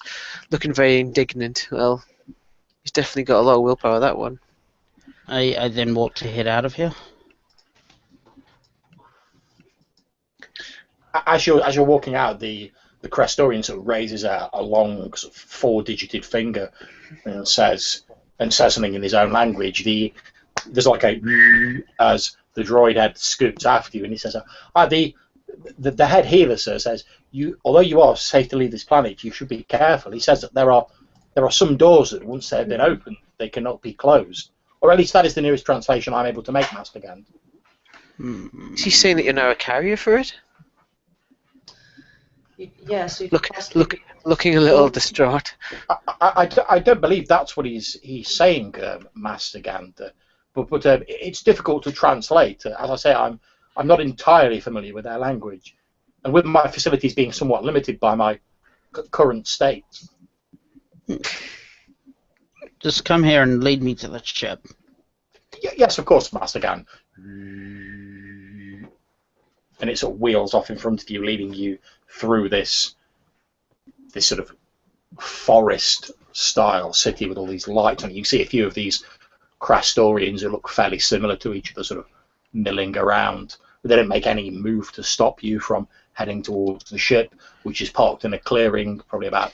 looking very indignant. Well, he's definitely got a lot of willpower, that one. I then walk to head out of here. As you're walking out, the Crestorian sort of raises a long sort of 4-digited finger and says something in his own language. There's like a as the droid head scoots after you, and he says, the head healer, sir, says, although you are safe to leave this planet, you should be careful. He says that there are some doors that once they have been opened, they cannot be closed. Or at least that is the nearest translation I'm able to make, Master Gand. Is he saying that you're now a carrier for it? Yes. Looking a little distraught. I don't believe that's what he's saying, Master Gand. But it's difficult to translate. As I say, I'm not entirely familiar with their language, and with my facilities being somewhat limited by my current state. Just come here and lead me to the ship. Yes, of course, Master Gand. And it sort of wheels off in front of you, leading you through this sort of forest-style city with all these lights on it. You see a few of these Crastorians who look fairly similar to each other, sort of milling around. But they don't make any move to stop you from heading towards the ship, which is parked in a clearing probably about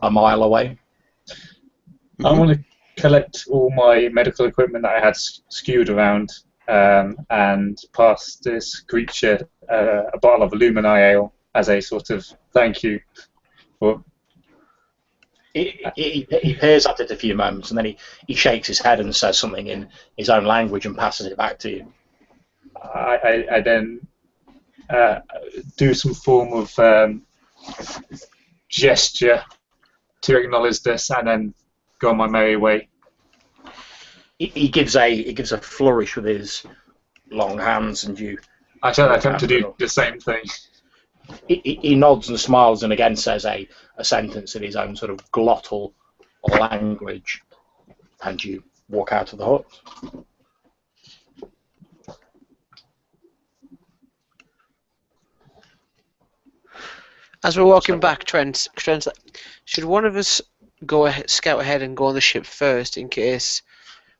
a mile away. I want to collect all my medical equipment that I had skewed around and pass this creature a bottle of Illumini ale as a sort of thank you. He peers at it a few moments, and then he shakes his head and says something in his own language and passes it back to you. I then do some form of gesture to acknowledge this, and then go on my merry way. He gives a flourish with his long hands, and you. I attempt to do the same thing. He nods and smiles, and again says a sentence in his own sort of glottal language, and you walk out of the hut. As we're walking back, Trent's should one of us go scout ahead and go on the ship first in case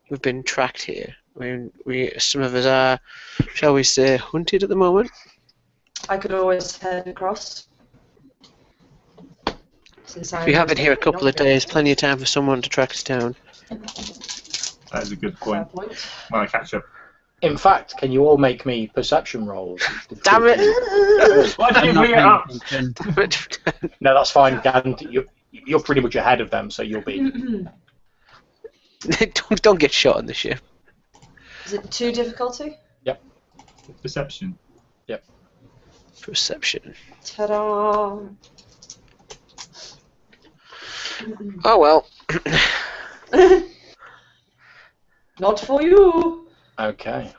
we've been tracked here? I mean, some of us are, shall we say, hunted at the moment. I could always head across. If we have it here a couple of days, plenty of time for someone to track us down. That is a good point. When I catch up. In fact, can you all make me perception rolls? Damn it! Why don't you I'm not bring it paying up? attention. No, that's fine, Dan. You're pretty much ahead of them, so you'll be. don't get shot on the ship. Is it 2 difficulty? Perception. Perception. Ta-da! Oh well. Not for you. Okay.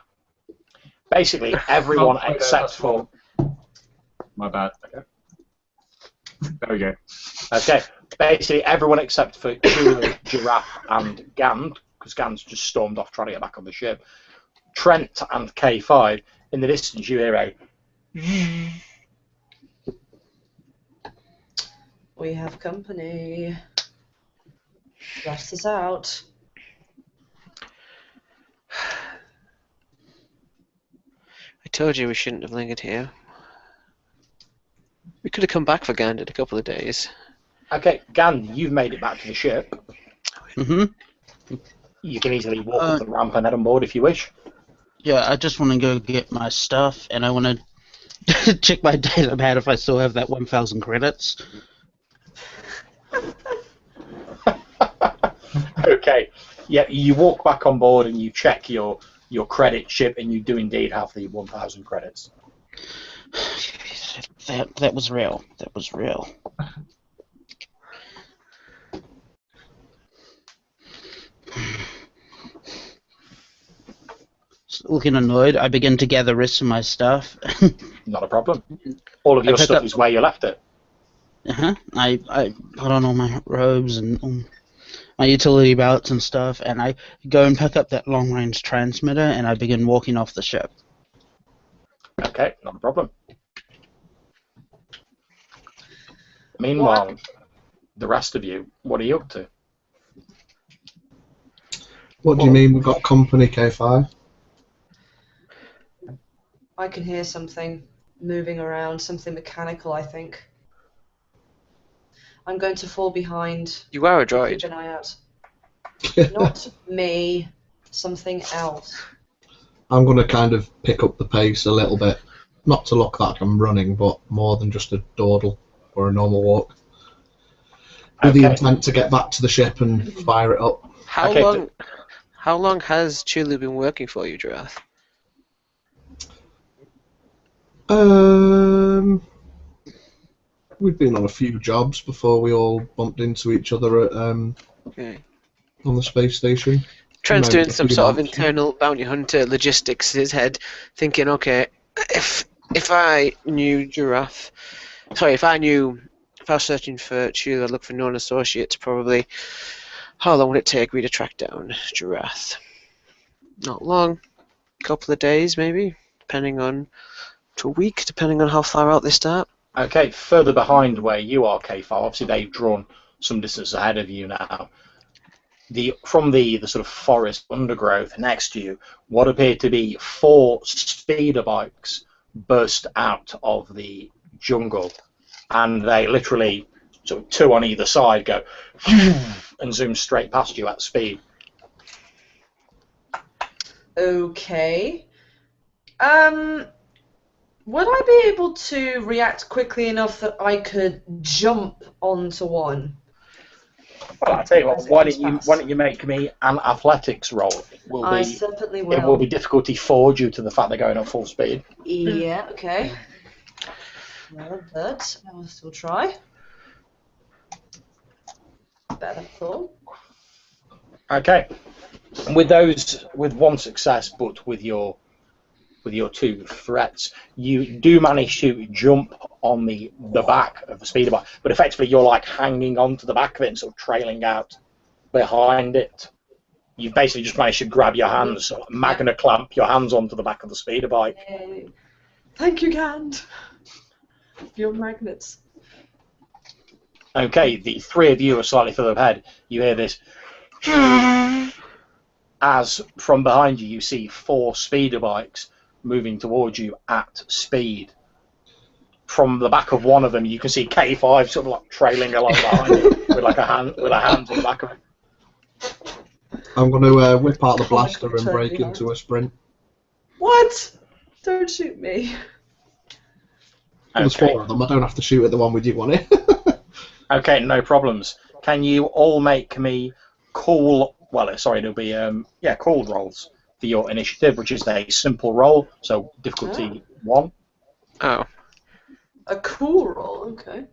Basically, everyone okay, except that's for. My bad. Okay. There we go. Okay. Basically, everyone except for Chula, Jeraath, and Gand, because Gand's just stormed off trying to get back on the ship. Trent and K5. In the distance, you hear a. We have company. Rest is out. I told you we shouldn't have lingered here. We could have come back for Gand in a couple of days. Okay, Gand, you've made it back to the ship. Mm-hmm. You can easily walk up the ramp and head on board if you wish. Yeah, I just want to go get my stuff, and I want to check my data pad if I still have that 1,000 credits. Okay. Yeah, you walk back on board and you check your credit ship, and you do indeed have the 1,000 credits. That was real. That was real. Looking annoyed, I begin to gather the rest of my stuff. Not a problem. All of your pick stuff up- is where you left it. I put on all my robes and my utility belts and stuff, and I go and pick up that long-range transmitter, and I begin walking off the ship. Okay, not a problem. Meanwhile, the rest of you, what are you up to? What do you mean we've got company, K5? I can hear something moving around, something mechanical, I think. I'm going to fall behind. You are a Keep droid. an eye out. Not me, something else. I'm going to kind of pick up the pace a little bit. Not to look like I'm running, but more than just a dawdle or a normal walk. With the Okay. intent to get back to the ship and fire it up. How Okay, long? How long has Chulu been working for you, Jeraath? We'd been on a few jobs before we all bumped into each other at Okay. on the space station. Trent's Maybe doing a some few sort of months. internal bounty hunter logistics in his head, thinking, okay, if I knew Jeraath, sorry, if I was searching for Chula, I'd look for known associates, probably. How long would it take me to track down Jeraath? Not long, couple of days maybe, depending on, to a week, depending on how far out they start. Okay, further behind where you are, K5, obviously they've drawn some distance ahead of you now. From the sort of forest undergrowth next to you, what appear to be 4 speeder bikes burst out of the jungle, and they literally, sort of 2 on either side, go and zoom straight past you at speed. Okay. Would I be able to react quickly enough that I could jump onto one? Well, I'll tell you what, why don't you make me an athletics roll? I certainly It will will. be difficulty 4 due to the fact they're going at full speed. Yeah, okay. Well, but I will still try. Better than thought. Okay. With 1 success, but with your 2 threats, you do manage to jump on the back of the speeder bike, but effectively you're like hanging onto the back of it and sort of trailing out behind it. You've basically just managed to grab your hands, sort of magna clamp your hands onto the back of the speeder bike. Yay. Thank you, Gand. Your magnets. Okay, the 3 of you are slightly further ahead. You hear this as from behind you see 4 speeder bikes moving towards you at speed. From the back of one of them, you can see K5 sort of like trailing along behind it with a hand on the back of it. I'm going to whip out the blaster and Totally break hard. into a sprint. What? Don't shoot me. There's Okay. 4 of them. I don't have to shoot at the one with you on it. Okay, no problems. Can you all make me cool? Well, sorry, it'll be cool rolls for your initiative, which is a simple roll, so difficulty 1. Oh, A cool roll, okay.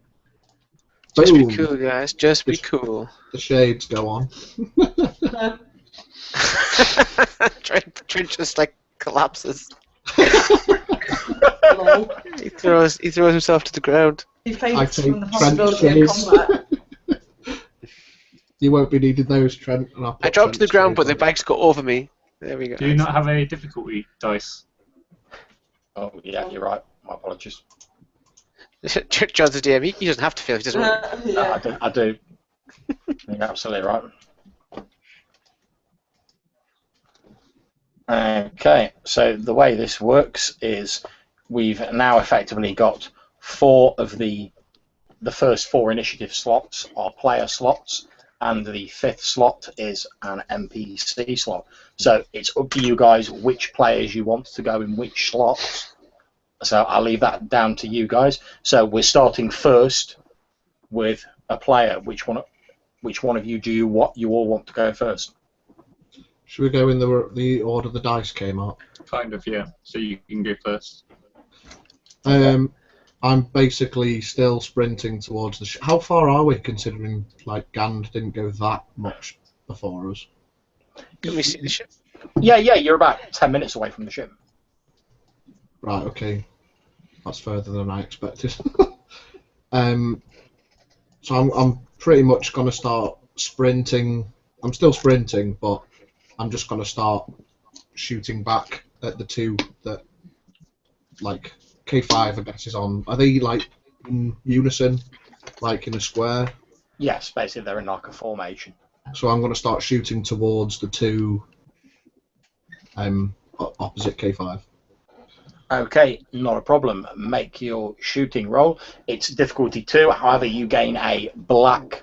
just be Boom. cool, guys. Just be Just- cool. The shades go on. Trent just like collapses. Lol. He throws himself to the ground. He I faints take from the Trent's possibility of shades. combat. You won't be needing those, Trent. And I dropped to the ground, but the bikes got over me. There we go. Do you not have a difficulty dice? Oh, yeah, you're right. My apologies. John's the DM. He doesn't have to fail. He doesn't want. Yeah. I do. You're absolutely right. Okay, so the way this works is we've now effectively got 4 of the first 4 initiative slots are player slots, and the 5th slot is an NPC slot. So it's up to you guys which players you want to go in which slots. So I'll leave that down to you guys. So we're starting first with a player. Which one of you do you all want to go first? Should we go in the order the dice came out? Kind of, yeah. So you can go first. I'm basically still sprinting towards the How far are we, considering like Gand didn't go that much before us? Can we see the ship? Yeah, you're about 10 minutes away from the ship. Right, okay. That's further than I expected. So I'm pretty much going to start sprinting. I'm still sprinting, but I'm just going to start shooting back at the 2 that, like, K5, I guess, is on. Are they, like, in unison, like in a square? Yes, basically they're in like a formation. So I'm going to start shooting towards the 2 opposite K5. Okay, not a problem. Make your shooting roll. It's difficulty 2, however you gain a black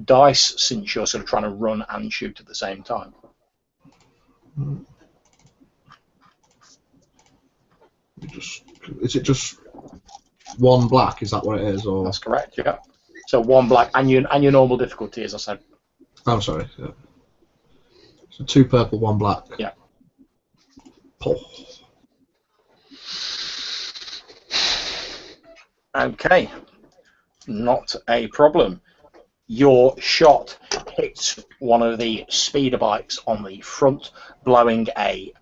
dice since you're sort of trying to run and shoot at the same time. Is it just 1 black? Is that what it is? Or That's correct, yeah. So 1 black and your normal difficulty, as I said. oh, sorry. Yeah. So 2 purple, 1 black. Yeah. Oh. Okay, not a problem. Your shot hits one of the speeder bikes on the front, blowing a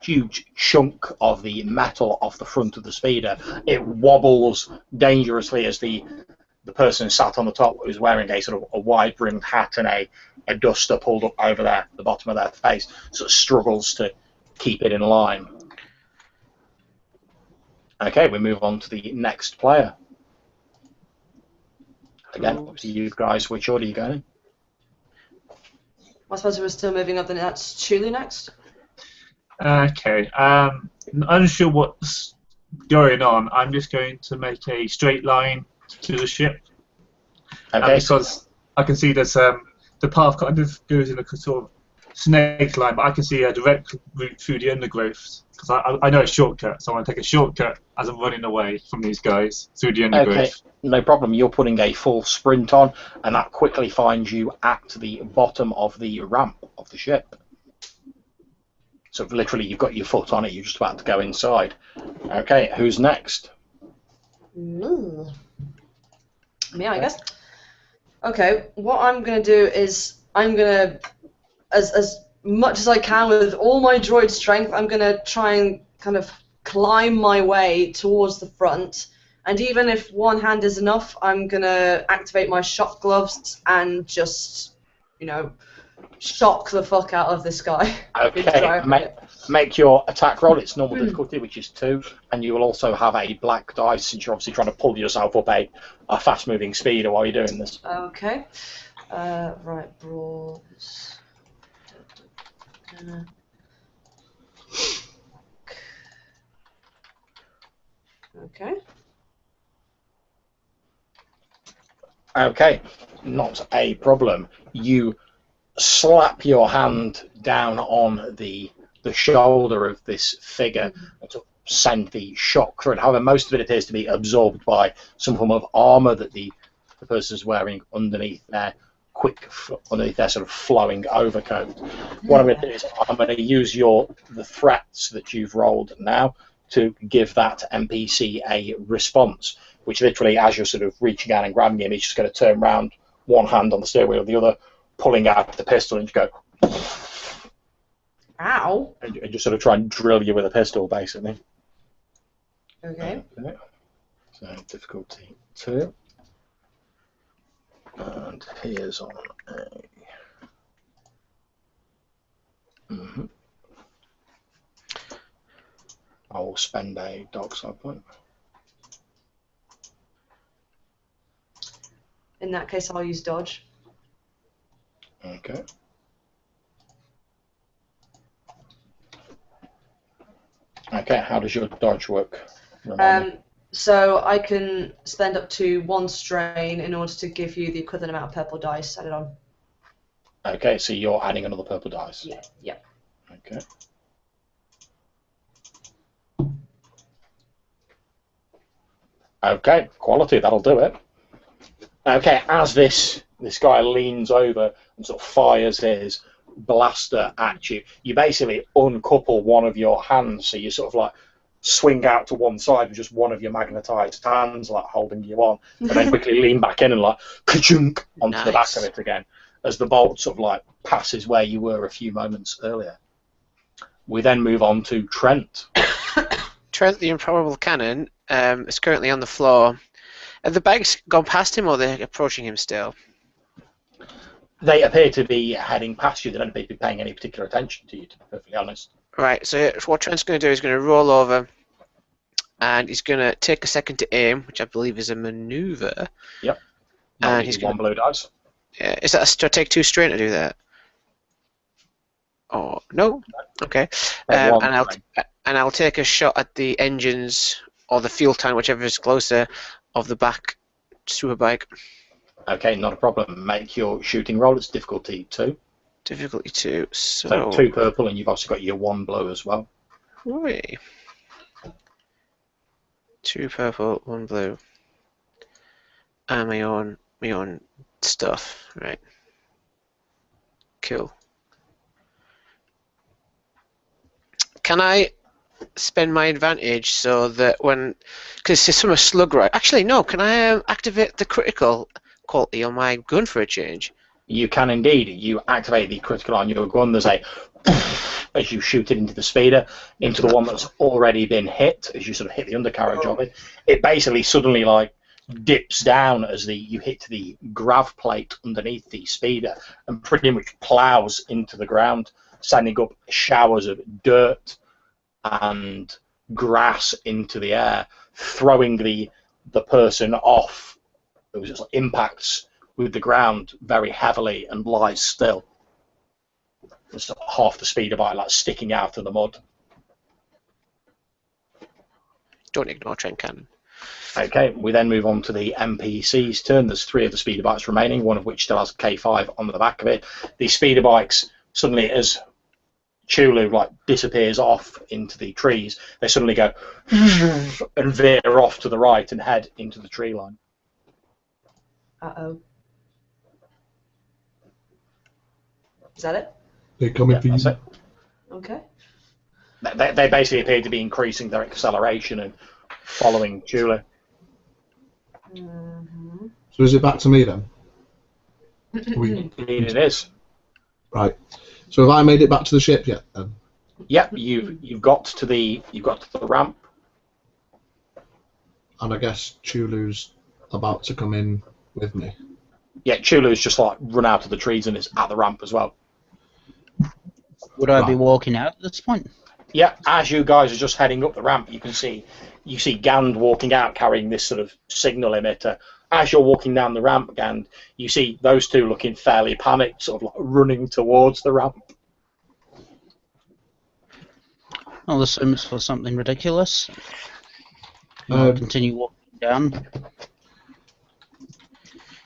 huge chunk of the metal off the front of the speeder. It wobbles dangerously as the person sat on the top, who's wearing a sort of a wide-brimmed hat and a duster pulled up over the bottom of their face, sort of struggles to keep it in line. Okay, we move on to the next player. Again, up to you guys, which order you going in? I suppose we're still moving up, then that's Chulu next. Okay. Unsure what's going on. I'm just going to make a straight line to the ship. Okay, Because I can see there's the path kind of goes in a sort of snake line, but I can see a direct route through the undergrowth. Because I know a shortcut, so I want to take a shortcut as I'm running away from these guys through the undergrowth. okay, no problem. You're putting a full sprint on, and that quickly finds you at the bottom of the ramp of the ship. So literally, you've got your foot on it. You're just about to go inside. Okay, who's next? Me, I guess. Okay, what I'm gonna do is I'm gonna, as much as I can with all my droid strength, I'm gonna try and kind of climb my way towards the front. And even if one hand is enough, I'm gonna activate my shock gloves and just, shock the fuck out of this guy. Okay, make your attack roll. It's normal difficulty, which is 2, and you will also have a black dice since you're obviously trying to pull yourself up a fast-moving speeder while you're doing this. Okay. Right, brawls. Okay. Okay, not a problem. You slap your hand down on the the shoulder of this figure to send the shock through it. However, most of it appears to be absorbed by some form of armour that the person's wearing underneath their underneath their sort of flowing overcoat. What I'm going to do is I'm going to use the threats that you've rolled now to give that NPC a response, which literally, as you're sort of reaching out and grabbing him, he's just going to turn around, one hand on the steering wheel, the other pulling out the pistol, and just go, ow, and just sort of try and drill you with a pistol, basically. Okay. So difficulty 2. And here's on a... I will spend a dog side point. In that case, I'll use dodge. Okay. Okay, how does your dodge work? So I can spend up to 1 strain in order to give you the equivalent amount of purple dice added on. Okay, so you're adding another purple dice. Yeah. Yeah. Okay. Okay, quality, that'll do it. Okay, as this guy leans over and sort of fires his blaster at you, you basically uncouple one of your hands, so you sort of like swing out to one side with just one of your magnetized hands like holding you on, and then quickly lean back in and like ka-chunk onto the back of it again as the bolt sort of like passes where you were a few moments earlier. We then move on to Trent. Trent, the improbable cannon, is currently on the floor. Have the bags gone past him, or they're approaching him still? They appear to be heading past you. They don't appear to be paying any particular attention to you, to be perfectly honest. Right, so what Trent's going to do is going to roll over, and he's going to take a second to aim, which I believe is a maneuver. Yep. And he's one blue dice. Yeah, is that to take 2 strain to do that? Oh no. Okay. And I'll take a shot at the engines or the fuel tank, whichever is closer, of the back superbike. Okay, not a problem. Make your shooting roll. It's difficulty 2. Difficulty 2. So 2 purple, and you've also got your 1 blue as well. Hooray. 2 purple, 1 blue. And my own stuff. Right. Cool. Can I spend my advantage so that because it's from a slug, right? Actually, no. Can I activate the critical quality on my gun for a change? You can indeed. You activate the critical on your gun. There's a as you shoot it into the speeder, into the one that's already been hit. As you sort of hit the undercarriage of it, it basically suddenly like dips down as you hit the grav plate underneath the speeder, and pretty much plows into the ground, sending up showers of dirt and grass into the air, throwing the person off. It was just like impacts with the ground very heavily and lies still. It's half the speed of it, like sticking out of the mud. Don't ignore Trent Cannon. Okay, we then move on to the NPC's turn. There's 3 of the speeder bikes remaining, one of which still has K5 on the back of it. The speeder bikes, suddenly as Chulu like disappears off into the trees, they suddenly go and veer off to the right and head into the tree line. Uh-oh. Is that it? They're coming for you. That's it. Okay. They basically appear to be increasing their acceleration and following Chulu. Mm-hmm. So is it back to me then? Indeed it is. Right. So have I made it back to the ship yet then? Yep, you've got to the ramp. And I guess Chulu's about to come in with me. Yeah, Chulu's just like run out of the trees and is at the ramp as well. Would I be walking out at this point? Yeah, as you guys are just heading up the ramp, you see Gand walking out carrying this sort of signal emitter. As you're walking down the ramp, Gand, you see those two looking fairly panicked, sort of like running towards the ramp. I'll assume it's for something ridiculous. I'll continue walking down.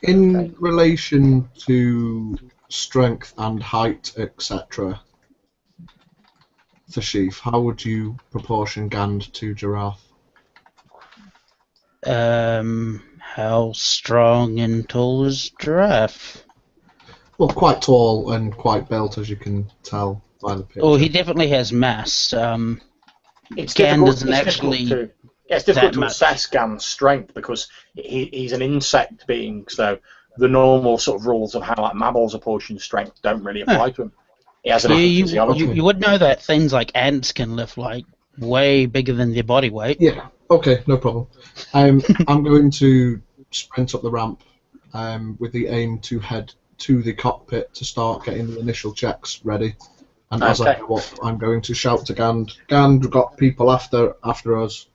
In relation to strength and height, etc., Thasheef, how would you proportion Gand to Jeraath? How strong and tall is Jeraath? Well, quite tall and quite built, as you can tell by the picture. Oh, he definitely has mass. It's Gand difficult. isn't It's actually difficult to. Yeah, it's difficult that to much. assess Gand's strength because he's an insect being, so the normal sort of rules of how like mammals apportion strength don't really apply to him. He has a different physiology. You would know that things like ants can lift like way bigger than their body weight. Yeah. Okay, no problem. I'm going to sprint up the ramp with the aim to head to the cockpit to start getting the initial checks ready. And as I go up, I'm going to shout to Gand. Gand, we've got people after us.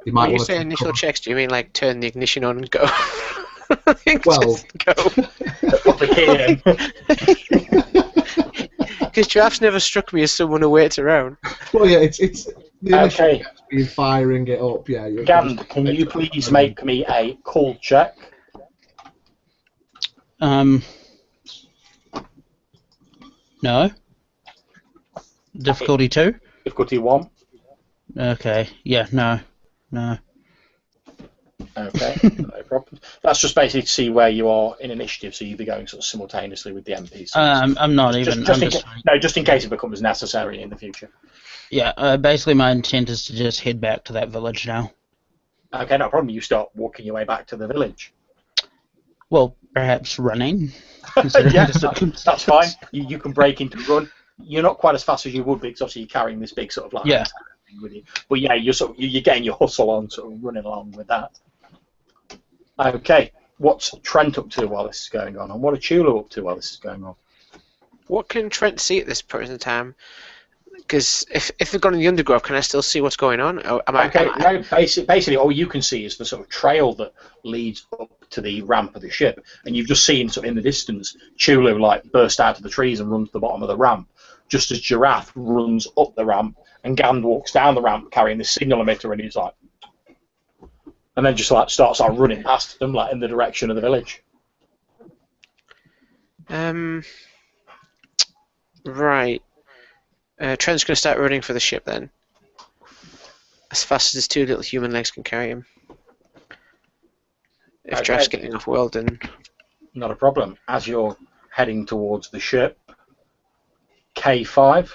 You might When you want say to initial cover. checks, do you mean like turn the ignition on and go? Well- Just go. Put the key in. Because Giraffe's never struck me as someone who waits around. Well, yeah, it's the initial Okay. checks being firing it up. Yeah. you're Gand, just- can you please make me a cool check? No. Difficulty 2? Difficulty 1. Okay. Yeah. No. Okay, no problem. That's just basically to see where you are in initiative, so you'll be going sort of simultaneously with the NPCs. I'm not even. Just I'm in just, just in case it becomes necessary in the future. yeah. Basically, my intent is to just head back to that village now. Okay, no problem. You start walking your way back to the village. Well, perhaps running. Yeah, that's fine. You can break into run. You're not quite as fast as you would be because obviously you're carrying this big sort of like Yeah. thing with you. But yeah, you're getting your hustle on, sort of running along with that. Okay, what's Trent up to while this is going on, and what are Chulu up to while this is going on? What can Trent see at this point in time? Because if they've gone in the undergrowth, can I still see what's going on? Or No, basically all you can see is the sort of trail that leads up to the ramp of the ship, and you've just seen sort of in the distance Chulu like burst out of the trees and run to the bottom of the ramp, just as Jeraath runs up the ramp and Gand walks down the ramp carrying the signal emitter, and he's like, and then just like starts like running past them like in the direction of the village. Right. Trent's going to start running for the ship then. As fast as his two little human legs can carry him. If Okay. Draft's getting off well, then... Not a problem. As you're heading towards the ship, K5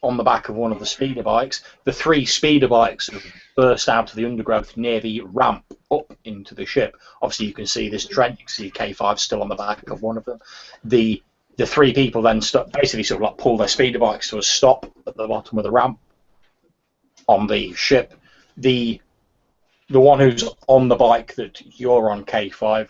on the back of one of the speeder bikes. The 3 speeder bikes have burst out of the undergrowth near the ramp up into the ship. Obviously, you can see this Trent. You can see K5 still on the back of one of them. The 3 people then basically sort of like pull their speeder bikes to a stop at the bottom of the ramp on the ship. The one who's on the bike that you're on, K5,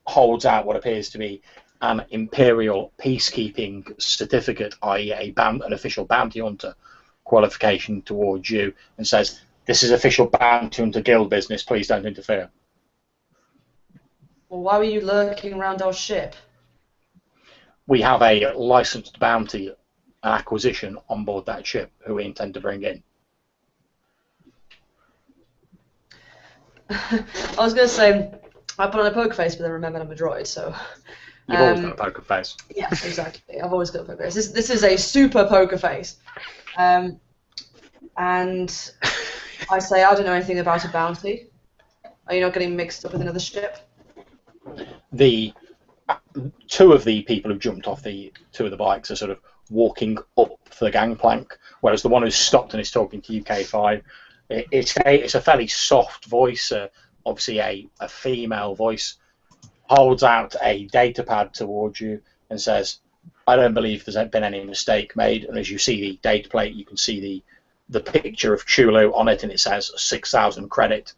holds out what appears to be an Imperial peacekeeping certificate, i.e. an official bounty hunter qualification towards you, and says, "This is official bounty hunter guild business, please don't interfere." Well, why were you lurking around our ship? We have a licensed bounty acquisition on board that ship who we intend to bring in. I was going to say, I put on a poker face, but then remembered I'm a droid, so... You've always got a poker face. Yeah, exactly. I've always got a poker face. This is a super poker face. And I say, I don't know anything about a bounty. Are you not getting mixed up with another ship? The 2 of the people who've jumped off the 2 of the bikes are sort of walking up the gangplank, whereas the one who's stopped and is talking to you, K5, it's a fairly soft voice, obviously a female voice, holds out a data pad towards you and says, "I don't believe there's been any mistake made." And as you see the data plate, you can see the picture of Chulu on it, and it says 6,000 credit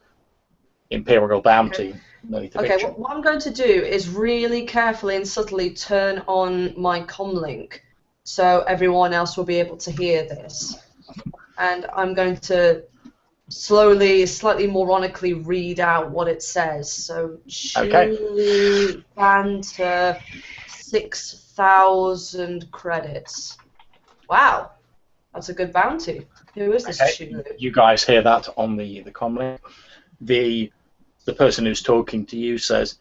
Imperial bounty. Okay, okay, what I'm going to do is really carefully and subtly turn on my comlink so everyone else will be able to hear this. And I'm going to slowly, slightly moronically read out what it says. So, Chulu banter, 6,000 credits. Wow, that's a good bounty. Who is this Chulu? You guys hear that on the comlink. The person who's talking to you says,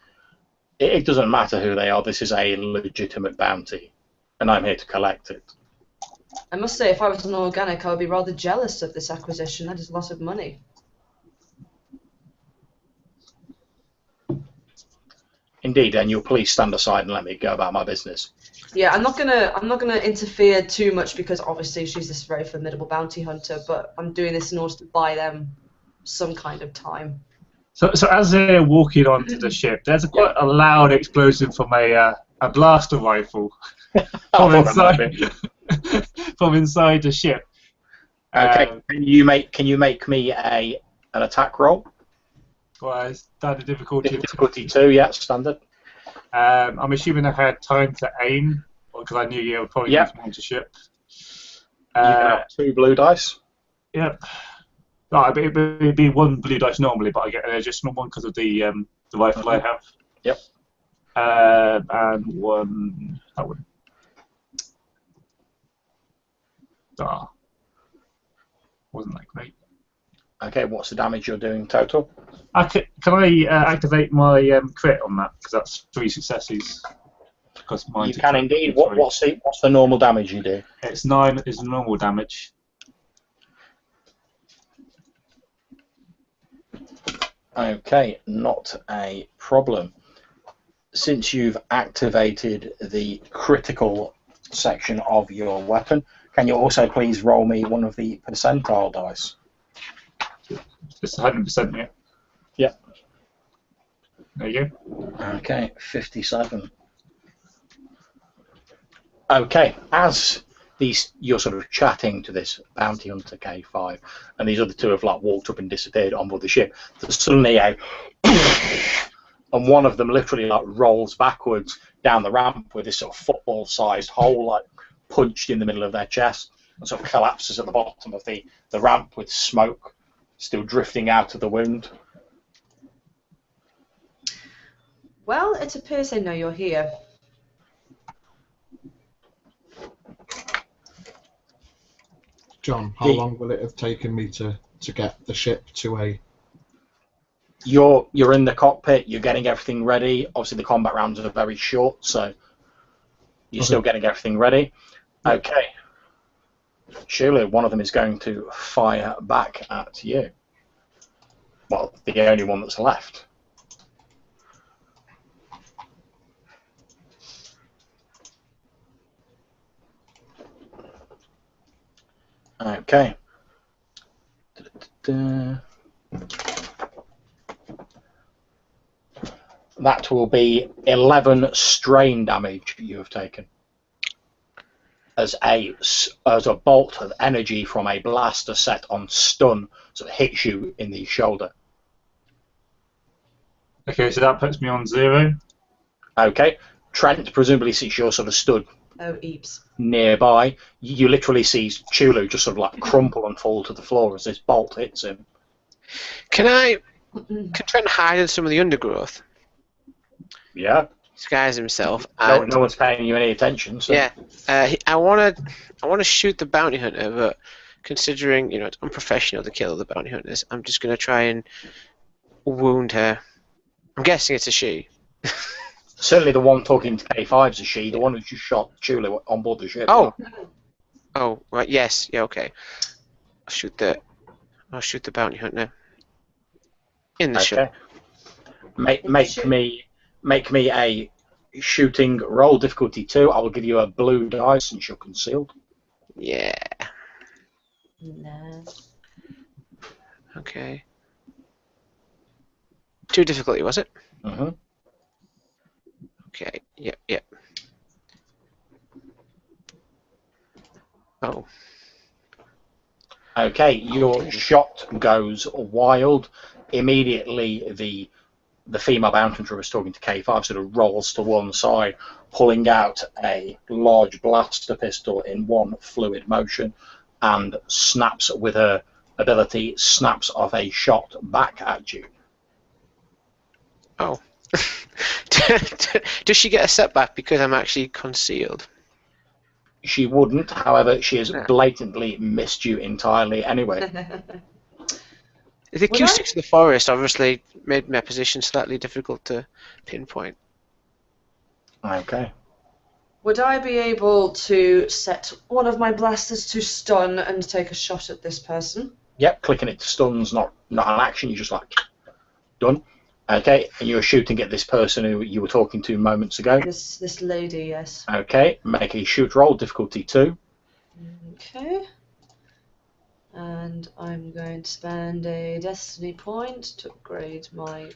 it doesn't matter who they are, this is a legitimate bounty, and I'm here to collect it. I must say, if I was an organic, I would be rather jealous of this acquisition. That is a lot of money. Indeed, and you'll please stand aside and let me go about my business. Yeah, I'm not gonna interfere too much because obviously she's this very formidable bounty hunter, but I'm doing this in order to buy them some kind of time. So as they're walking onto the ship, there's quite a loud explosion from a blaster rifle from inside the ship. Okay, can you make me an attack roll? Well, standard difficulty. Difficulty 2, yeah, standard. I'm assuming I had time to aim, because I knew you were probably going to launch a ship. You can have 2 blue dice. Yep. No, it'd be 1 blue dice normally, but I get an additional one because of the rifle I have. Yep. And 1. That one. Wasn't that great? Okay, what's the damage you're doing total? Can I activate my crit on that? Because that's 3 successes. Because you can indeed. What's the normal damage you do? It's 9 is the normal damage. Okay, not a problem. Since you've activated the critical section of your weapon, can you also please roll me one of the percentile dice? It's 100%, yeah. Yeah. There you go. Okay, 57. Okay, as you're sort of chatting to this bounty hunter K5, and these other 2 have like walked up and disappeared on board the ship, there's suddenly a and one of them literally like rolls backwards down the ramp with this sort of football-sized hole like punched in the middle of their chest, and sort of collapses at the bottom of the ramp with smoke still drifting out of the wound. Well, it appears they know you're here. John, how long will it have taken me to get the ship to a... You're in the cockpit, you're getting everything ready. Obviously the combat rounds are very short, so you're still getting everything ready. Okay. Surely one of them is going to fire back at you. Well, the only one that's left. Okay. That will be 11 strain damage you have taken. As a bolt of energy from a blaster set on stun sort of hits you in the shoulder. Okay, so that puts me on 0. Okay. Trent, presumably since you're sort of stood nearby, you literally see Chulu just sort of like crumple and fall to the floor as this bolt hits him. Can Trent hide in some of the undergrowth? Yeah. Disguise himself. No one's paying you any attention. So. Yeah. I want to shoot the bounty hunter, but considering it's unprofessional to kill the bounty hunters, I'm just going to try and wound her. I'm guessing it's a she. Certainly the one talking to K5 is a she. The one who just shot Chulu on board the ship. Oh, right. Yes. Yeah. Okay. I'll shoot the bounty hunter in the ship. Make me a shooting roll, difficulty 2. I will give you a blue die since you're concealed. Yeah. No. Okay. 2 difficulty, was it? Mm-hmm. Okay. Yep. Oh. Okay, your shot goes wild. Immediately, the female bounty hunter who was talking to K5 sort of rolls to one side, pulling out a large blaster pistol in one fluid motion, and snaps with her ability, snaps off a shot back at you. Oh. Does she get a setback because I'm actually concealed? She wouldn't, however, she has blatantly missed you entirely anyway. The acoustics of the forest obviously made my position slightly difficult to pinpoint. Okay. Would I be able to set one of my blasters to stun and take a shot at this person? Yep, clicking it to stun's not an action. You're just like done. Okay, and you're shooting at this person who you were talking to moments ago. This lady, yes. Okay, make a shoot roll, difficulty 2. Okay. And I'm going to spend a destiny point to upgrade my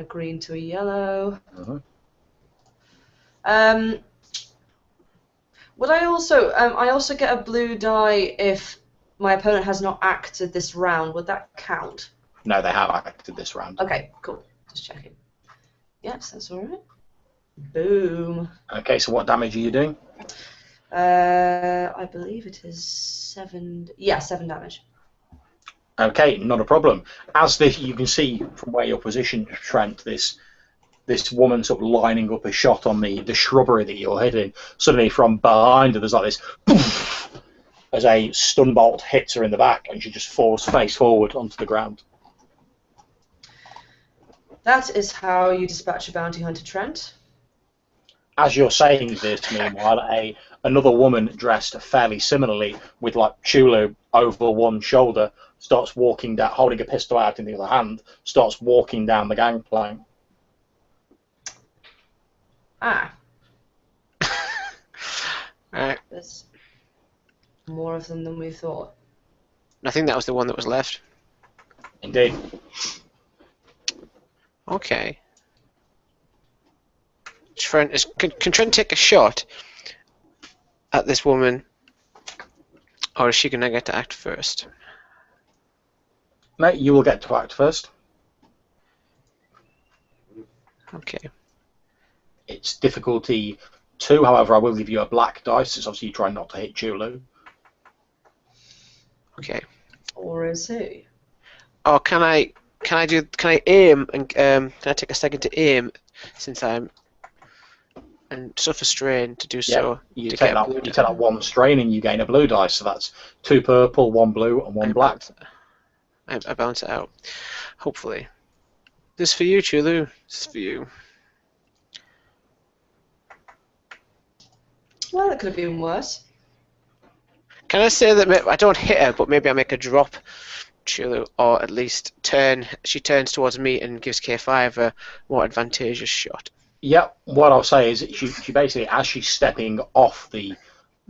green to a yellow. Would I also get a blue die if my opponent has not acted this round? Would that count? No, they have acted this round. Okay, cool. Just checking. Yes, that's all right. Boom. Okay, so what damage are you doing? I believe it is 7. Yeah, 7 damage. Okay, not a problem. As this, you can see from where you're positioned, Trent, this woman sort of lining up a shot on the shrubbery that you're hitting. Suddenly, from behind her, there's like this poof, as a stun bolt hits her in the back, and she just falls face forward onto the ground. That is how you dispatch a bounty hunter, Trent. As you're saying this, meanwhile, another woman dressed fairly similarly, with like Chulu over one shoulder, starts walking down, holding a pistol out in the other hand, starts walking down the gangplank. Ah. Alright. There's more of them than we thought. I think that was the one that was left. Indeed. Okay. Trent can Trent take a shot at this woman, or is she gonna get to act first? No, you will get to act first. Okay. It's difficulty 2, however, I will give you a black dice, since obviously you try not to hit Chulu. Okay. Or is he? Oh, can I aim and can I take a second to aim since I'm and suffer strain to do so? You to take get a blue that die? 1 strain and you gain a blue dice, so that's 2 purple, 1 blue, and 1 black. I bounce it out. Hopefully. This is for you, Chulu. This is for you. Well, it could have been worse. Can I say that I don't hit her, but maybe I make a drop, Chulu, or at least she turns towards me and gives K5 a more advantageous shot. Yep, what I'll say is she basically, as she's stepping off the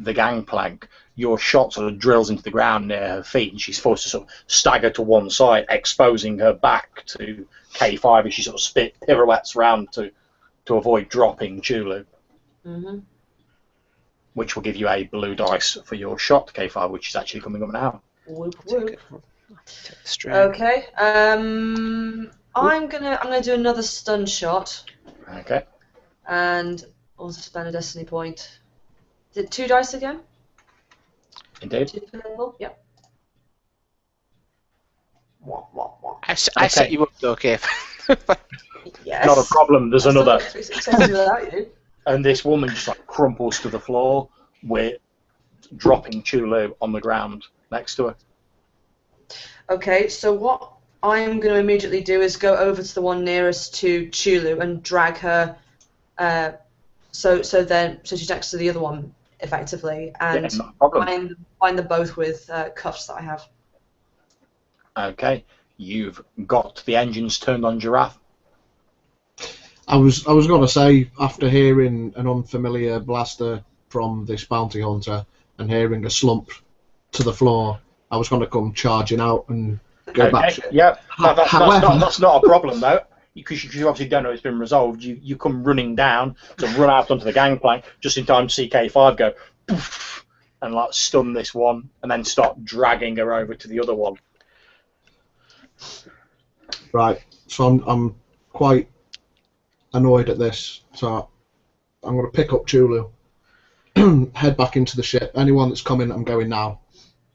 gangplank, your shot sort of drills into the ground near her feet, and she's forced to sort of stagger to one side, exposing her back to K5 as she sort of pirouettes round to avoid dropping Chulu. Mm-hmm. Which will give you a blue dice for your shot, K5, which is actually coming up now. Whoop, whoop. Take the strain. Okay. I'm gonna do another stun shot Okay. and also spend a destiny point. Is it 2 dice again? Indeed. 2 purple? Yep. I set you up though, Kev. Yes. Not a problem, there's another. Without you. And this woman just like crumples to the floor with dropping Chulu on the ground next to her. Okay, so what I'm going to immediately do is go over to the one nearest to Chulu and drag her. So she's next to the other one effectively, and Yeah, not a problem. bind them both with cuffs that I have. Okay, you've got the engines turned on Jeraath. I was going to say, after hearing an unfamiliar blaster from this bounty hunter and hearing a slump to the floor, I was going to come charging out and go back. Yeah, However, that's not a problem though, because you obviously don't know it's been resolved. You come running down to run out onto the gangplank just in time to see K5 go poof, and like stun this one, and then start dragging her over to the other one. Right, so I'm quite annoyed at this, so I'm going to pick up Chulu, head back into the ship. Anyone that's coming, I'm going now.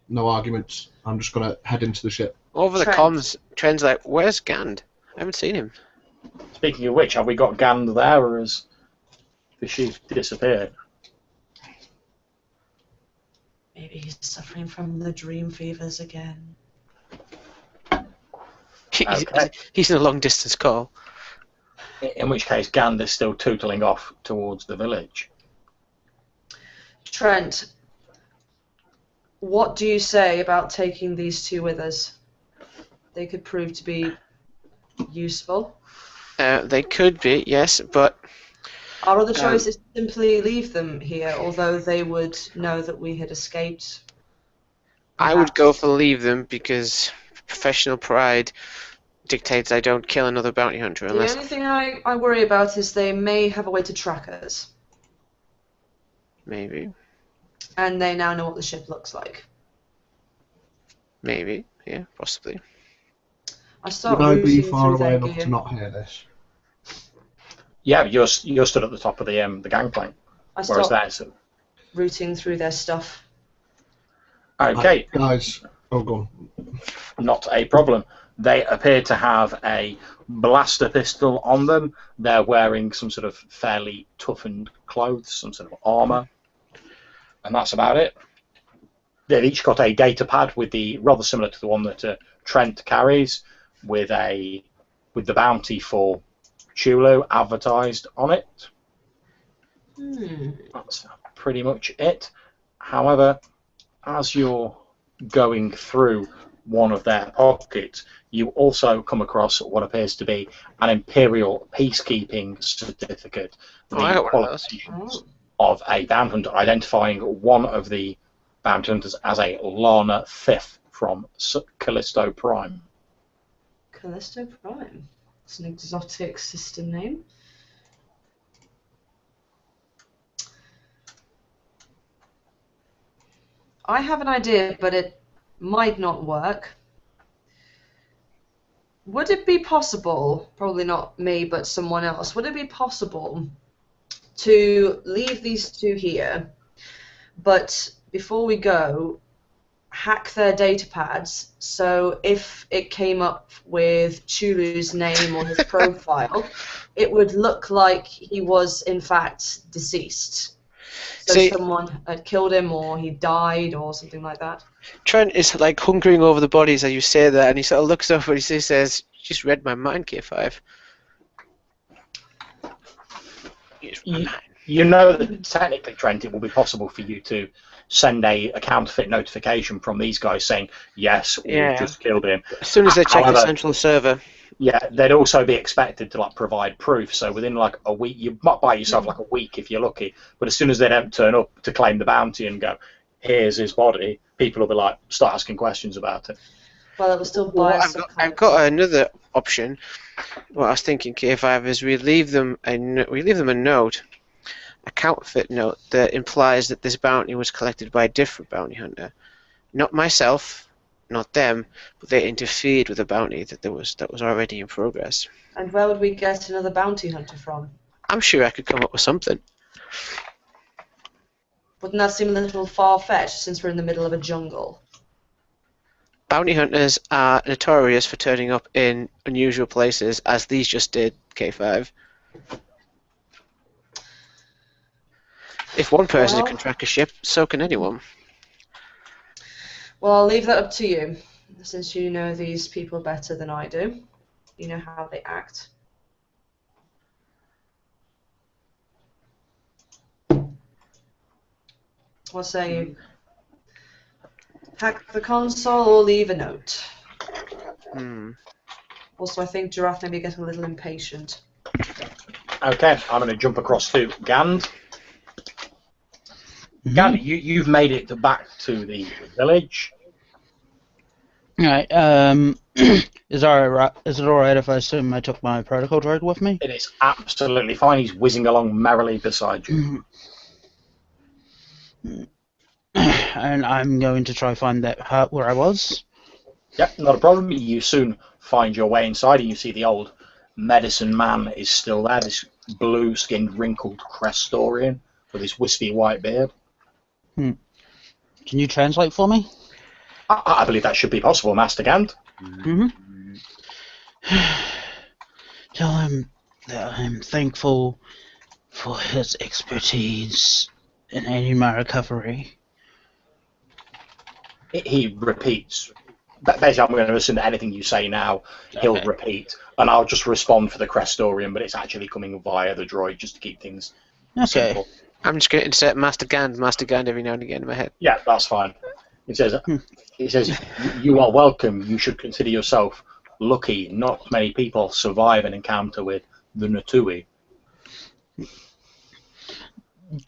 No arguments. I'm just going to head into the ship. Over the Trent. comms, Trent's like, where's Gand? I haven't seen him. Speaking of which, have we got Gand there, or has the ship disappeared? Maybe he's suffering from the dream fevers again. Okay. He's in a long distance call. In which case, Gand is still tootling off towards the village. Trent, what do you say about taking these two with us? They could prove to be useful. They could be, yes, but Our other choice is to simply leave them here, although they would know that we had escaped. I would go for leave them because professional pride dictates I don't kill another bounty hunter unless... The only thing I worry about is they may have a way to track us. Maybe. And they now know what the ship looks like. Maybe, yeah, possibly. I start Would I be rooting far through their away enough gear. to not hear this? Yeah, you're stood at the top of the gangplank, I whereas start that's rooting through their stuff. okay. Guys, oh, go on. Not a problem. They appear to have a blaster pistol on them. They're wearing some sort of fairly toughened clothes, some sort of armour, and that's about it. They've each got a data pad with the rather similar to the one that Trent carries, with the bounty for Chulu advertised on it. That's pretty much it. However, as you're going through one of their pockets, you also come across what appears to be an Imperial peacekeeping certificate, Oh, I the got one of those. qualifications of a bounty hunter, identifying one of the bounty hunters as a Lana Fifth from Callisto Prime. Callisto Prime. It's an exotic system name. I have an idea, but it might not work. Would it be possible, probably not me, but someone else, would it be possible to leave these two here, but before we go, hack their data pads, so if it came up with Chulu's name or his profile, it would look like he was in fact deceased. So See, someone had killed him, or he died, or something like that. Trent is like hungering over the bodies as you say that, and he sort of looks up and he says, "You just read my mind, K5." You know that technically, Trent, it will be possible for you to send a counterfeit notification from these guys saying, yes, Yeah. we've just killed him. As soon as they check the However, central server. Yeah, they'd also be expected to provide proof. So within like a week, you might buy yourself like a week if you're lucky. But as soon as they don't turn up to claim the bounty and go, here's his body, people will be like, start asking questions about it. Well, it will still Well, buy us some kind I've of- got another option. What I was thinking, K5, is we leave them a note, a counterfeit note that implies that this bounty was collected by a different bounty hunter, not myself, not them, but they interfered with a bounty that was already in progress. And where would we get another bounty hunter from? I'm sure I could come up with something. Wouldn't that seem a little far-fetched, since we're in the middle of a jungle? Bounty hunters are notorious for turning up in unusual places, as these just did, K5. If one person Well- can track a ship, so can anyone. Well, I'll leave that up to you, since you know these people better than I do. You know how they act. What say you? Hack the console or leave a note? Also, I think Jeraath may be getting a little impatient. Okay, I'm going to jump across to Gand. Gand, you've made it back to the village. Alright, is it alright if I assume I took my protocol droid with me? It is absolutely fine. He's whizzing along merrily beside you. And I'm going to try find that hut where I was. Yep, not a problem. You soon find your way inside and you see the old medicine man is still there, this blue-skinned, wrinkled Crestorian with his wispy white beard. Can you translate for me? I believe that should be possible, Master Gand. Tell him that I'm thankful for his expertise in aiding my recovery. He repeats, basically, I'm going to assume that anything you say now, he'll Okay. repeat, and I'll just respond for the Crestorian, but it's actually coming via the droid just to keep things Okay. simple. I'm just going to insert Master Gand every now and again in my head. Yeah, that's fine. It says, you are welcome. You should consider yourself lucky. Not many people survive an encounter with the Natui.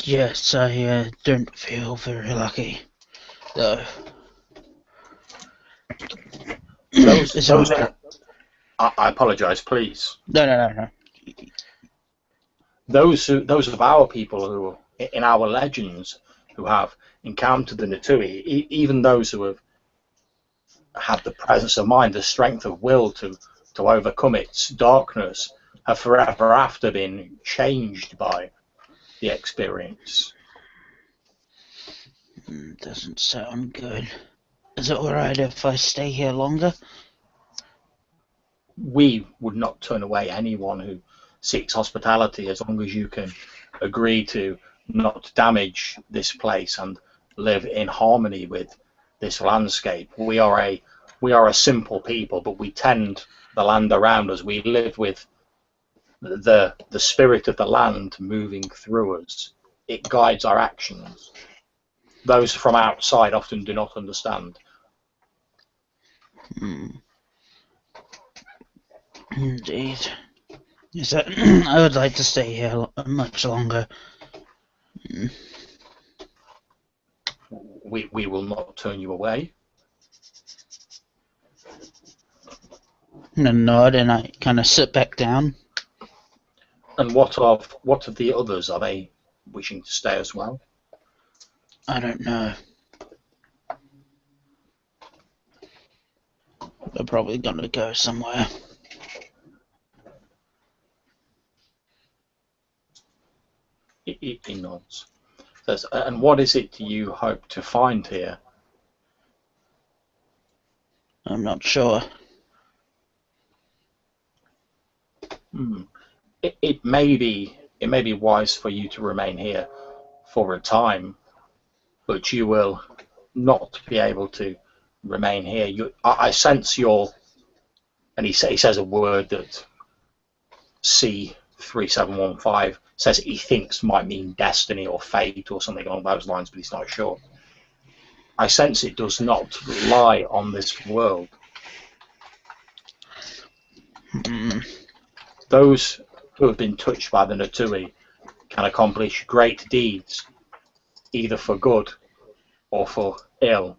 Yes, I don't feel very lucky, though. Those It's all right. I apologise, please. No. Those of our people who, in our legends, who have encountered the Natui, even those who have had the presence of mind, the strength of will to overcome its darkness, have forever after been changed by the experience. Doesn't sound good. Is it alright if I stay here longer? We would not turn away anyone who seeks hospitality as long as you can agree to not damage this place and live in harmony with this landscape. We are a simple people, but we tend the land around us. We live with the spirit of the land moving through us. It guides our actions. Those from outside often do not understand. Indeed. Yes, I would like to stay here much longer. We will not turn you away. And a nod, and I kind of sit back down. And what of the others? Are they wishing to stay as well? I don't know. They're probably gonna go somewhere. He nods. Says, and what is it you hope to find here? I'm not sure. It may be wise for you to remain here for a time, but you will not be able to remain here. I sense your, and he says a word that C3715 says he thinks might mean destiny or fate or something along those lines, but he's not sure. I sense it does not lie on this world. Those who have been touched by the Natui can accomplish great deeds, either for good or for ill.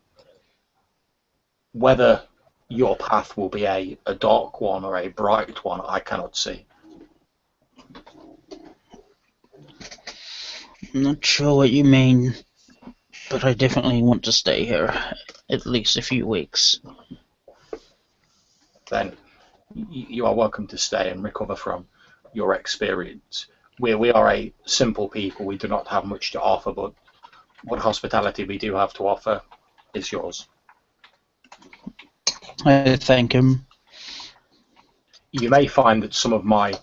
Whether your path will be a dark one or a bright one, I cannot see. I'm not sure what you mean, but I definitely want to stay here at least a few weeks. Then you are welcome to stay and recover from your experience. We are a simple people. We do not have much to offer, but what hospitality we do have to offer is yours. I thank him. You may find that some of my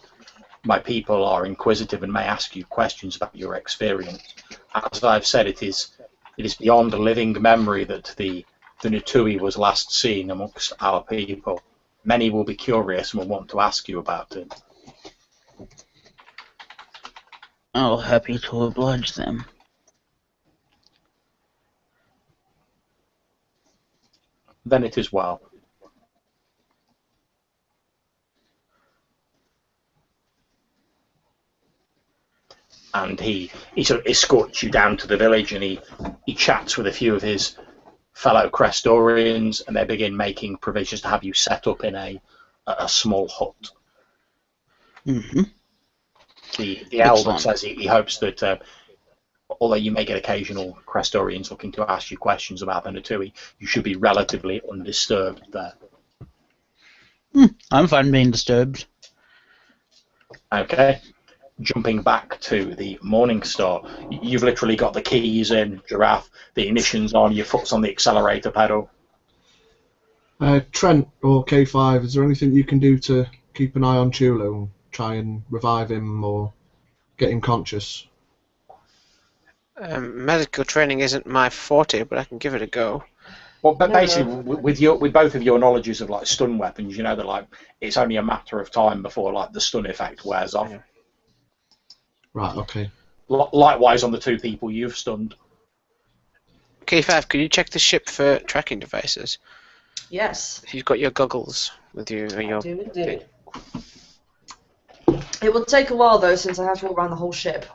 people are inquisitive and may ask you questions about your experience. As I've said, it is beyond living memory that the Natui was last seen amongst our people. Many will be curious and will want to ask you about it. I'll happy to oblige them. Then it is well. And he sort of escorts you down to the village, and he chats with a few of his fellow Crestorians, and they begin making provisions to have you set up in a small hut. Mm-hmm. The elder says he hopes that although you may get occasional Crestorians looking to ask you questions about the Natui, you should be relatively undisturbed there. I'm fine being disturbed. Okay. Jumping back to the Morning Star, you've literally got the keys in, Jeraath, the ignition's on, your foot's on the accelerator pedal. Trent or K5, is there anything you can do to keep an eye on Chulu and try and revive him or get him conscious? Medical training isn't my forte, but I can give it a go. Well, but No, basically, no. with both of your knowledges of like stun weapons, you know that like it's only a matter of time before like the stun effect wears off. Yeah. Right. Okay. Likewise on the two people you've stunned. K5, can you check the ship for tracking devices? Yes, If you've got your goggles with you, or I your do indeed. It will take a while though, since I have to walk around the whole ship.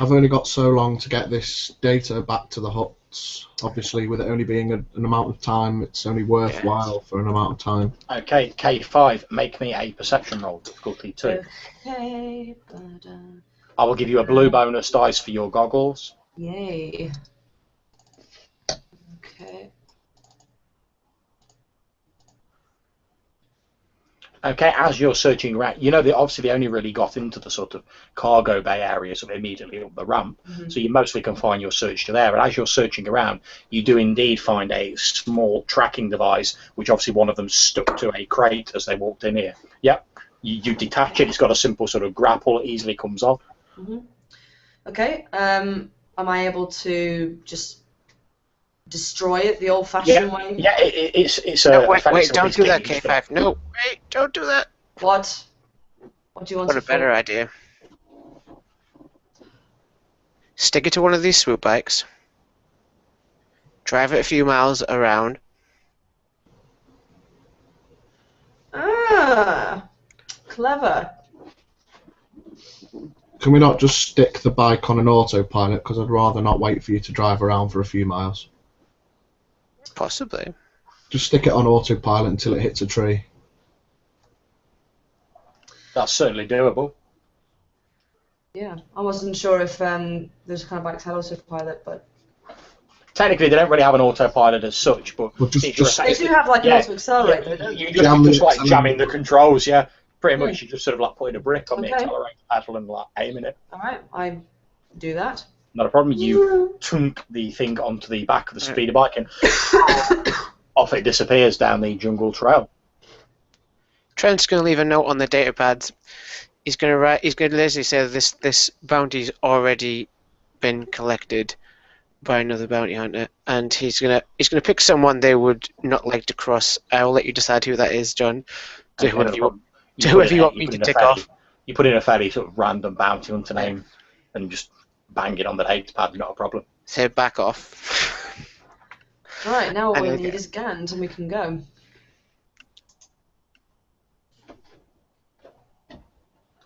I've only got so long to get this data back to the Hutts. Obviously, with it only being an amount of time, it's only worthwhile for an amount of time. Okay, K5, make me a perception roll, difficulty 2. Okay. I will give you a blue bonus dice for your goggles. Yay. Okay. Okay, as you're searching around, you know that obviously they only really got into the sort of cargo bay area sort of immediately up the ramp, so you mostly confine your search to there. And as you're searching around, you do indeed find a small tracking device, which obviously one of them stuck to a crate as they walked in here. Yep, you detach it. It's got a simple sort of grapple. It easily comes off. Okay. Am I able to just destroy it the old-fashioned way? Yeah, it's a. No, wait, offensive. don't It's do that, dangerous. K5. No, wait, don't do that. What? What do you want Got to a better idea. Stick it to one of these swoop bikes. Drive it a few miles around. Ah, clever. Can we not just stick the bike on an autopilot? Because I'd rather not wait for you to drive around for a few miles. Possibly. Just stick it on autopilot until it hits a tree. That's certainly doable. Yeah, I wasn't sure if those kind of bikes had autopilot, but Technically, they don't really have an autopilot as such, but Well, just- if you're just- they do have like an auto accelerator. you Jam just the like jamming the accelerator. controls, yeah. Pretty much, you just sort of like putting a brick on the Okay. accelerator pedal and like aiming it. All right, I do that. Not a problem. You tunk the thing onto the back of the speeder bike and off it disappears down the jungle trail. Trent's going to leave a note on the data pads. He's going to write. He's going to basically say that this bounty's already been collected by another bounty hunter, and he's going to pick someone they would not like to cross. I will let you decide who that is, John. To Okay, whoever no you problem. whoever you want put me to in a tick fairly- off. You put in a fairly sort of random bounty hunter name and just bang it on the data pad. Not a problem. Say back off. All right, now all we And need again. is Gand, and we can go.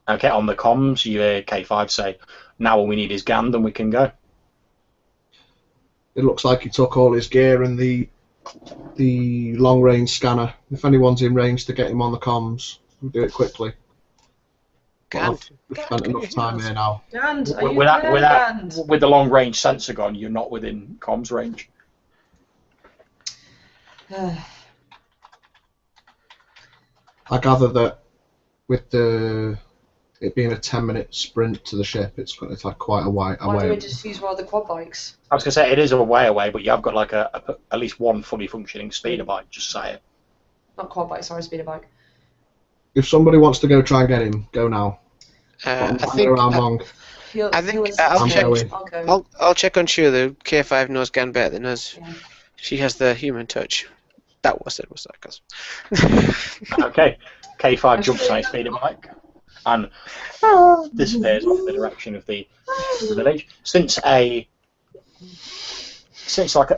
Okay, on the comms, you hear K5 say, "Now all we need is Gand, and we can go." It looks like he took all his gear and the long range scanner. If anyone's in range to get him on the comms, we'll do it quickly. Gand. We've spent enough time here now. Gand, are you Without, there, without, Gand? with the long range sensor gone, you're not within comms range. I gather that with it being a 10-minute sprint to the ship, it's like quite a way Why don't we away. just use one of the quad bikes? I was going to say, it is a way away, but you have got like at least one fully functioning speeder bike, just say it. Not quad bike, sorry, speeder bike. If somebody wants to go try and get him, go now. I Not think around long. I think He'll I'll assist check. me. I'll go. I'll check on Shula. K5 knows Gand better than us. Yeah. She has the human touch. That was sarcasm. Okay, K5 jumps on his speeder bike and disappears off in the direction of the village. Since like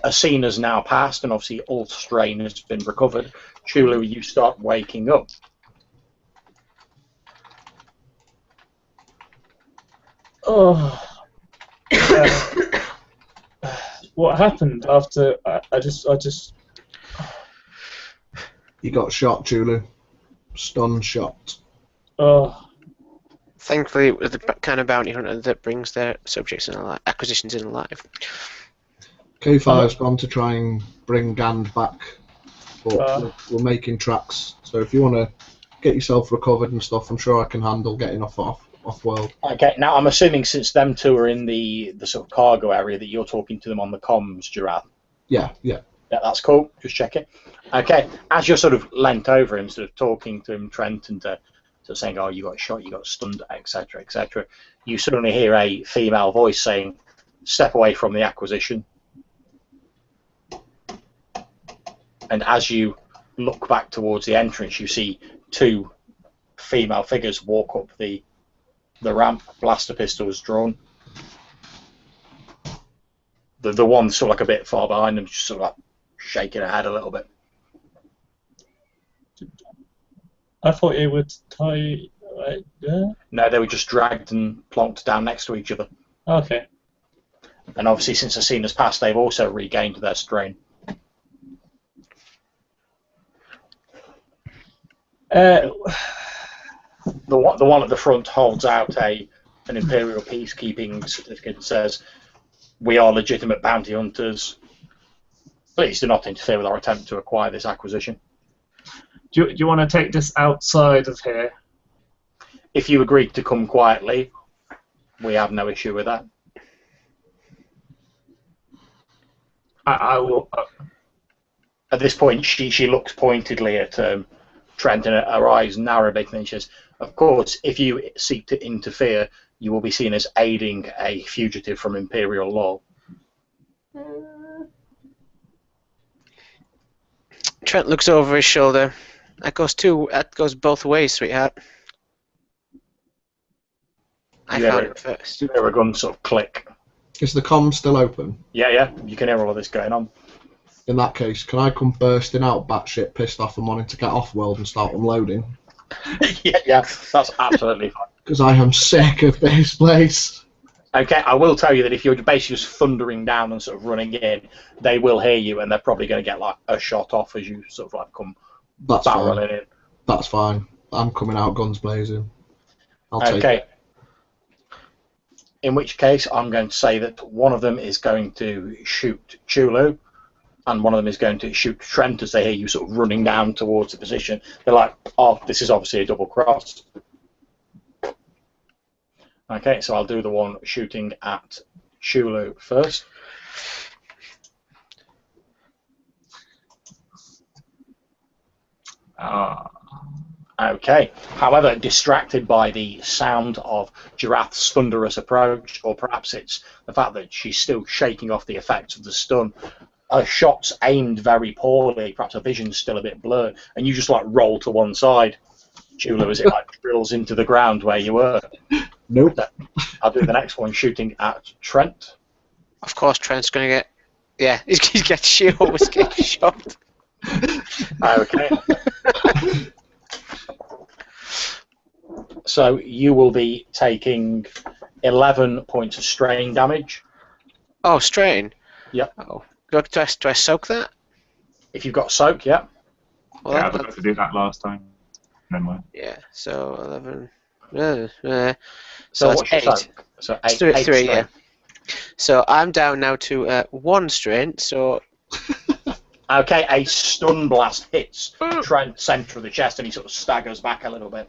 a scene has now passed and obviously all strain has been recovered, Chulu, you start waking up. Oh. What happened after I just You got shot, Chulu. Stun shot. oh Thankfully, it was the kind of bounty hunter that brings their subjects in alive, acquisitions in alive. K5's gone to try and bring Gand back, but we're making tracks. So if you want to get yourself recovered and stuff, I'm sure I can handle getting off world. Okay, now I'm assuming since them two are in the sort of cargo area that you're talking to them on the comms, Jeraath. Yeah. Yeah, that's cool. Just check it. Okay, as you're sort of leant over him, sort of talking to him, Trent, and sort of saying, "Oh, you got shot, you got stunned, etc., etc." You suddenly hear a female voice saying, "Step away from the acquisition." And as you look back towards the entrance, you see two female figures walk up the ramp, blaster pistols drawn. The one sort of like a bit far behind them, just sort of like shaking her head a little bit. I thought it would tie right there. No, they were just dragged and plonked down next to each other. Okay. And obviously, since the scene has passed, they've also regained their strain. The one at the front holds out an Imperial peacekeeping certificate and says, "We are legitimate bounty hunters. Please do not interfere with our attempt to acquire this acquisition." Do you want to take this outside of here? If you agree to come quietly, we have no issue with that. I will. At this point, she looks pointedly at Trent, and her eyes narrow a bit, and she says, "Of course, if you seek to interfere, you will be seen as aiding a fugitive from Imperial law." Trent looks over his shoulder. That goes both ways, sweetheart. I found it first. You hear a gun sort of click. Is the comm still open? Yeah, you can hear all of this going on. In that case, can I come bursting out batshit pissed off and wanting to get off world and start unloading? yeah, that's absolutely fine. Because I am sick of this place. Okay, I will tell you that if you're basically just thundering down and sort of running in, they will hear you, and they're probably going to get like a shot off as you sort of like come barreling in. That's fine. I'm coming out guns blazing. I'll take it. Okay. In which case, I'm going to say that one of them is going to shoot Chulu, and one of them is going to shoot Trent as they hear you sort of running down towards the position. They're like, "Oh, this is obviously a double cross." Okay, so I'll do the one shooting at Chulu first. Okay. However, distracted by the sound of Jeraath's thunderous approach, or perhaps it's the fact that she's still shaking off the effects of the stun, her shot's aimed very poorly, perhaps her vision's still a bit blurred, and you just like roll to one side. Chulu, as it like drills into the ground where you were. Nope. I'll do the next one shooting at Trent. Of course, Trent's going to get... Yeah, he's getting she always gets shot. Okay. So you will be taking 11 points of strain damage. Oh, strain? Yep. Oh. Do I soak that? If you've got soak, yeah. Well, Yeah, I forgot to do that last time. Never mind. Yeah, so 11... So that's what's your 8. soak? So eight 3, strain. yeah. So I'm down now to 1 strain, so... Okay, a stun blast hits Trent centre of the chest and he sort of staggers back a little bit.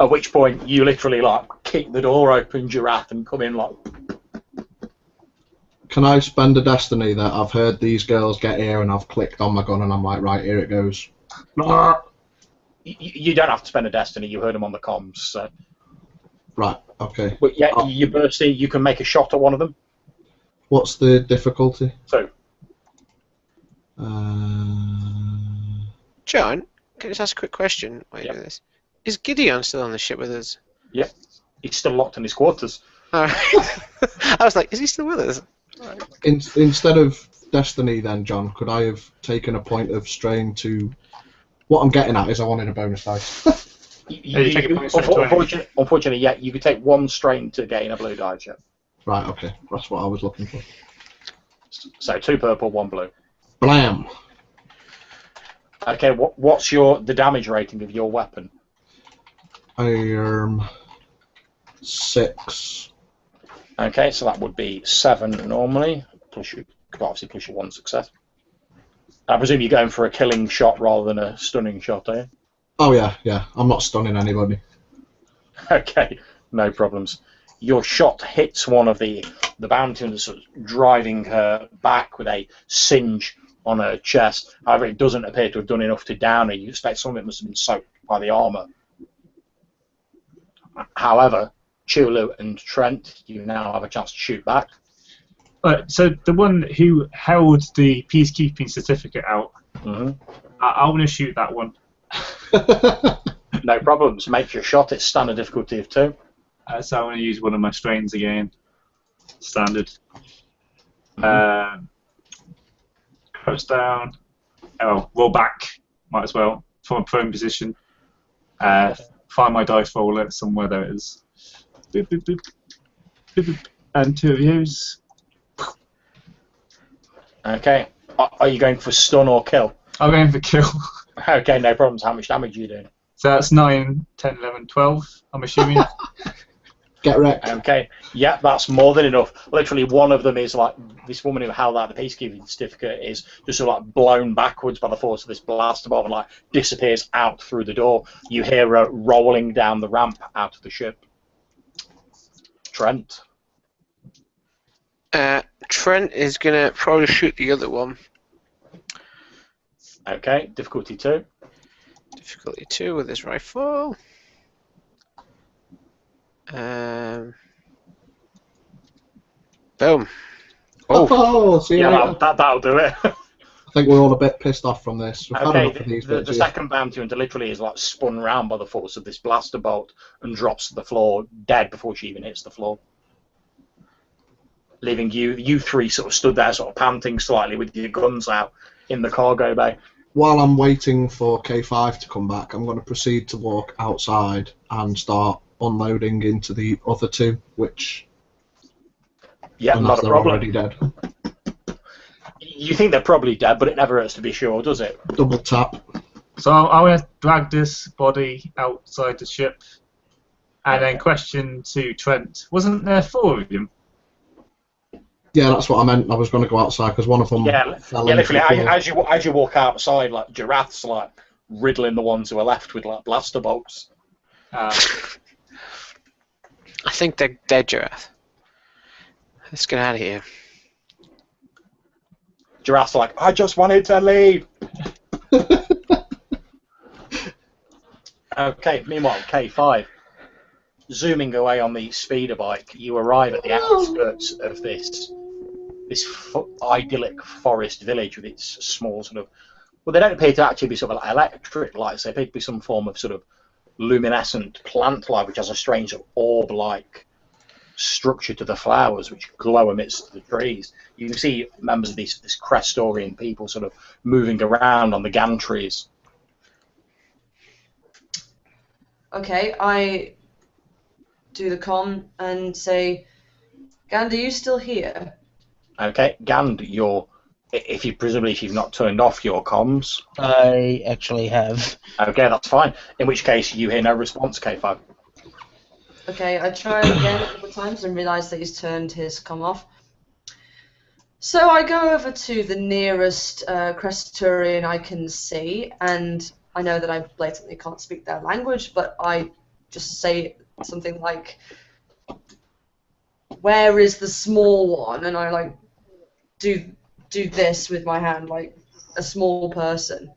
At which point you literally like kick the door open, Jeraath, and come in like... Can I spend a destiny that I've heard these girls get here and I've clicked on my gun and I'm like, right, here it goes. You don't have to spend a destiny, you heard them on the comms. So. Right, okay. But yeah, you burst in, you can make a shot at one of them. What's the difficulty? 2. John, can I just ask a quick question while you do this? Is Gideon still on the ship with us? Yep. He's still locked in his quarters. Alright. I was like, is he still with us? Right. Instead of destiny then, John, could I have taken a point of strain to... What I'm getting at is I wanted a bonus dice. Unfortunately, yeah, you could take 1 strain to gain a blue die, yeah. Right, okay. That's what I was looking for. So 2 purple, 1 blue. Blam! Okay, what's the damage rating of your weapon? 6. Okay, so that would be 7 normally, plus your 1 success. I presume you're going for a killing shot rather than a stunning shot, are you? Oh yeah. I'm not stunning anybody. Okay, no problems. Your shot hits one of the bounty hunters, sort of driving her back with a singe on her chest. However, it doesn't appear to have done enough to down her. You expect some of it must have been soaked by the armour. However, Chulu and Trent, you now have a chance to shoot back. So the one who held the peacekeeping certificate out, I want to shoot that one. No problems. Make your shot. It's standard difficulty of 2. So I'm going to use one of my strains again. Standard. Crouch down. Oh, roll back. Might as well. From a prone position. Find my dice roller somewhere. There it is. Boop, boop, boop. Boop, boop. And 2 of those. Okay. Are you going for stun or kill? I'm going for kill. Okay, no problems. How much damage are you doing? So that's 9, 10, 11, 12, I'm assuming. Get wrecked. Okay. Yeah, that's more than enough. Literally, one of them is like this woman who held out the peacekeeping certificate is just sort of like blown backwards by the force of this blaster bomb and like disappears out through the door. You hear her rolling down the ramp out of the ship. Trent. Trent is gonna probably shoot the other one. Okay, difficulty 2. Difficulty 2 with his rifle. Boom. Oh, see you Yeah, later. that'll do it. I think we're all a bit pissed off from this. We've had enough of Okay, these the bitches. second bounty hunter literally is like spun round by the force of this blaster bolt and drops to the floor, dead before she even hits the floor. Leaving you 3 sort of stood there, sort of panting slightly with your guns out in the cargo bay. While I'm waiting for K5 to come back, I'm going to proceed to walk outside and start unloading into the other 2, which, Yeah, unless not a they're problem. already dead. You think they're probably dead, but it never hurts to be sure, does it? Double tap. So I'm going to drag this body outside the ship. And then question to Trent. Wasn't there 4 of them? Yeah, that's what I meant. I was going to go outside because one of them fell into literally, the floor. as you walk outside, like Jeraath's like riddling the ones who are left with like blaster bolts. I think they're dead, Jeraath. Let's get out of here. Jeraath's like, I just wanted to leave. Okay, meanwhile, K5. Zooming away on the speeder bike, you arrive at the outskirts of this idyllic forest village with its small sort of... Well, they don't appear to actually be sort of like electric lights. They appear to be some form of sort of luminescent plant light, which has a strange sort of orb-like structure to the flowers, which glow amidst the trees. You can see members of this Crestorian people sort of moving around on the gantries. Okay, I do the comm and say, Gand, are you still here? Okay, Gand, if you've not turned off your comms. I actually have. Okay, that's fine. In which case, you hear no response, K5. Okay, I try again a couple of times and realise that he's turned his comm off. So I go over to the nearest Cresturian I can see, and I know that I blatantly can't speak their language, but I just say something like, "Where is the small one?" And I like do this with my hand, like a small person.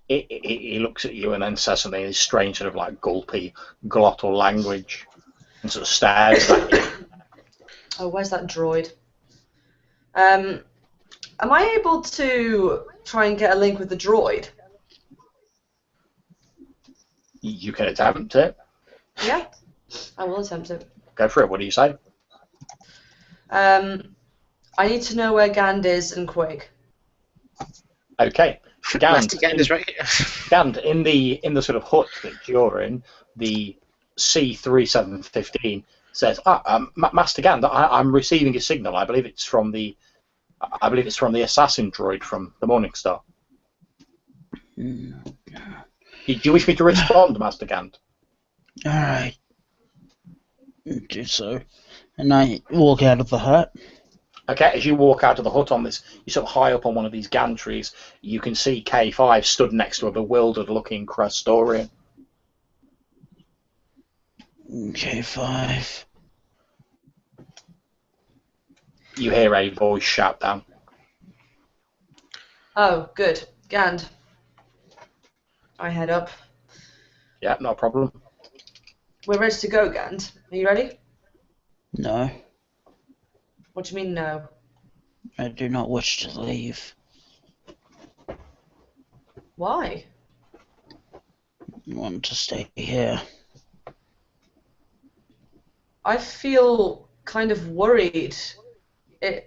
He looks at you and then says something in this strange sort of like gulpy, glottal language, and sort of stares at you. Oh, where's that droid? Am I able to try and get a link with the droid? You can attempt it. Yeah, I will attempt it. Go for it. What do you say? I need to know where Gand is and Quig. Okay. Gand, Master Gand is right here. Gand, in the sort of hut that you're in, the C3715 says, Master Gand, I'm receiving a signal. I believe it's from the assassin droid from the Morning Star. Do you wish me to respond, Master Gand? Alright. Do so. And I walk out of the hut. Okay, as you walk out of the hut on this, you're sort of high up on one of these gantries, you can see K5 stood next to a bewildered-looking Crestorian. K5. You hear a voice shout down. Oh, good. Gand. I head up. Yeah, no problem. We're ready to go, Gand. Are you ready? No. What do you mean, no? I do not wish to leave. Why? I want to stay here. I feel kind of worried.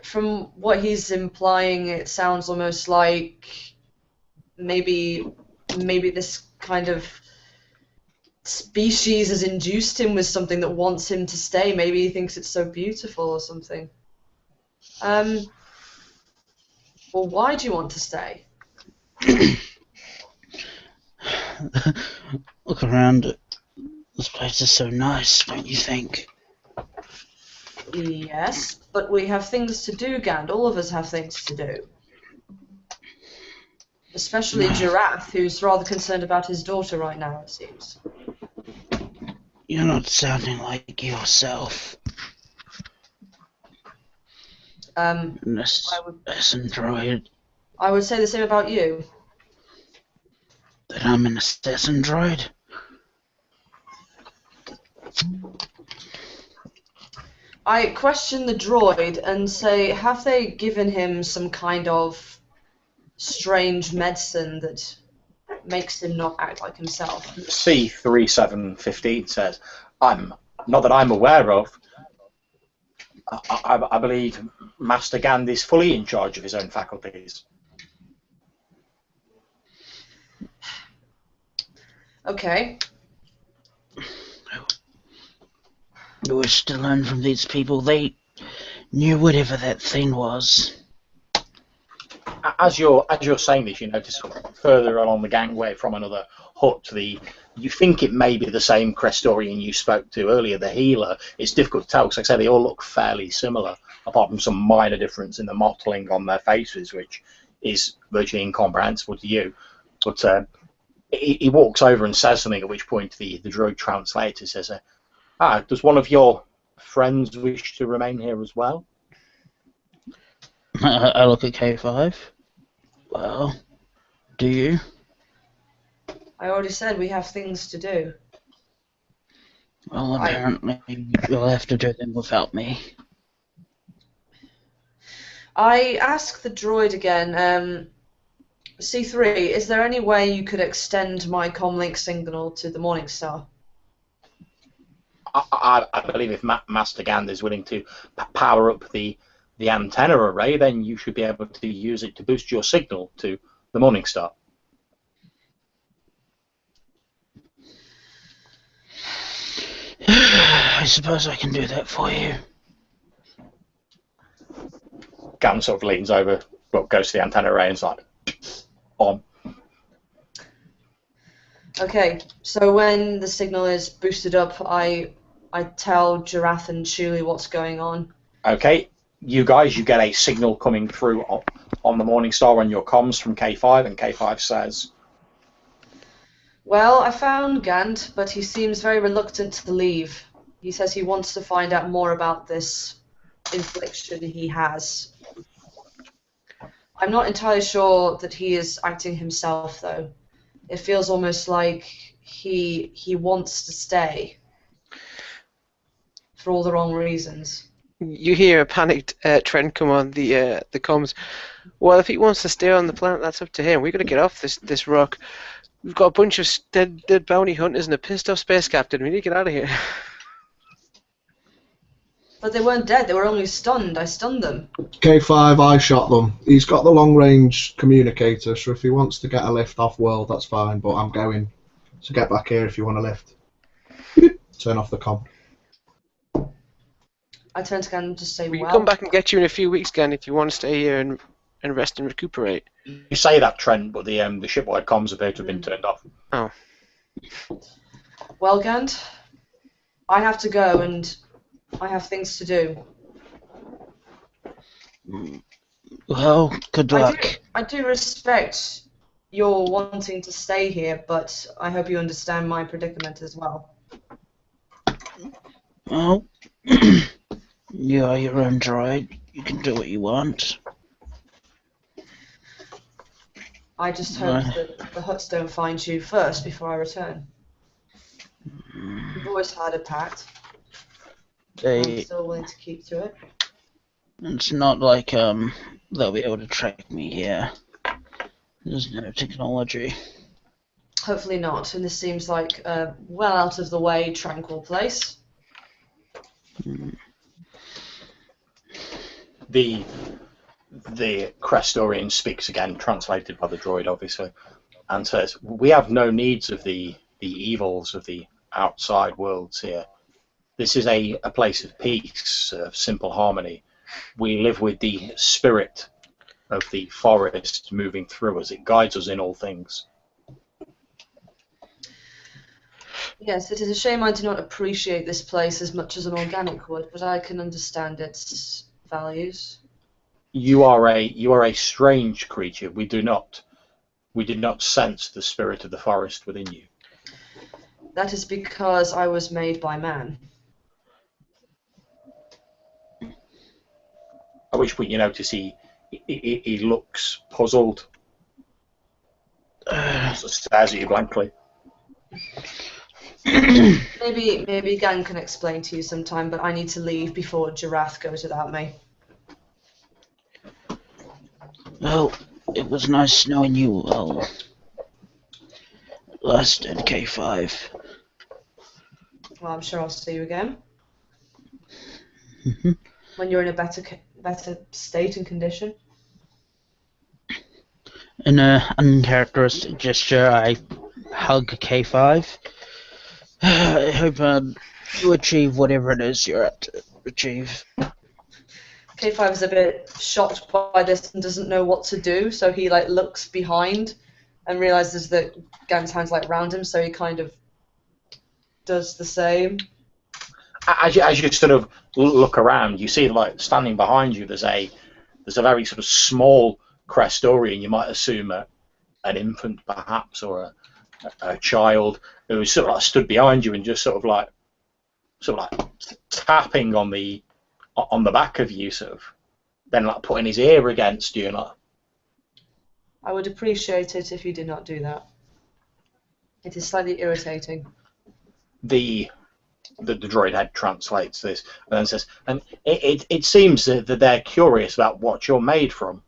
From what he's implying, it sounds almost like maybe this kind of species has induced him with something that wants him to stay. Maybe he thinks it's so beautiful or something. Well, why do you want to stay? Look around. This place is so nice, don't you think? Yes, but we have things to do, Gand. All of us have things to do. Especially Jeraath, who's rather concerned about his daughter right now, it seems. You're not sounding like yourself. An assassin droid. I would say the same about you. That I'm an assassin droid? I question the droid and say, have they given him some kind of strange medicine that makes him not act like himself? C3715 says, not that I'm aware of. I believe Master Gand is fully in charge of his own faculties. Okay. I wish to learn from these people. They knew whatever that thing was. As you're saying this, you notice further along the gangway from another hut, you think it may be the same Crestorian you spoke to earlier, the healer. It's difficult to tell because, like I say, they all look fairly similar, apart from some minor difference in the mottling on their faces, which is virtually incomprehensible to you. But he walks over and says something, at which point the droid translator says, does one of your friends wish to remain here as well? I look at K5. Well, do you? I already said we have things to do. Well, apparently you'll have to do them without me. I ask the droid again, C3, is there any way you could extend my comlink signal to the Morning Star? I believe if Master Gand is willing to power up the antenna array, then you should be able to use it to boost your signal to the Morning Star. I suppose I can do that for you. Gand sort of leans over, goes to the antenna array and is like, on. Okay, so when the signal is boosted up, I tell Jeraath and Shuli what's going on. Okay, you get a signal coming through on the Morning Star on your comms from K5, and K5 says, well, I found Gand, but he seems very reluctant to leave. He says he wants to find out more about this infliction he has. I'm not entirely sure that he is acting himself, though. It feels almost like he wants to stay for all the wrong reasons. You hear a panicked Trent come on the comms. Well, if he wants to stay on the planet, that's up to him. We've got to get off this rock. We've got a bunch of dead bounty hunters and a pissed off space captain. We need to get out of here. But they weren't dead. They were only stunned. I stunned them. K5, I shot them. He's got the long-range communicator, so if he wants to get a lift off-world, that's fine, but I'm going. So get back here if you want a lift. Turn off the comm. I turn to Gand and just say, We well... can come back and get you in a few weeks, Gan, if you want to stay here and rest and recuperate. you say that, Trent, but the shipwide comms appear to have been turned off. Oh. Well, Gand, I have to go and I have things to do. Well, good luck. I do respect your wanting to stay here, but I hope you understand my predicament as well. Well, you are your own droid. You can do what you want. I just hope that the Hutts don't find you first before I return. We've always had a pact. I'm still willing to keep to it. It's not like they'll be able to track me here. There's no technology. Hopefully not, and this seems like a well out of the way, tranquil place. The Crestorian speaks again, translated by the droid, obviously, and says, "We have no needs of the evils of the outside worlds here. This is a place of peace, of simple harmony. We live with the spirit of the forest moving through us. It guides us in all things." Yes, it is a shame I do not appreciate this place as much as an organic would, but I can understand its values. You are a strange creature. We do not sense the spirit of the forest within you. That is because I was made by man. At which point you notice he looks puzzled. Just stares at you blankly. Maybe Gang can explain to you sometime, but I need to leave before Jeraath goes without me. Well, it was nice knowing you all. Last at K5. Well, I'm sure I'll see you again. Mhm. When you're in a better state and condition. In an uncharacteristic gesture, I hug K5. I hope you achieve whatever it is you're at to achieve. K5 is a bit shocked by this and doesn't know what to do, so he looks behind and realizes that Gang's hand's round him, so he kind of does the same. As you sort of look around, you see standing behind you. There's a very sort of small Crestorian. You might assume an infant, perhaps, or a child who sort of stood behind you and just sort of tapping on the back of you, sort of, then putting his ear against you and I would appreciate it if you did not do that. It is slightly irritating. The droid head translates this and then says, and it seems that they're curious about what you're made from.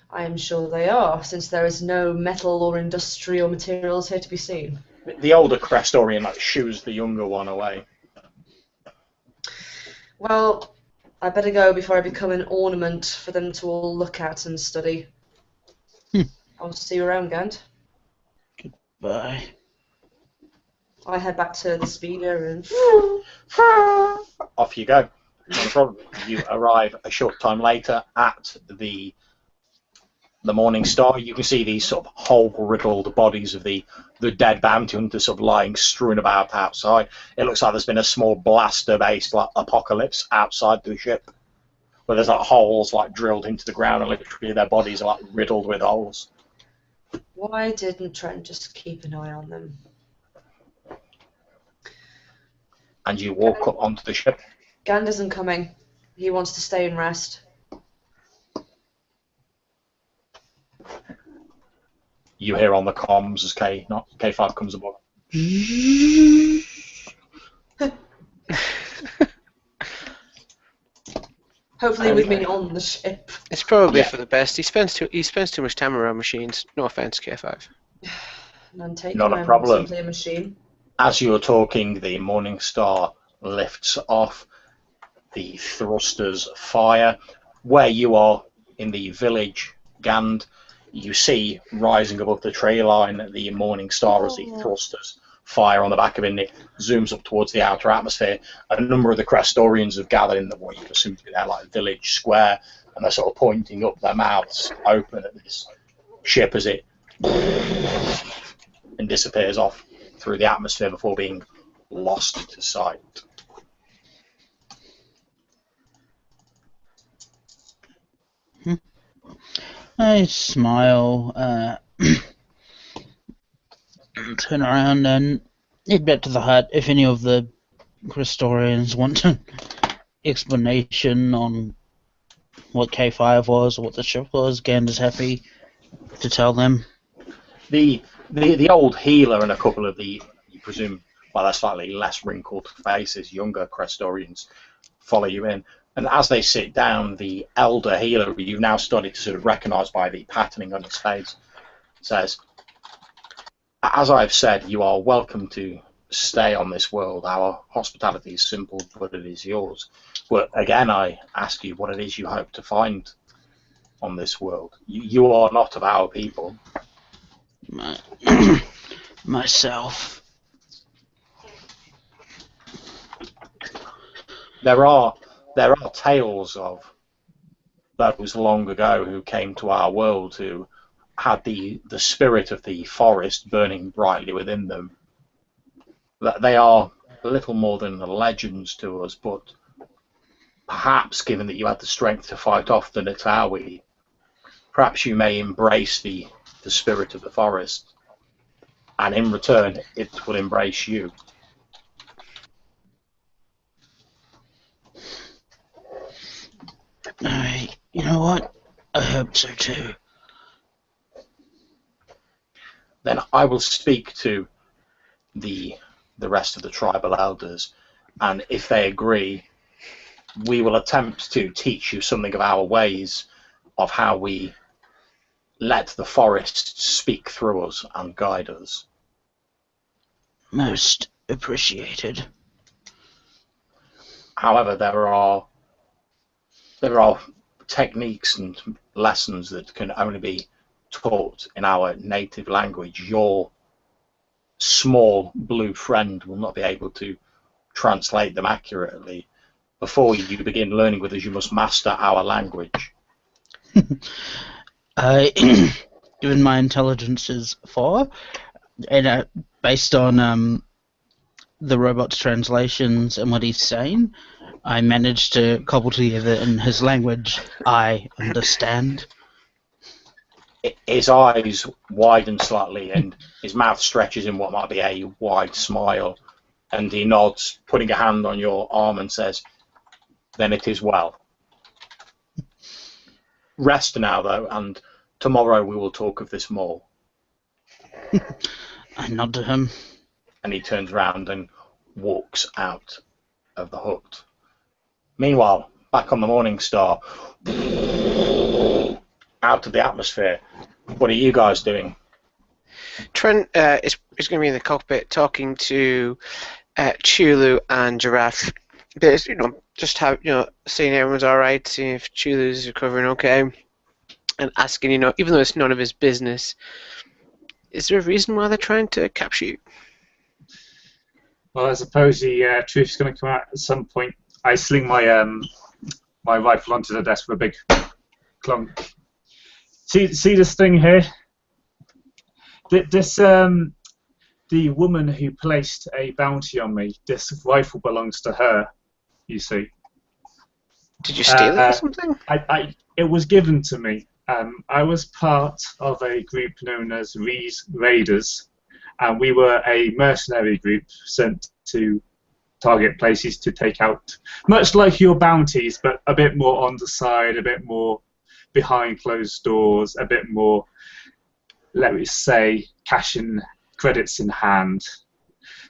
I am sure they are, since there is no metal or industrial materials here to be seen. The older Crestorian shoos the younger one away. Well, I better go before I become an ornament for them to all look at and study. I'll see you around, Gant. Bye. I head back to the speeder and... Off you go. No problem. You arrive a short time later at the Morning Star. You can see these sort of hole-riddled bodies of the dead bounty hunters sort of lying strewn about outside. It looks like there's been a small blaster-based apocalypse outside the ship, where there's holes drilled into the ground, and literally their bodies are riddled with holes. Why didn't Trent just keep an eye on them? And you walk up onto the ship. Gand isn't coming. He wants to stay and rest. You hear on the comms as K5 comes aboard. Hopefully with me on the ship. It's probably for the best. He spends too much time around machines. No offense, K5. None taken. Not a I'm problem. simply a machine. As you're talking, the Morning Star lifts off. The thrusters fire. Where you are in the village, Gand, you see rising above the tree line the Morning Star as the thrusters fire on the back of it, and it zooms up towards the outer atmosphere. A number of the Crestorians have gathered in what you assume to be their village square, and they're sort of pointing up, their mouths open at this ship as it and disappears off through the atmosphere before being lost to sight. I smile, turn around and head back to the hut. If any of the Crestorians want an explanation on what K5 was or what the ship was, Gand is happy to tell them. The old healer and a couple of the, you presume, they're slightly less wrinkled faces, younger Crestorians, follow you in. And as they sit down, the elder healer, who you've now started to sort of recognise by the patterning on his face, says, "As I've said, you are welcome to stay on this world. Our hospitality is simple, but it is yours. But again, I ask you what it is you hope to find on this world. You are not of our people." Myself. There are tales of those long ago who came to our world who had the spirit of the forest burning brightly within them. That they are little more than legends to us, but perhaps, given that you had the strength to fight off the Natawi, perhaps you may embrace the spirit of the forest, and in return it will embrace you. You know what? I hope so too. Then I will speak to the rest of the tribal elders, and if they agree, we will attempt to teach you something of our ways of how we let the forest speak through us and guide us. Most appreciated. However, there are techniques and lessons that can only be taught in our native language. Your small blue friend will not be able to translate them accurately. Before you begin learning with us, you must master our language. Given my intelligence is 4, and based on the robot's translations and what he's saying, I managed to cobble together in his language, I understand. His eyes widen slightly and his mouth stretches in what might be a wide smile, and he nods, putting a hand on your arm, and says, "Then it is well. Rest now, though, and tomorrow we will talk of this more." I nod to him. And he turns round and walks out of the hut. Meanwhile, back on the Morning Star, out of the atmosphere, what are you guys doing? Trent is going to be in the cockpit talking to Chulu and Jeraath. But, just seeing everyone's all right, seeing if Chulu's recovering okay, and asking, even though it's none of his business, is there a reason why they're trying to capture you? Well, I suppose the truth's going to come out at some point. I sling my my rifle onto the desk with a big clunk. See this thing here? This the woman who placed a bounty on me. This rifle belongs to her. You see. Did you steal it or something? It was given to me. I was part of a group known as Raiders, and we were a mercenary group sent to target places to take out, much like your bounties, but a bit more on the side, a bit more behind closed doors, a bit more, let me say, cash and credits in hand.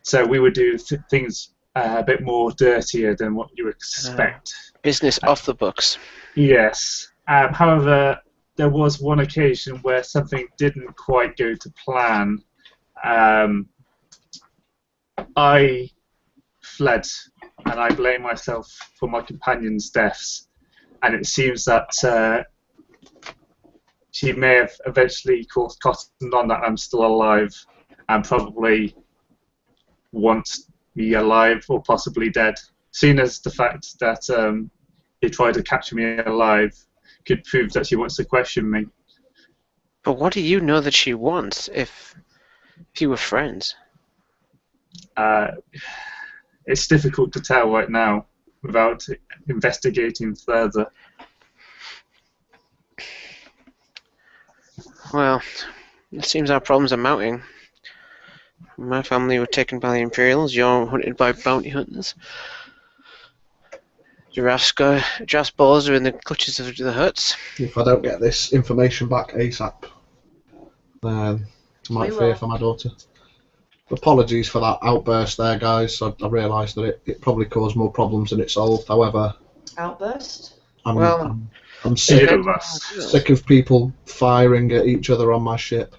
So we would do things a bit more dirtier than what you expect. Business off the books. Yes. However, there was one occasion where something didn't quite go to plan. I fled, and I blame myself for my companion's deaths. And it seems that she may have eventually cottoned on that I'm still alive, and probably wants me alive or possibly dead. Seeing as the fact that he tried to capture me alive could prove that she wants to question me. But what do you know that she wants if you were friends? It's difficult to tell right now without investigating further. Well, it seems our problems are mounting. My family were taken by the Imperials, you're hunted by bounty hunters. Giraffe's balls are in the clutches of the Hutts. If I don't get this information back ASAP, then I might fear for my daughter. Apologies for that outburst there, guys. I realised that it probably caused more problems than it solved. However, Outburst? I'm sick, Either of us. sick of people firing at each other on my ship.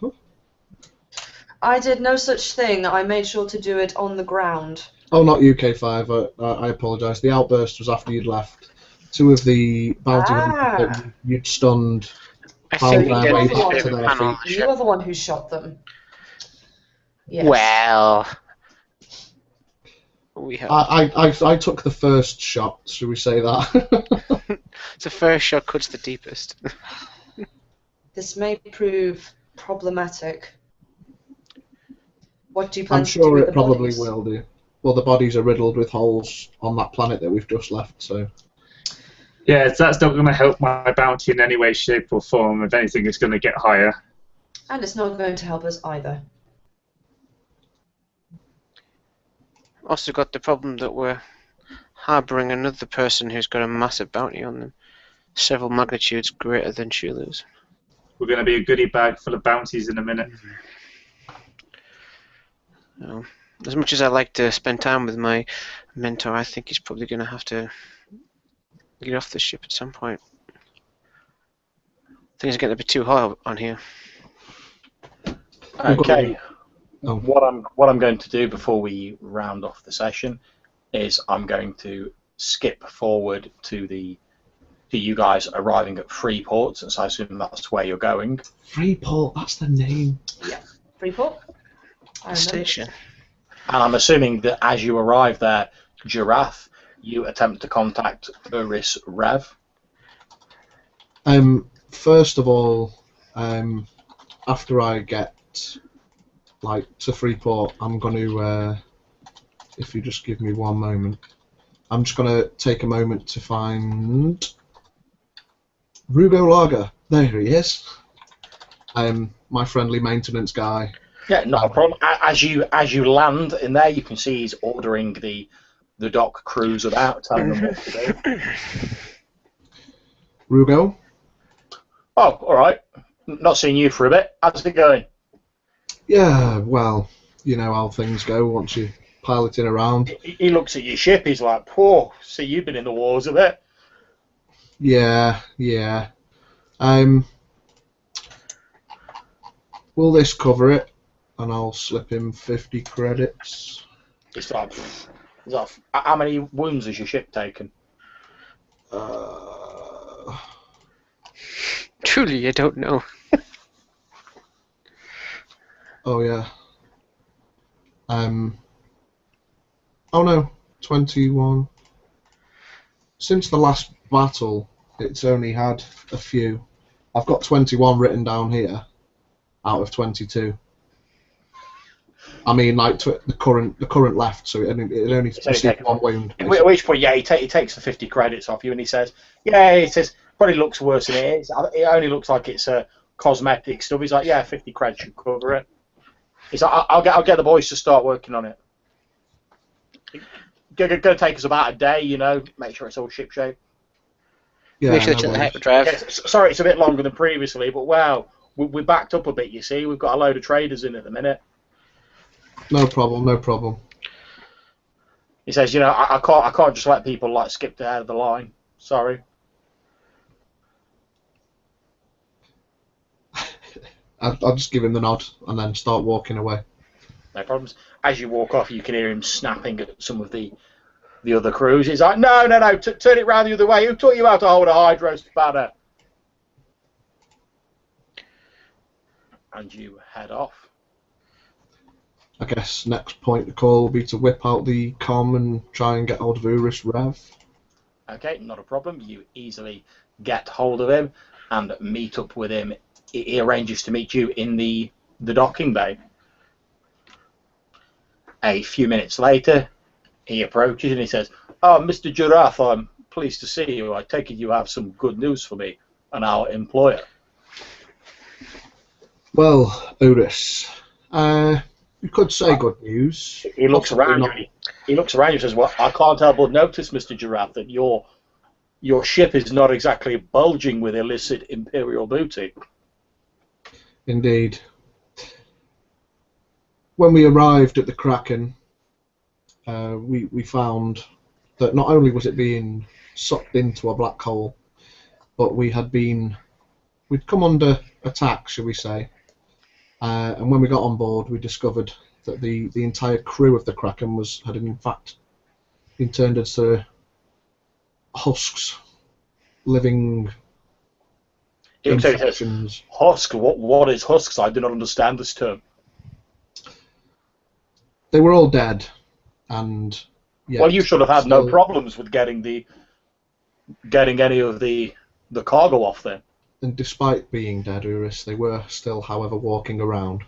I did no such thing. I made sure to do it on the ground. Oh, not UK5. I apologise. The outburst was after you'd left. Two of the bounty hunters that you'd stunned I found think their we way did back a to bit of their a panel on feet. the You ship. are the one who shot them. Yes. Well, we have. I took the first shot. Should we say that? The first shot cuts the deepest. This may prove problematic. What do you plan I'm to do sure with it the probably bodies? will do. Well, the bodies are riddled with holes on that planet that we've just left. So. Yeah, that's not going to help my bounty in any way, shape, or form. If anything, it's going to get higher. And it's not going to help us either. Also got the problem that we're harbouring another person who's got a massive bounty on them, several magnitudes greater than Shulu's. We're going to be a goodie bag full of bounties in a minute. As much as I like to spend time with my mentor, I think he's probably going to have to get off the ship at some point. Things are getting a bit too hot on here. Okay. Oh. What I'm going to do before we round off the session is I'm going to skip forward to you guys arriving at Freeport, since I assume that's where you're going. Freeport, that's the name. Freeport? I remember. Station. And I'm assuming that as you arrive there, Jeraath, you attempt to contact Uris Rev. First of all, after I get to Freeport, I'm going to, if you just give me one moment, I'm just going to take a moment to find Rugo Lager. There he is. My friendly maintenance guy. Yeah, not a problem. As you land in there, you can see he's ordering the dock crews about, telling them what to do. Rugo? Oh, all right. Not seen you for a bit. How's it going? Yeah, well, you know how things go once you're piloting around. He looks at your ship. He's like, "Poor. See, you've been in the wars a bit." Yeah. Will this cover it? And I'll slip him 50 credits. He's like, how many wounds has your ship taken? Truly, I don't know. Oh yeah. Oh no, 21. Since the last battle, it's only had a few. I've got 21 written down here, out of 22. I mean, like the current left, so it only received one wound. At which point, yeah, he takes the 50 credits off you, and he says, "Yeah," he says, "probably looks worse than it is. It only looks like it's cosmetic stuff." He's like, "Yeah, 50 credits should cover it." He's like, "I'll get the boys to start working on it. It's gonna take us about a day, you know, make sure it's all shipshape." Yeah, Make sure no to check the worries. hyperdrive. Yeah, sorry, it's a bit longer than previously, but wow, we backed up a bit. You see, we've got a load of traders in at the minute. No problem. He says, "You know, I can't just let people like skip the head of the line. Sorry." I'll just give him the nod and then start walking away. No problems. As you walk off, you can hear him snapping at some of the other crews. He's like, "No, turn it round the other way. Who taught you how to hold a hydro spanner?" And you head off. I guess next point of call will be to whip out the comm and try and get hold of Uris Rev. Okay, not a problem. You easily get hold of him and meet up with him. He arranges to meet you in the docking bay. A few minutes later, he approaches and he says, "Oh, Mr. Jeraath, I'm pleased to see you. I take it you have some good news for me and our employer." Well, Uris, you could say good news. He looks Possibly around you. not. He looks around you and says, "Well, I can't help but notice, Mr. Jeraath, that your ship is not exactly bulging with illicit Imperial booty." Indeed. When we arrived at the Kraken, we found that not only was it being sucked into a black hole. But we'd come under attack, shall we say, and when we got on board, we discovered that the entire crew of the Kraken had in fact been turned into husks, living infections. Husk. What is husks? I do not understand this term. They were all dead, and well, you should have had no problems with getting any of the cargo off then. And despite being dead, Urus, they were still, however, walking around.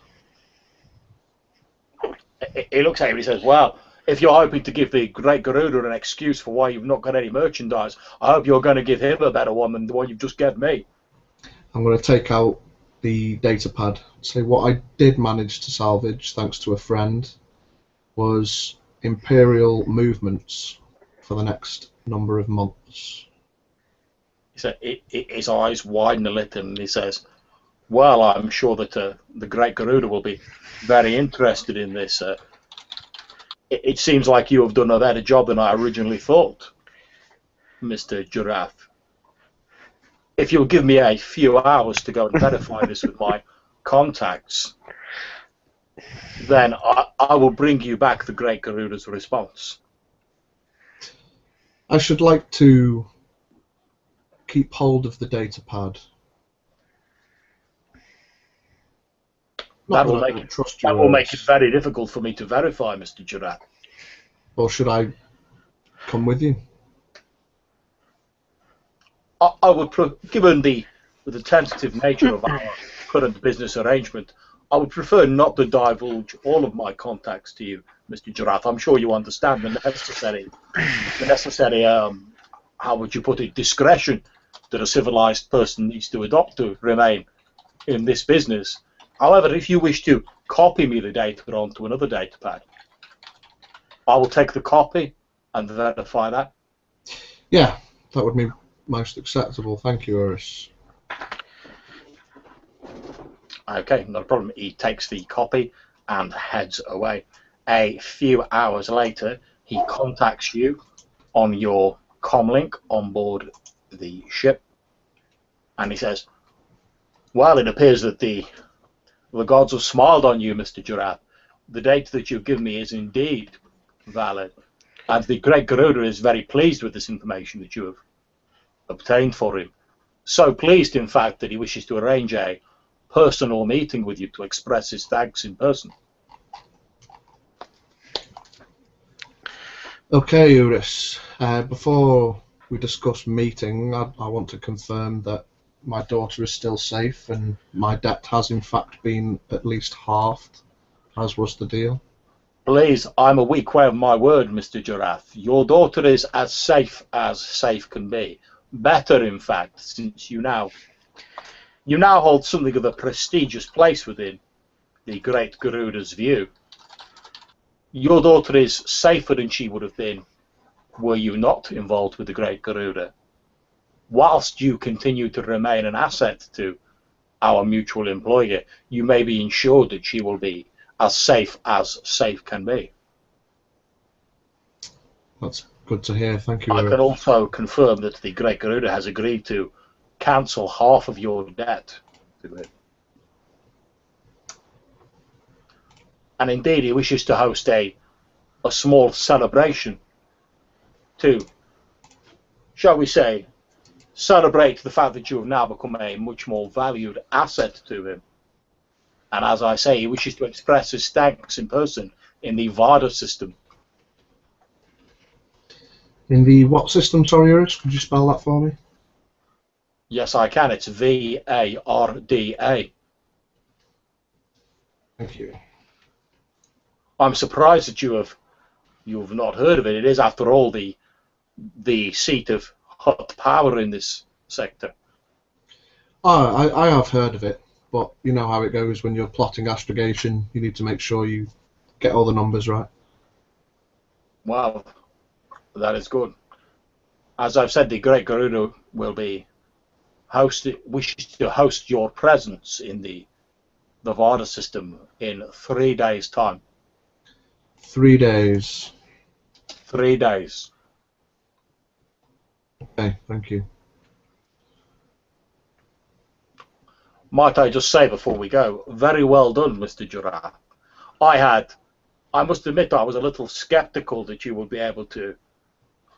He looks at him and he says, well, if you're hoping to give the Great Garuda an excuse for why you've not got any merchandise, I hope you're going to give him a better one than the one you've just given me. I'm going to take out the data pad. So what I did manage to salvage, thanks to a friend, was Imperial movements for the next number of months. He said, his eyes widen a little and he says, well, I'm sure that the Great Garuda will be very interested in this. It seems like you have done a better job than I originally thought, Mr. Jeraath. If you'll give me a few hours to go and verify this with my contacts, then I will bring you back the Great Garuda's response. I should like to keep hold of the data pad. That will make it very difficult for me to verify, Mr. Jeraath. Or should I come with you? I would, given the tentative nature of our current business arrangement, I would prefer not to divulge all of my contacts to you, Mr. Jeraath. I'm sure you understand the necessary, how would you put it, discretion that a civilized person needs to adopt to remain in this business. However, if you wish to copy me the data onto another data pad, I will take the copy and verify that. Yeah, that would be most acceptable. Thank you, Urus. Okay, not a problem. He takes the copy and heads away. A few hours later, he contacts you on your comlink on board the ship, and he says, well, it appears that the gods have smiled on you, Mr. Jeraath. The data that you've given me is indeed valid, and the Great Garuda is very pleased with this information that you have obtained for him. So pleased, in fact, that he wishes to arrange a personal meeting with you to express his thanks in person. Okay, Urus. Before we discuss meeting, I want to confirm that my daughter is still safe and my debt has in fact been at least halved, as was the deal. Please, I'm a weak way of my word, Mr. Jeraath. Your daughter is as safe can be. Better, in fact, since you now hold something of a prestigious place within the Great Garuda's view. Your daughter is safer than she would have been were you not involved with the Great Garuda, whilst you continue to remain an asset to our mutual employer. You may be ensured that she will be as safe can be. That's good to hear. Thank you, I Urus. can also confirm that the Great Garuda has agreed to cancel half of your debt to him. And indeed, he wishes to host a small celebration to, shall we say, celebrate the fact that you have now become a much more valued asset to him. And as I say, he wishes to express his thanks in person in the VARDA system. In the what system, sorry, Urus? Could you spell that for me? Yes, I can. It's VARDA. Thank you. I'm surprised that you have not heard of it. It is, after all, the seat of Hutt power in this sector. Oh, I have heard of it, but you know how it goes when you're plotting astrogation. You need to make sure you get all the numbers right. Wow, that is good. As I've said, the Great Garuda will be wishes to host your presence in the VARDA system in 3 days' time. 3 days. 3 days. Okay, thank you. Might I just say before we go, very well done, Mr. Jeraath. I must admit I was a little skeptical that you would be able to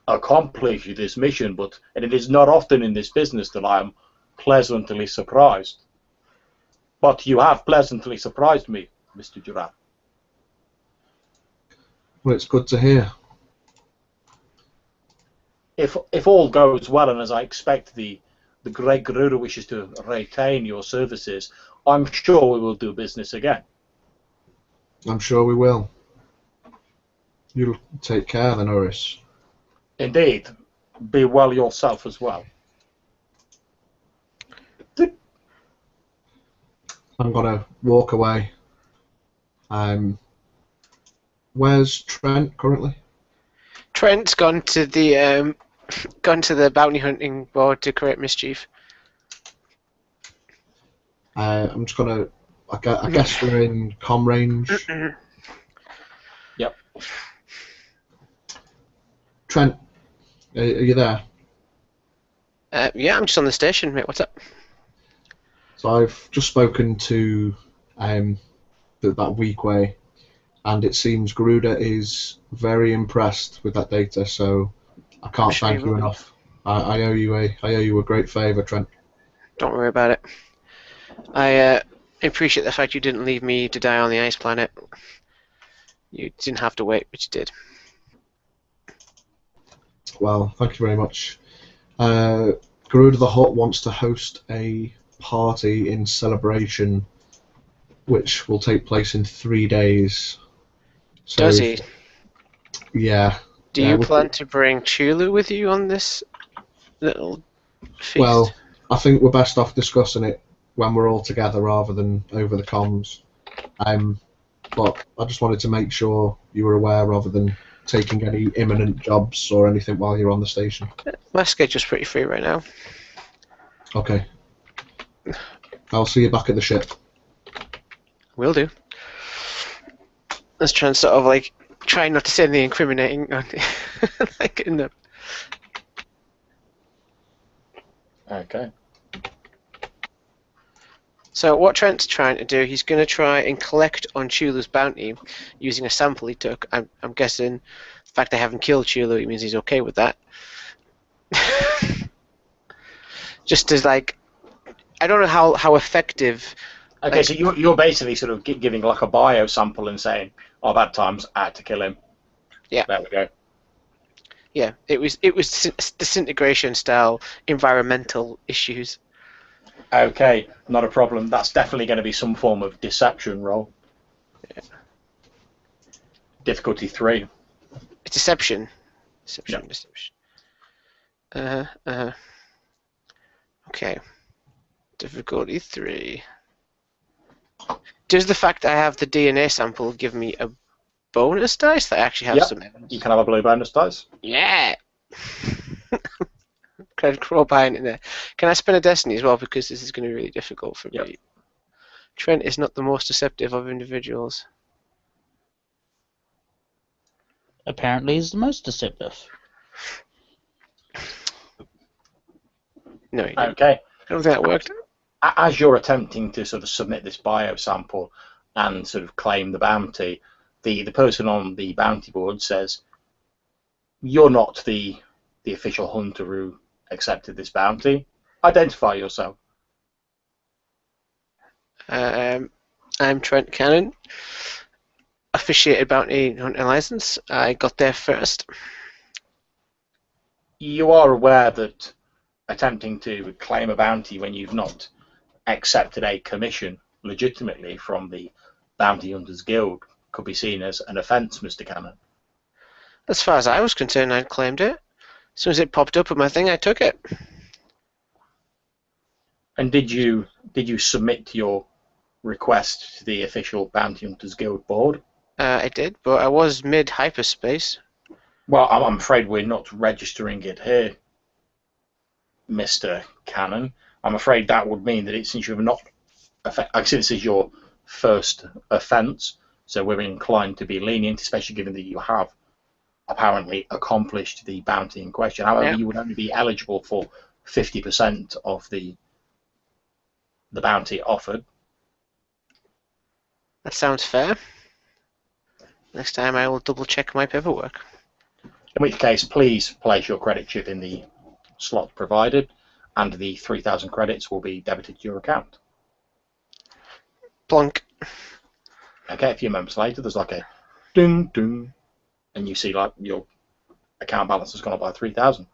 accomplish this mission, and it is not often in this business that I am pleasantly surprised. But you have pleasantly surprised me, Mr. Jeraath. Well, it's good to hear. If all goes well, and as I expect the great Garuda wishes to retain your services, I'm sure we will do business again. I'm sure we will. You'll take care then, Norris. Indeed. Be well yourself as well. I'm gonna walk away. Where's Trent currently? Trent's gone to the bounty hunting board to create mischief. I'm just gonna. I guess we're in comm range. Yep. Trent, are you there? Yeah, I'm just on the station, mate. What's up? So I've just spoken to that weak way, and it seems Garuda is very impressed with that data. So I can't Sure thank he you will be. enough. I owe you a great favour, Trent. Don't worry about it. I appreciate the fact you didn't leave me to die on the ice planet. You didn't have to wait, but you did. Well, thank you very much. Garuda the Hutt wants to host a party in celebration, which will take place in 3 days. So, Does he? Yeah. Do you plan to bring Chulu with you on this little feast? Well, I think we're best off discussing it when we're all together rather than over the comms. But I just wanted to make sure you were aware rather than taking any imminent jobs or anything while you're on the station. My schedule's pretty free right now. Okay. I'll see you back at the ship. Will do. Let's try and sort of like try not to say anything incriminating on like in the. Okay. So what Trent's trying to do, he's going to try and collect on Chulu's bounty using a sample he took. I'm guessing the fact I haven't killed Chulu means he's okay with that. Just as like, I don't know how effective. Okay, like, so you're basically sort of giving like a bio sample and saying, "Oh, bad times, I had to kill him." Yeah. There we go. Yeah, it was disintegration style environmental issues. Okay, not a problem. That's definitely going to be some form of deception roll. Yeah. Difficulty 3. It's deception. Deception. Yeah. Deception. Okay. Difficulty 3. Does the fact I have the DNA sample give me a bonus dice that I actually have Yep. some evidence? You can have a blue bonus dice. Yeah! Can I crawl behind in there? Can I spend a destiny as well, because this is going to be really difficult for Yep. me? Trent is not the most deceptive of individuals. Apparently, he's the most deceptive. No, he didn't. Okay. I don't think that worked. As you're attempting to sort of submit this bio sample and sort of claim the bounty, the person on the bounty board says, "You're not the official hunter who accepted this bounty. Identify yourself." I'm Trent Cannon. Officiated bounty hunting license. I got there first. You are aware that attempting to claim a bounty when you've not accepted a commission legitimately from the Bounty Hunters Guild could be seen as an offence, Mr. Cannon. As far as I was concerned, I'd claimed it. As soon as it popped up on my thing, I took it. And did you submit your request to the official Bounty Hunters Guild board? I did, but I was mid-hyperspace. Well, I'm afraid we're not registering it here, Mr. Cannon. I'm afraid that would mean that since you have not, since this is your first offence, so we're inclined to be lenient, especially given that you have apparently accomplished the bounty in question. However, Yeah. you would only be eligible for 50% of the bounty offered. That sounds fair. Next time I will double check my paperwork. In which case, please place your credit chip in the slot provided, and the 3,000 credits will be debited to your account. Plonk. Okay, a few moments later, there's like a ding ding, and you see like your account balance has gone up by 3,000.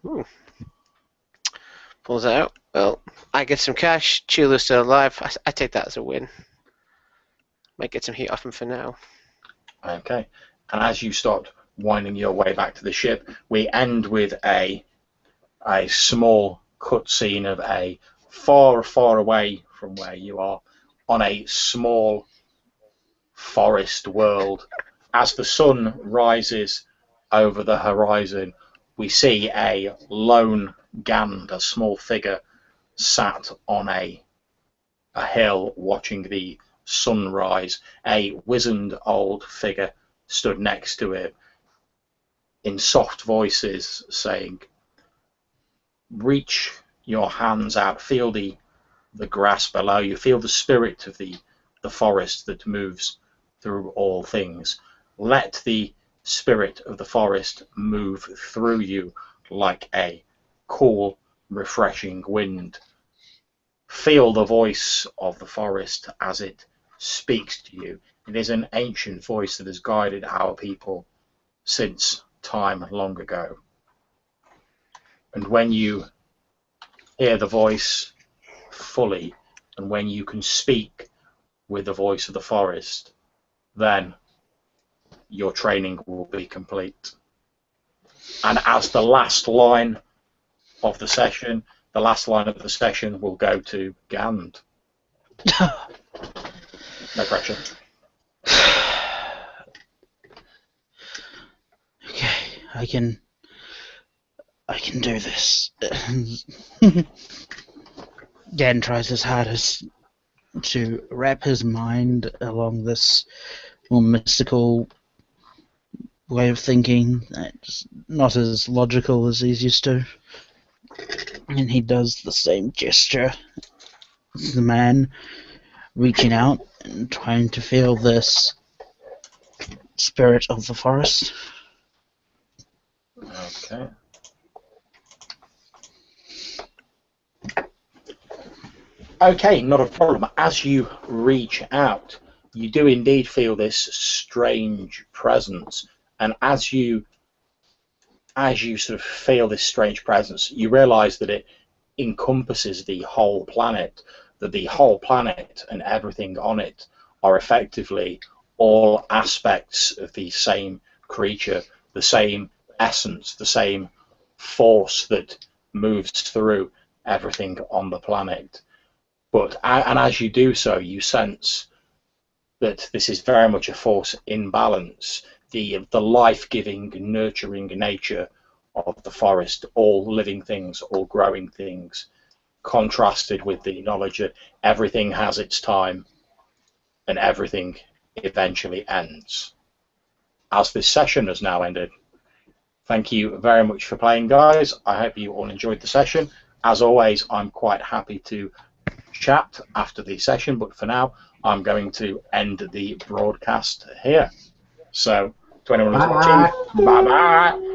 Ooh. Pulls it out. Well, I get some cash. Chula's still alive. I take that as a win. Might get some heat off him for now. Okay, and as you start winding your way back to the ship, we end with a small cutscene of a far away from where you are on a small forest world. As the sun rises over the horizon, we see a lone Gand, a small figure, sat on a hill watching the sunrise. A wizened old figure stood next to it in soft voices saying, reach your hands out, feel the grass below you, feel the spirit of the forest that moves through all things. Let the spirit of the forest move through you like a cool, refreshing wind. Feel the voice of the forest as it speaks to you. It is an ancient voice that has guided our people since time long ago. And when you hear the voice fully, and when you can speak with the voice of the forest, then your training will be complete. And as the last line of the session, will go to Gand. No pressure. Okay, I can do this. Dan tries his hardest to wrap his mind along this more mystical way of thinking, that's not as logical as he's used to. And he does the same gesture as the man, reaching out and trying to feel this spirit of the forest. Okay. Okay, not a problem. As you reach out, you do indeed feel this strange presence, and as you sort of feel this strange presence, you realise that it encompasses the whole planet, that the whole planet and everything on it are effectively all aspects of the same creature, the same essence, the same force that moves through everything on the planet. And as you do so, you sense that this is very much a force in balance. The life-giving, nurturing nature of the forest, all living things, all growing things, contrasted with the knowledge that everything has its time and everything eventually ends. As this session has now ended, thank you very much for playing, guys. I hope you all enjoyed the session. As always, I'm quite happy to chat after the session, but for now I'm going to end the broadcast here. So to anyone who's watching, bye bye.